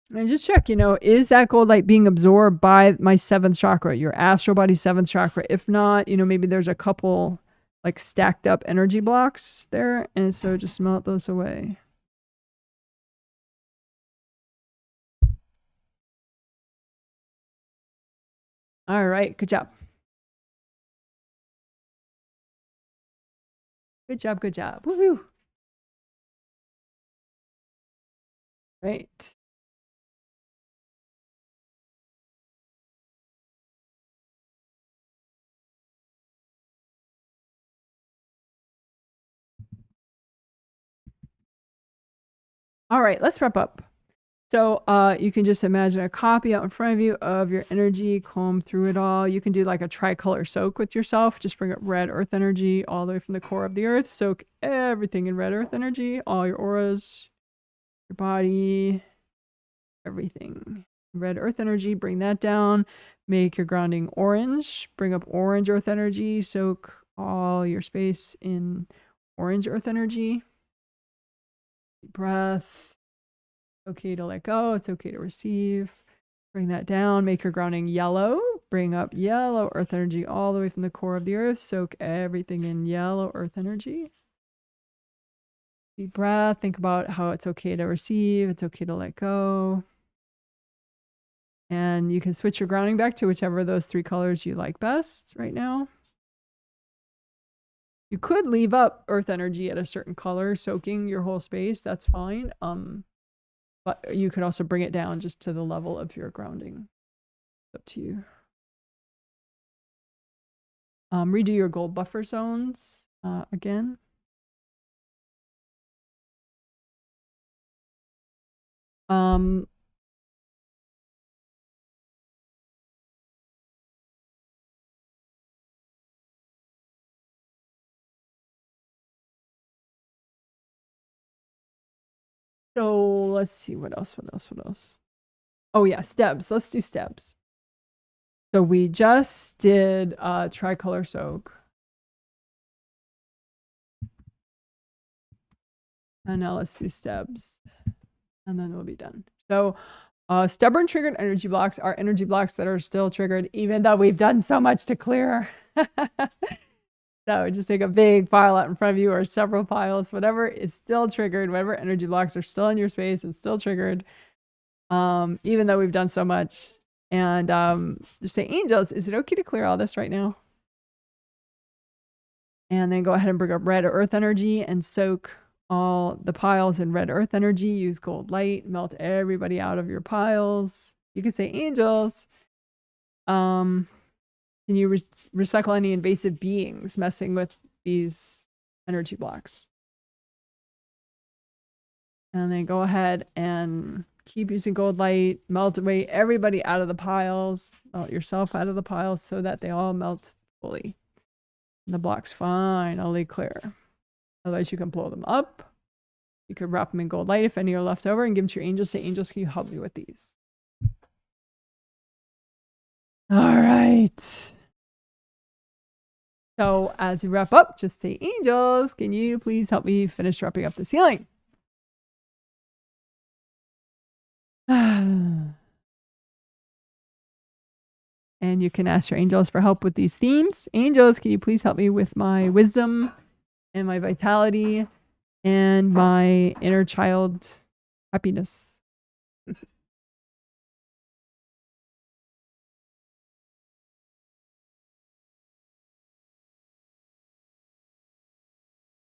And just check, is that gold light being absorbed by my 7th chakra, your astral body 7th chakra? If not, maybe there's a couple like stacked up energy blocks there. And so just melt those away. All right. Good job. Good job. Good job. Woohoo. Right. All right, let's wrap up. So you can just imagine a copy out in front of you of your energy, comb through it all. You can do like a tricolor soak with yourself. Just bring up red earth energy all the way from the core of the earth. Soak everything in red earth energy, all your auras, your body, everything. Red earth energy, bring that down. Make your grounding orange. Bring up orange earth energy. Soak all your space in orange earth energy. Deep breath. Okay to let go. It's okay to receive. Bring that down. Make your grounding yellow. Bring up yellow earth energy all the way from the core of the earth. Soak everything in yellow earth energy. Deep breath. Think about how it's okay to receive. It's okay to let go. And you can switch your grounding back to whichever of those 3 colors you like best right now. You could leave up earth energy at a certain color, soaking your whole space. That's fine. But you could also bring it down just to the level of your grounding. It's up to you. Redo your gold buffer zones again. So let's see, what else? Oh yeah, STEBs. Let's do STEBs. So we just did tricolor soak. And now let's do STEBs. And then we'll be done. So stubborn triggered energy blocks are energy blocks that are still triggered, even though we've done so much to clear. So just take a big pile out in front of you or several piles, whatever is still triggered, whatever energy blocks are still in your space and still triggered, even though we've done so much. And just say, angels, is it okay to clear all this right now? And then go ahead and bring up red earth energy and soak all the piles in red earth energy. Use gold light, melt everybody out of your piles. You can say, angels, can you recycle any invasive beings messing with these energy blocks? And then go ahead and keep using gold light, melt away everybody out of the piles, melt yourself out of the piles so that they all melt fully. And the block's finally clear. Otherwise, you can blow them up. You could wrap them in gold light if any are left over and give them to your angels. Say, angels, can you help me with these? All right. So as we wrap up, just say, angels, can you please help me finish wrapping up this healing? And you can ask your angels for help with these themes. Angels, can you please help me with my wisdom and my vitality and my inner child happiness?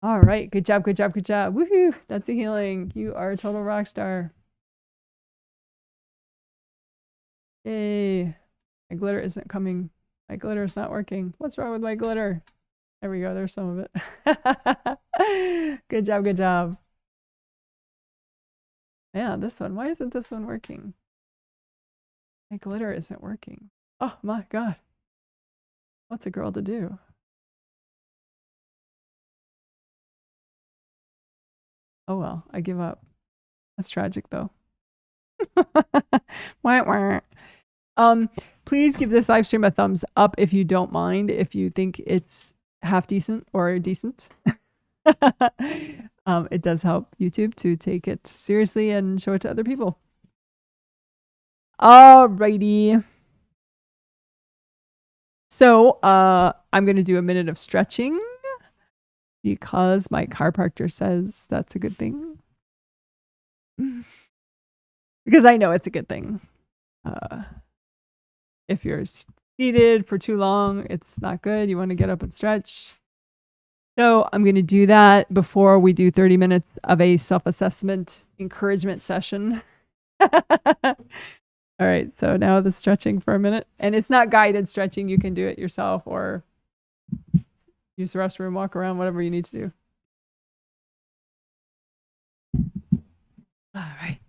All right. Good job. Good job. Good job. Woohoo. That's a healing. You are a total rock star. Yay. My glitter isn't coming. My glitter is not working. What's wrong with my glitter? There we go. There's some of it. Good job. Good job. Yeah, this one. Why isn't this one working? My glitter isn't working. Oh my God. What's a girl to do? Oh well, I give up. That's tragic though. Wah, wah. Please give this live stream a thumbs up if you don't mind, if you think it's half decent or decent. It does help YouTube to take it seriously and show it to other people. Alrighty. So I'm going to do a minute of stretching because my chiropractor says that's a good thing. Because I know it's a good thing. If you're seated for too long, it's not good. You want to get up and stretch. So I'm going to do that before we do 30 minutes of a self-assessment encouragement session. All right, so now the stretching for a minute. And it's not guided stretching. You can do it yourself or use the restroom, walk around, whatever you need to do. All right.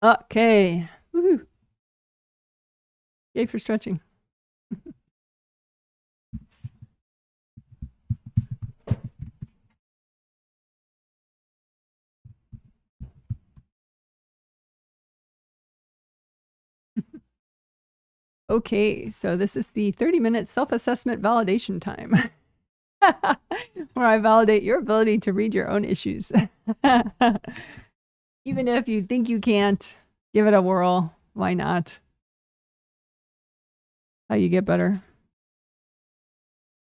Okay. Woohoo. Yay for stretching. Okay, so this is the 30-minute self-assessment validation time. Where I validate your ability to read your own issues. Even if you think you can't, give it a whirl. Why not? How you get better?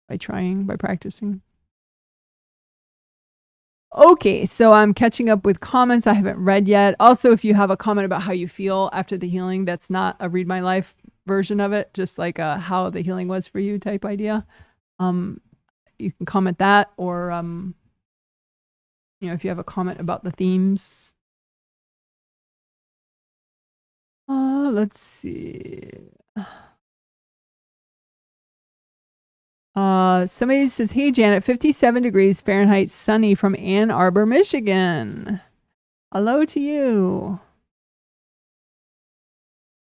By trying, by practicing. Okay, so I'm catching up with comments I haven't read yet. Also, if you have a comment about how you feel after the healing, that's not a read my life version of it, just like a how the healing was for you type idea. You can comment that, or if you have a comment about the themes. Let's see. Somebody says, hey, Janet, 57 degrees Fahrenheit, sunny from Ann Arbor, Michigan. Hello to you.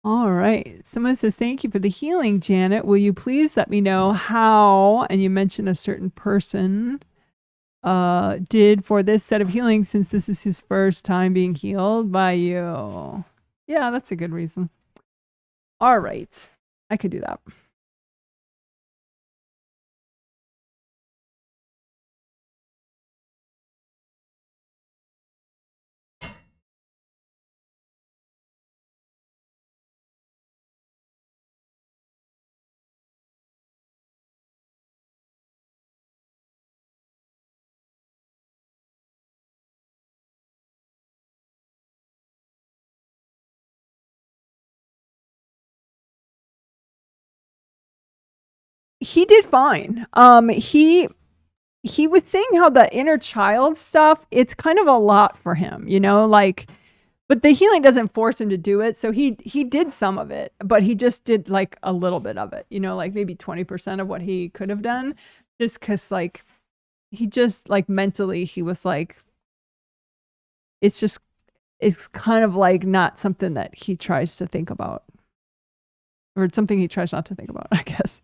All right. Someone says, thank you for the healing, Janet. Will you please let me know how, and you mentioned a certain person, did for this set of healings since this is his first time being healed by you. Yeah, that's a good reason. All right. I could do that. He did fine. He was saying how the inner child stuff, it's kind of a lot for him, but the healing doesn't force him to do it. So he did some of it, but he just did like a little bit of it, like maybe 20% of what he could have done, just because he just mentally, he was like, it's kind of like not something that he tries to think about, or it's something he tries not to think about, I guess.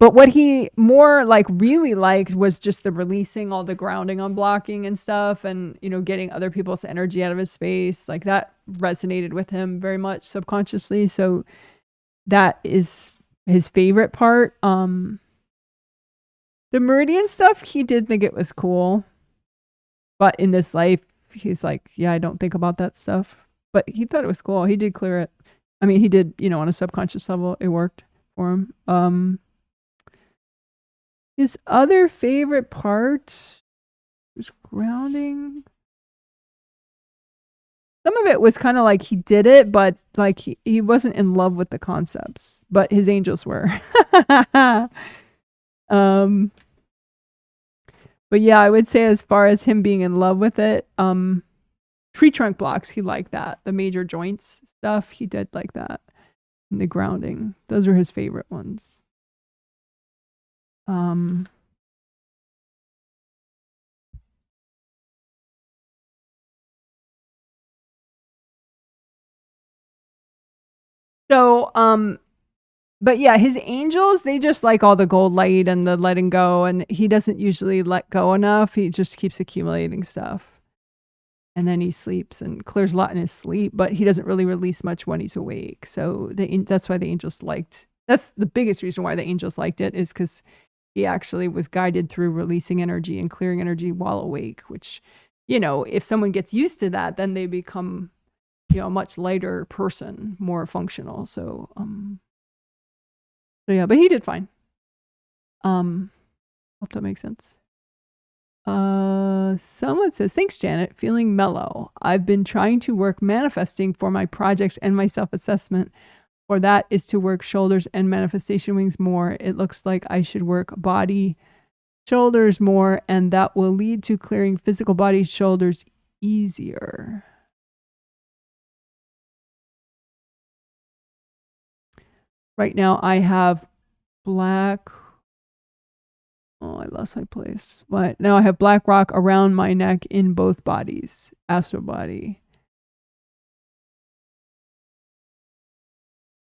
But what he more like really liked was just the releasing, all the grounding, unblocking and stuff, and getting other people's energy out of his space. Like that resonated with him very much subconsciously. So that is his favorite part. The meridian stuff, he did think it was cool. But in this life, he's like, yeah, I don't think about that stuff. But he thought it was cool. He did clear it. I mean, he did, on a subconscious level, it worked for him. His other favorite part was grounding. Some of it was kind of like he did it, but like he wasn't in love with the concepts, but his angels were. But yeah, I would say as far as him being in love with it, tree trunk blocks, he liked that. The major joints stuff, he did like that. And the grounding, those are his favorite ones. But yeah, his angels, they just like all the gold light and the letting go, and he doesn't usually let go enough. He just keeps accumulating stuff. And then he sleeps and clears a lot in his sleep, but he doesn't really release much when he's awake. So that's why the angels liked. That's the biggest reason why the angels liked it, is because he actually was guided through releasing energy and clearing energy while awake, which, if someone gets used to that, then they become, a much lighter person, more functional. So yeah, but he did fine. Hope that makes sense. Someone says, thanks, Janet. Feeling mellow. I've been trying to work manifesting for my projects and my self-assessment. For that is to work shoulders and manifestation wings more. It looks like I should work body, shoulders more, and that will lead to clearing physical body, shoulders easier. Right now I have black. Oh, I lost my place. But now I have black rock around my neck in both bodies. Astral body.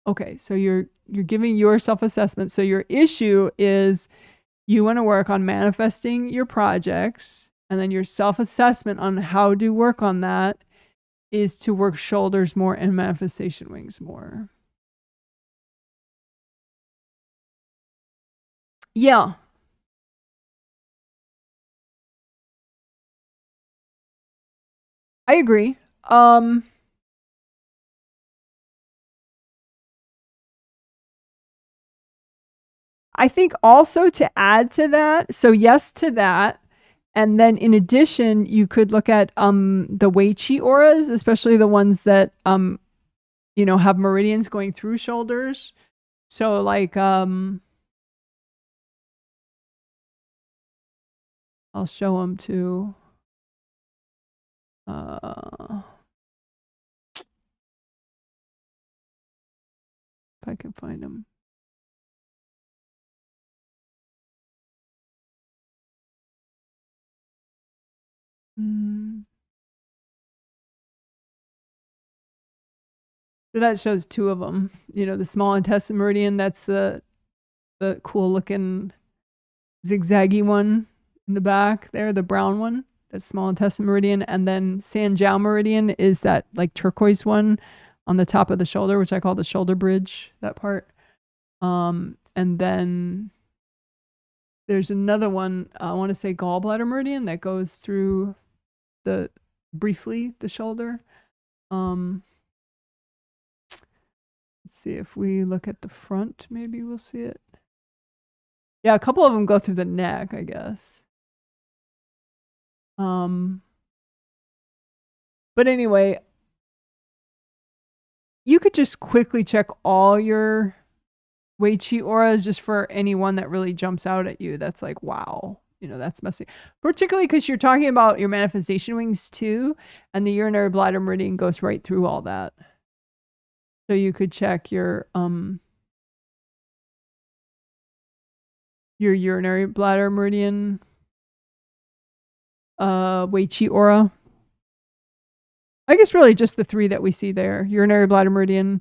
Okay, so you're giving your self-assessment. So your issue is you want to work on manifesting your projects, and then your self-assessment on how to work on that is to work shoulders more and manifestation wings more. Yeah. I agree. I think also to add to that, so yes to that, and then in addition, you could look at the Wei Qi auras, especially the ones that have meridians going through shoulders. So like I'll show them too. If I can find them. So that shows two of them. The small intestine meridian, that's the cool looking zigzaggy one in the back there, the brown one, that's small intestine meridian. And then Sanjiao meridian is that like turquoise one on the top of the shoulder, which I call the shoulder bridge, that part. And then there's another one, I want to say gallbladder meridian, that goes through briefly the shoulder. Let's see if we look at the front, maybe we'll see it. Yeah, a couple of them go through the neck, I guess. But anyway, you could just quickly check all your Wei Qi auras just for anyone that really jumps out at you. That's like, wow, that's messy. Particularly because you're talking about your manifestation wings too, and the urinary bladder meridian goes right through all that. So you could check your urinary bladder meridian, Wei Qi aura. I guess really just the three that we see there: urinary bladder meridian,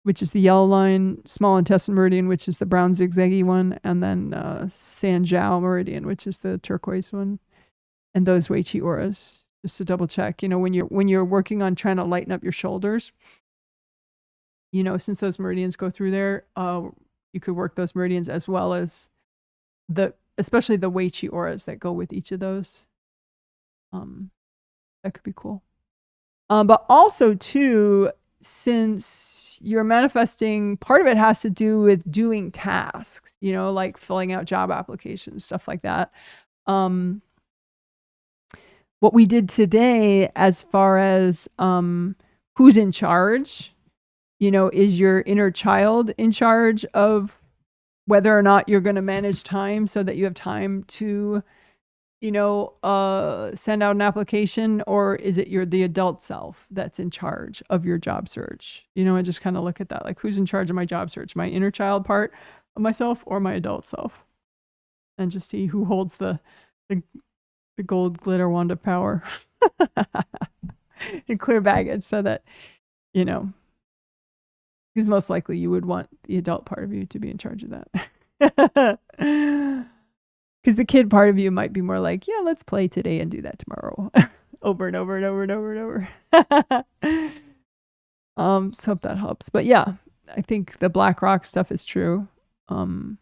which is the yellow line, small intestine meridian, which is the brown zigzaggy one, and then Sanjiao meridian, which is the turquoise one, and those Wei Qi auras. Just to double check, when you're working on trying to lighten up your shoulders, since those meridians go through there, you could work those meridians as well as especially the Wei Qi auras that go with each of those. That could be cool. But also too, since you're manifesting, part of it has to do with doing tasks, like filling out job applications, stuff like that. What we did today, as far as who's in charge, is your inner child in charge of whether or not you're going to manage time so that you have time to, send out an application, or is it the adult self that's in charge of your job search? I just kind of look at that, like, who's in charge of my job search, my inner child part of myself or my adult self, and just see who holds the gold glitter wand of power and clear baggage, so that, because most likely you would want the adult part of you to be in charge of that. Because the kid part of you might be more like, yeah, let's play today and do that tomorrow. Over and over and over and over and over. So hope that helps. But yeah, I think the black rock stuff is true. In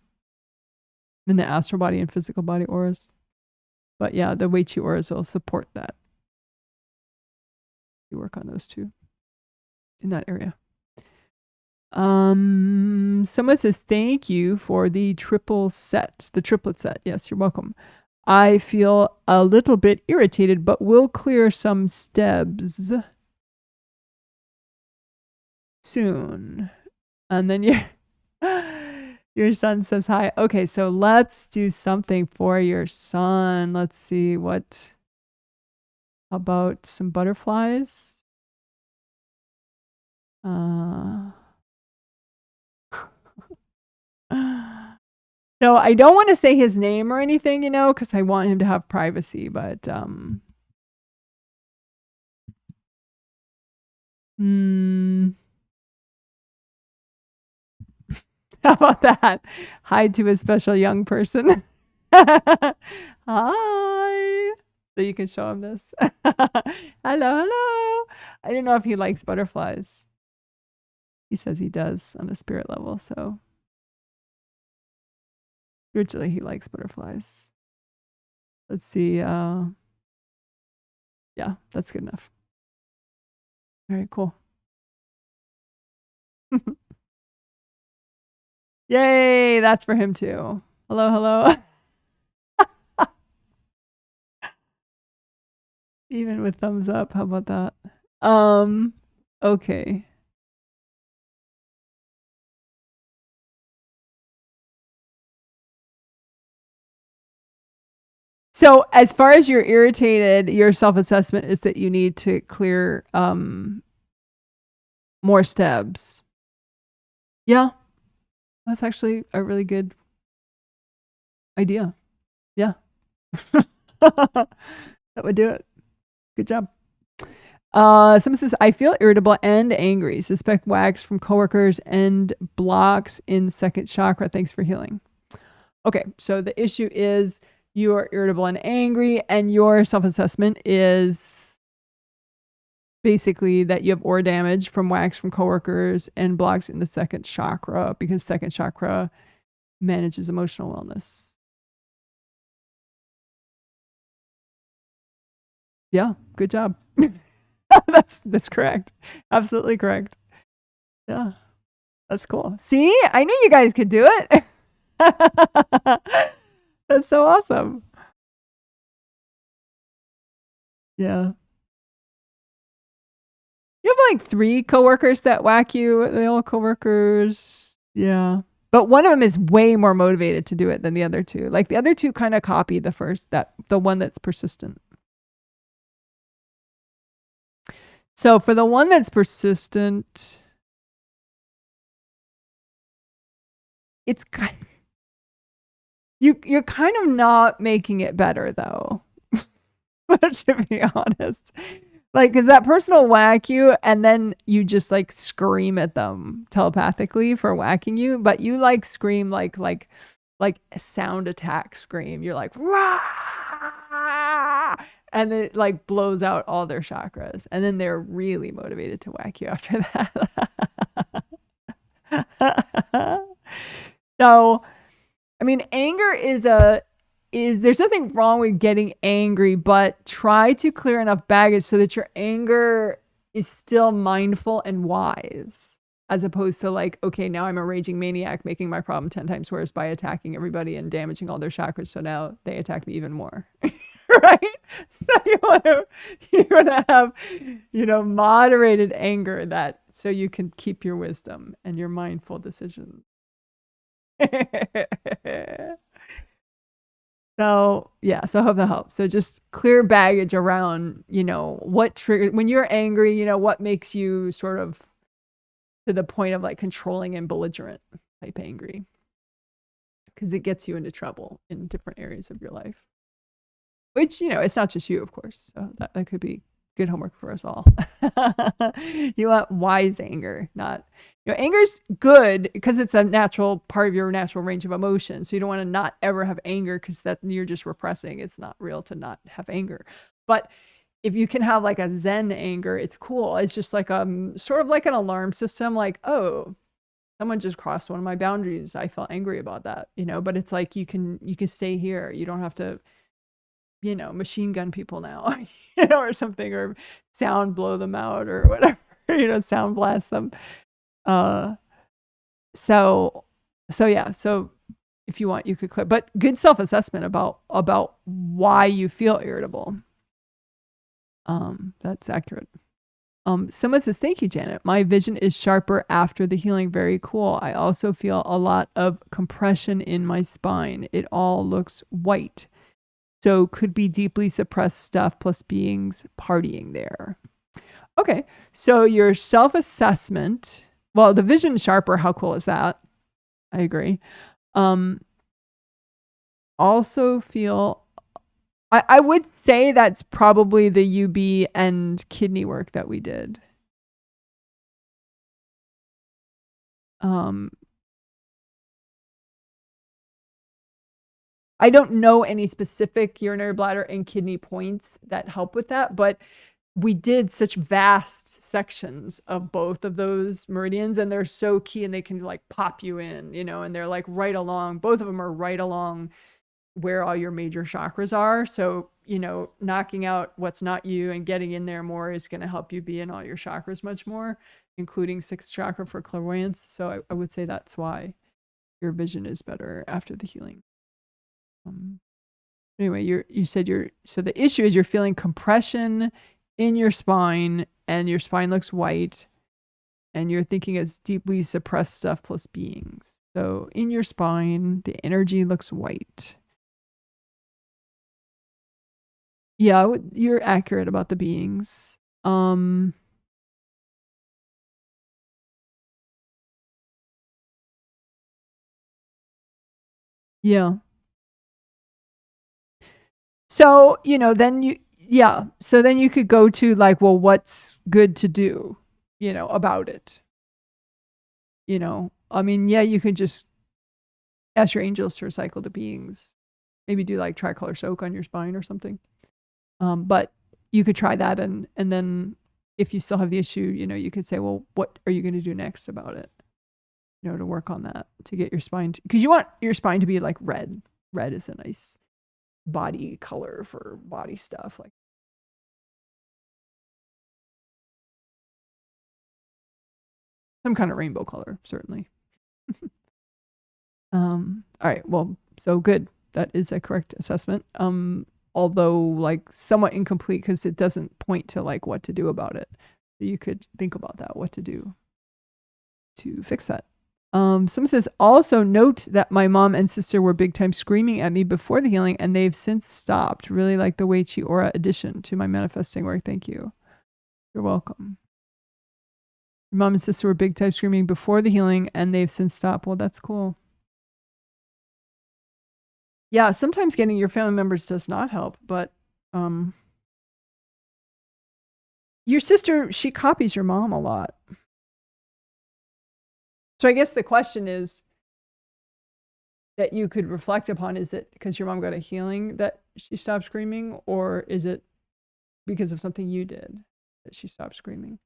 the astral body and physical body auras. But yeah, the Wei Qi auras will support that. You work on those too in that area. Someone says, thank you for the triplet set. Yes, you're welcome. I feel a little bit irritated, but will clear some STEBs soon. And then your son says hi. Okay, so let's do something for your son. Let's see how about some butterflies? So I don't want to say his name or anything, because I want him to have privacy, but how about that? Hi to a special young person. Hi. So you can show him this. Hello. I don't know if he likes butterflies. He says he does on a spirit level, so spiritually he likes butterflies. Let's see. Yeah, that's good enough. All right, cool. Yay, that's for him too. Hello. Even with thumbs up, how about that? Okay. So as far as you're irritated, your self-assessment is that you need to clear more STEBs. Yeah. That's actually a really good idea. Yeah. That would do it. Good job. Someone says, I feel irritable and angry. Suspect wax from coworkers and blocks in second chakra. Thanks for healing. Okay, so the issue is you are irritable and angry, and your self-assessment is basically that you have aura damage from wax from coworkers and blocks in the second chakra, because second chakra manages emotional wellness. Yeah, good job. That's correct. Absolutely correct. Yeah, that's cool. See, I knew you guys could do it. That's so awesome. Yeah. You have like 3 coworkers that whack you. They all coworkers. Yeah. But one of them is way more motivated to do it than the other 2. Like the other 2 kind of copy the one that's persistent. So for the one that's persistent, it's kind of, you're kind of not making it better though. To be honest. Like, because that person will whack you and then you just like scream at them telepathically for whacking you, but you like scream like a sound attack scream. You're like, rah! And it like blows out all their chakras. And then they're really motivated to whack you after that. So, I mean, anger is there's nothing wrong with getting angry, but try to clear enough baggage so that your anger is still mindful and wise, as opposed to like, okay, now I'm a raging maniac making my problem 10 times worse by attacking everybody and damaging all their chakras, so now they attack me even more. Right? So you want to have, moderated anger, that so you can keep your wisdom and your mindful decisions. So yeah, so I hope that helps. So just clear baggage around, what trigger when you're angry, what makes you sort of to the point of like controlling and belligerent type angry, because it gets you into trouble in different areas of your life. Which, it's not just you, of course. So that could be good homework for us all. You want wise anger, not, anger's good because it's a natural part of your natural range of emotion. So you don't want to not ever have anger, because that you're just repressing. It's not real to not have anger. But if you can have like a Zen anger, it's cool. It's just like sort of like an alarm system, like, oh, someone just crossed one of my boundaries. I felt angry about that, but it's like you can stay here. You don't have to, machine gun people now, or something, or sound blow them out or whatever, sound blast them. So yeah, so if you want, you could clear, but good self-assessment about why you feel irritable. That's accurate. Someone says, thank you, Janet. My vision is sharper after the healing. Very cool. I also feel a lot of compression in my spine. It all looks white. So could be deeply suppressed stuff plus beings partying there. Okay, so your self-assessment, well, the vision sharper, how cool is that? I agree. Also feel, I would say that's probably the UB and kidney work that we did. I don't know any specific urinary bladder and kidney points that help with that, but we did such vast sections of both of those meridians, and they're so key, and they can like pop you in, and they're like right along, both of them are right along where all your major chakras are. So, knocking out what's not you and getting in there more is going to help you be in all your chakras much more, including sixth chakra for clairvoyance. So I would say that's why your vision is better after the healing. Anyway, you said so the issue is you're feeling compression in your spine, and your spine looks white, and you're thinking it's deeply suppressed stuff plus beings. So in your spine, the energy looks white. Yeah, you're accurate about the beings. Yeah. So, then so then you could go to like, well, what's good to do, about it? I mean, yeah, you could just ask your angels to recycle the beings. Maybe do like tricolor soak on your spine or something. But you could try that, and then if you still have the issue, you could say, well, what are you going to do next about it? To work on that, to get your spine, because you want your spine to be like red. Red is a nice body color for body stuff, like some kind of rainbow color, certainly. All right, well, so good. That is a correct assessment. Although like somewhat incomplete, because it doesn't point to like what to do about it. So you could think about that, what to do to fix that. Someone says, also note that my mom and sister were big time screaming at me before the healing, and they've since stopped. Really like the Wei Chi Aura addition to my manifesting work. Thank you. You're welcome. Your mom and sister were big time screaming before the healing, and they've since stopped. Well, that's cool. Yeah, sometimes getting your family members does not help, but your sister, she copies your mom a lot. So I guess the question is that you could reflect upon, is it because your mom got a healing that she stopped screaming, or is it because of something you did that she stopped screaming?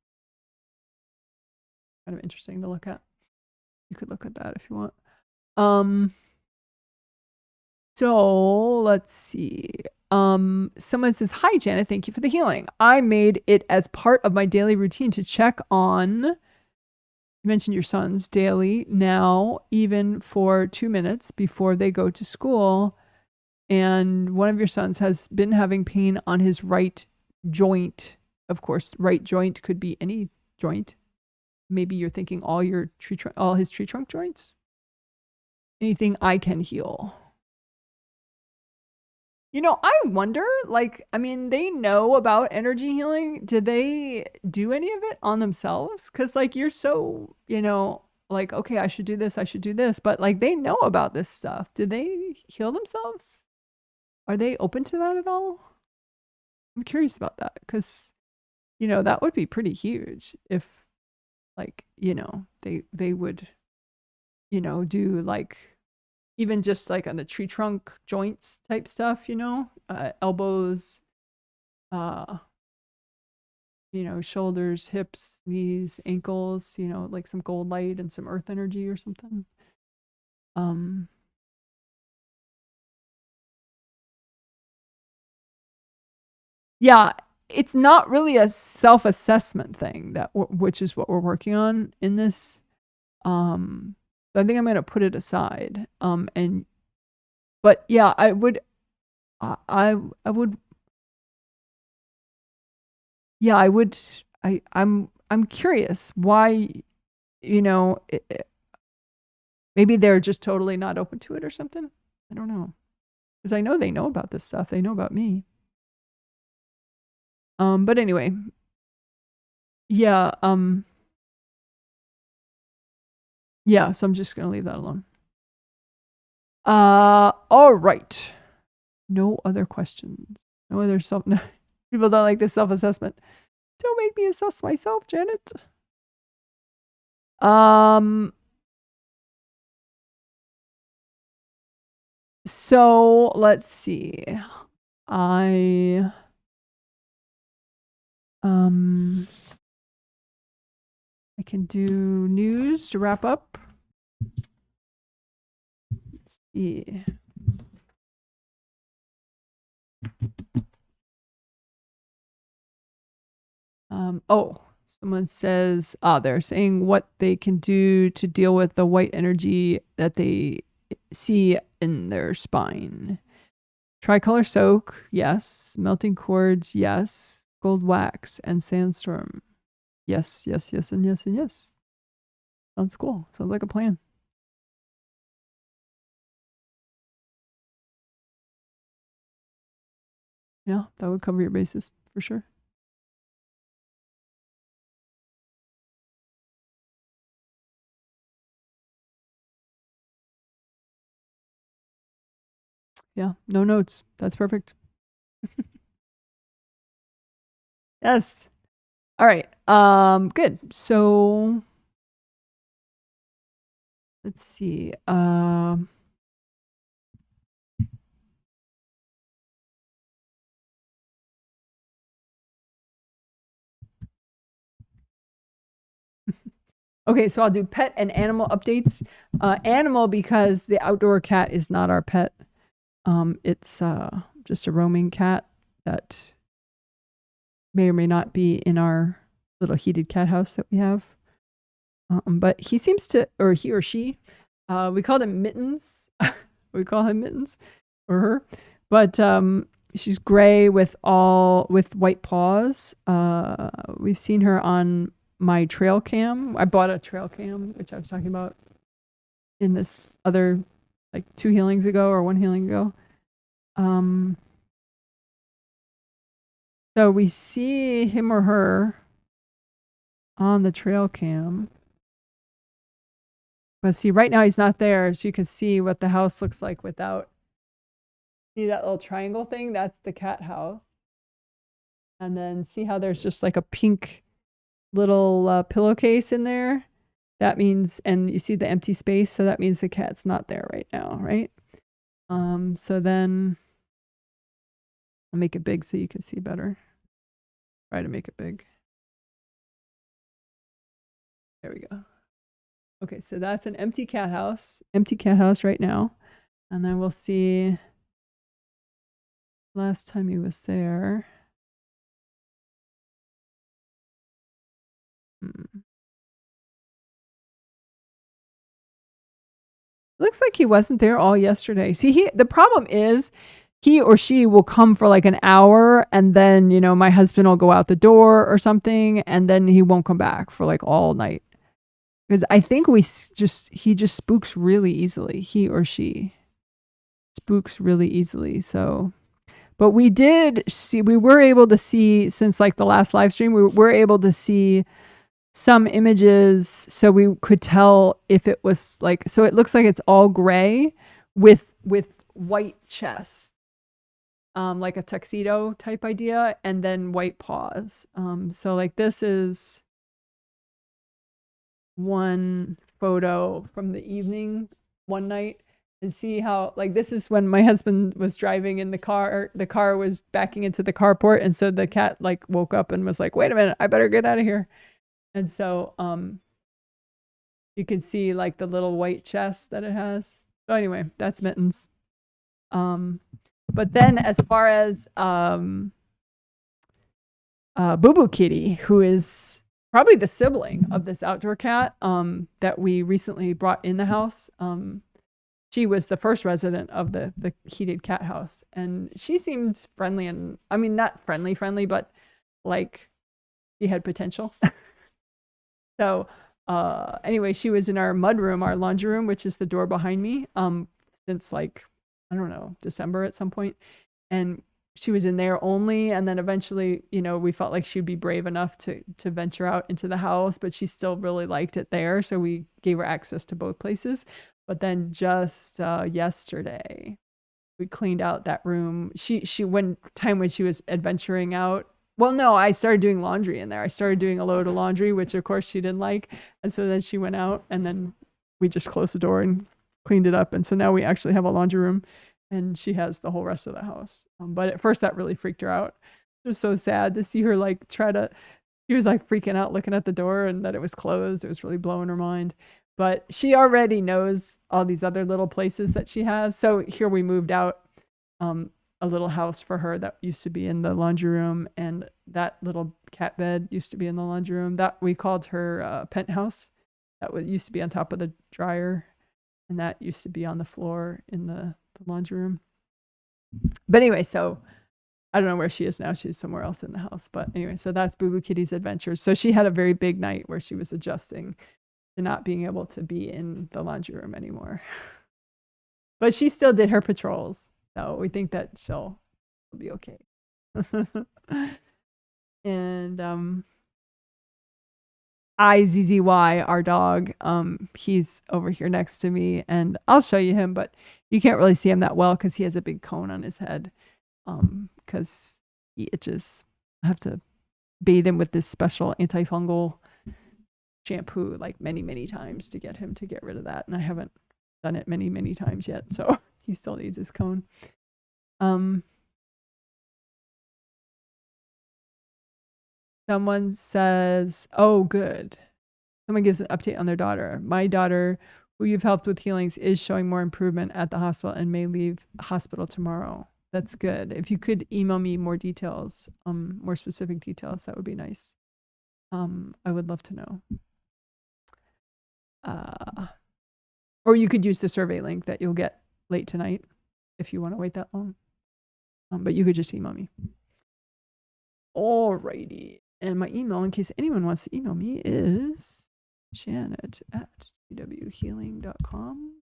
Kind of interesting to look at. You could look at that if you want. So let's see. Someone says, "Hi, Janet. Thank you for the healing. I made it as part of my daily routine to check on," you mentioned your sons daily now, even for 2 minutes before they go to school. And one of your sons has been having pain on his right joint. Of course, right joint could be any joint. Maybe you're thinking all his tree trunk joints. Anything I can heal. You know, I wonder, like, I mean, they know about energy healing. Do they do any of it on themselves? Because, like, you're so, like, okay, I should do this, but, like, they know about this stuff. Do they heal themselves? Are they open to that at all? I'm curious about that, because, that would be pretty huge if, like, they would, do, like, even just like on the tree trunk joints type stuff, elbows, shoulders, hips, knees, ankles, like some gold light and some earth energy or something. Yeah, it's not really a self-assessment thing, which is what we're working on in this. I think I'm going to put it aside. But yeah, I would, yeah, I'm curious why, maybe they're just totally not open to it or something. I don't know. Because I know they know about this stuff. They know about me. But anyway, yeah, yeah, so I'm just going to leave that alone. All right. No other questions. No other people don't like this self-assessment. Don't make me assess myself, Janet. So let's see. I can do news to wrap up. Let's see. Someone says, they're saying what they can do to deal with the white energy that they see in their spine. Tricolor soak, yes. Melting cords, yes. Gold wax and sandstorm. Yes, yes, yes, and yes, and yes. Sounds cool. Sounds like a plan. Yeah, that would cover your bases for sure. Yeah, no notes. That's perfect. Yes. All right. Good. So let's see. Okay, so I'll do pet and animal updates. Animal, because the outdoor cat is not our pet. It's just a roaming cat that may or may not be in our little heated cat house that we have. But he seems to, or he or she, we called him Mittens. We call him Mittens, or her. But she's gray with white paws. We've seen her on my trail cam. I bought a trail cam, which I was talking about in this other, like 2 healings ago or 1 healing ago. So we see him or her on the trail cam. But see, right now he's not there, so you can see what the house looks like without. See that little triangle thing? That's the cat house. And then see how there's just like a pink little pillowcase in there? That means, and you see the empty space, so that means the cat's not there right now, right? So then I'll make it big so you can see better. Try to make it big. There we go. Okay, so that's an empty cat house right now. And then we'll see last time he was there. Looks like he wasn't there all yesterday. See, the problem is he or she will come for like an hour and then, you know, my husband will go out the door or something and then he won't come back for like all night. Because I think he just spooks really easily. He or she spooks really easily. So, but we were able to see since like the last live stream, we were able to see some images so we could tell if it was like, so it looks like it's all gray with white chest, like a tuxedo type idea, and then white paws. So like this is one photo from the evening one night, and see how like this is when my husband was driving in the car was backing into the carport, and so the cat like woke up and was like, wait a minute, I better get out of here. And so you can see like the little white chest that it has. So anyway, that's Mittens. But then as far as Boo Boo Kitty, who is probably the sibling of this outdoor cat that we recently brought in the house. She was the first resident of the heated cat house, and she seemed friendly, and I mean not friendly, but like she had potential. So anyway, she was in our mud room, our laundry room, which is the door behind me, since like, I don't know, December at some point. And she was in there only. And then eventually, you know, we felt like she'd be brave enough to venture out into the house, but she still really liked it there. So we gave her access to both places. But then just yesterday, we cleaned out that room. She one time when she was adventuring out, well, no, I started doing laundry in there. I started doing a load of laundry, which of course she didn't like. And so then she went out, and then we just closed the door and cleaned it up. And so now we actually have a laundry room, and she has the whole rest of the house. But at first that really freaked her out. It was so sad to see her like she was like freaking out looking at the door and that it was closed. It was really blowing her mind. But she already knows all these other little places that she has. So here we moved out a little house for her that used to be in the laundry room, and that little cat bed used to be in the laundry room. That we called her penthouse. That used to be on top of the dryer, and that used to be on the floor in the laundry room. But anyway, so I don't know where she is now. She's somewhere else in the house. But anyway, so that's Boo Boo Kitty's adventures. So she had a very big night where she was adjusting to not being able to be in the laundry room anymore. But she still did her patrols. So we think that she'll be okay. And Izzy, our dog, he's over here next to me, and I'll show you him, but you can't really see him that well because he has a big cone on his head, because he itches. I have to bathe him with this special antifungal shampoo like many times to get him to get rid of that, and I haven't done it many times yet, so he still needs his cone. Someone says, oh, good. Someone gives an update on their daughter. My daughter, who you've helped with healings, is showing more improvement at the hospital and may leave hospital tomorrow. That's good. If you could email me more details, more specific details, that would be nice. I would love to know. Or you could use the survey link that you'll get late tonight if you want to wait that long. But you could just email me. Alrighty. And my email, in case anyone wants to email me, is janet@gwhealing.com.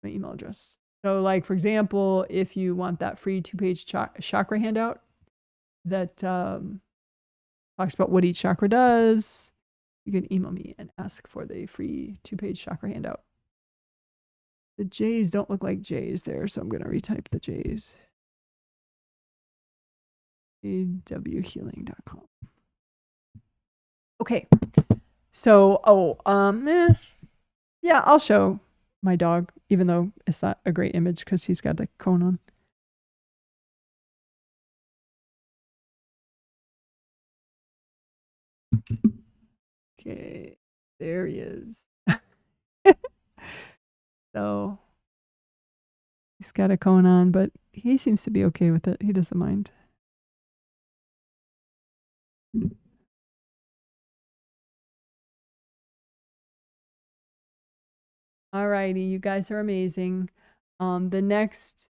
My email address. So like, for example, if you want that free 2-page chakra handout that talks about what each chakra does, you can email me and ask for the free 2-page chakra handout. The J's don't look like J's there, so I'm going to retype the J's. GKWhealing.com. Okay. So, yeah, I'll show my dog, even though it's not a great image because he's got the cone on. Okay, there he is. So he's got a cone on, but he seems to be okay with it. He doesn't mind. Alrighty, you guys are amazing. The next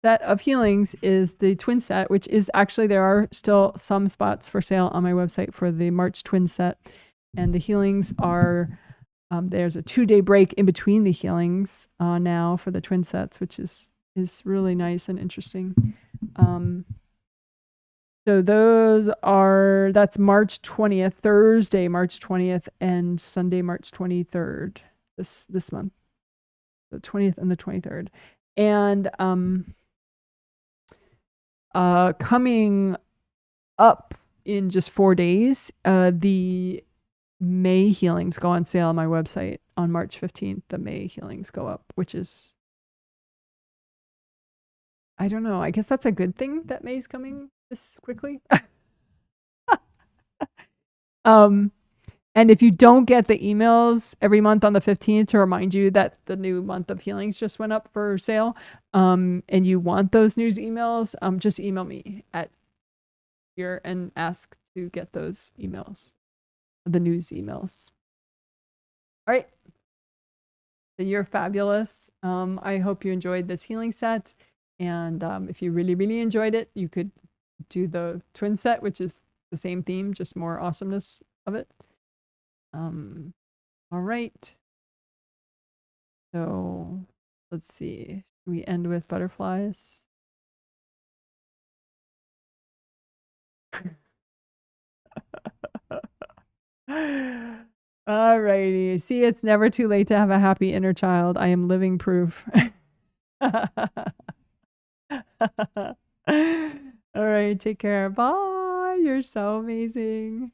set of healings is the twin set, which is actually, there are still some spots for sale on my website for the March twin set. And the healings are, there's a 2-day break in between the healings now for the twin sets, which is really nice and interesting. So that's March 20th, Thursday, March 20th, and Sunday, March 23rd, this month, the 20th and the 23rd. And coming up in just 4 days, the May healings go on sale on my website on March 15th. The May healings go up, which is, I don't know, I guess that's a good thing that May's coming this quickly. And if you don't get the emails every month on the 15th to remind you that the new month of healings just went up for sale, and you want those news emails, just email me at here and ask to get those emails, the news emails. All right. So you're fabulous. I hope you enjoyed this healing set. And if you really, really enjoyed it, you could do the twin set, which is the same theme, just more awesomeness of it. All right. So let's see. Should we end with butterflies? All righty. See, it's never too late to have a happy inner child. I am living proof. All right. Take care. Bye. You're so amazing.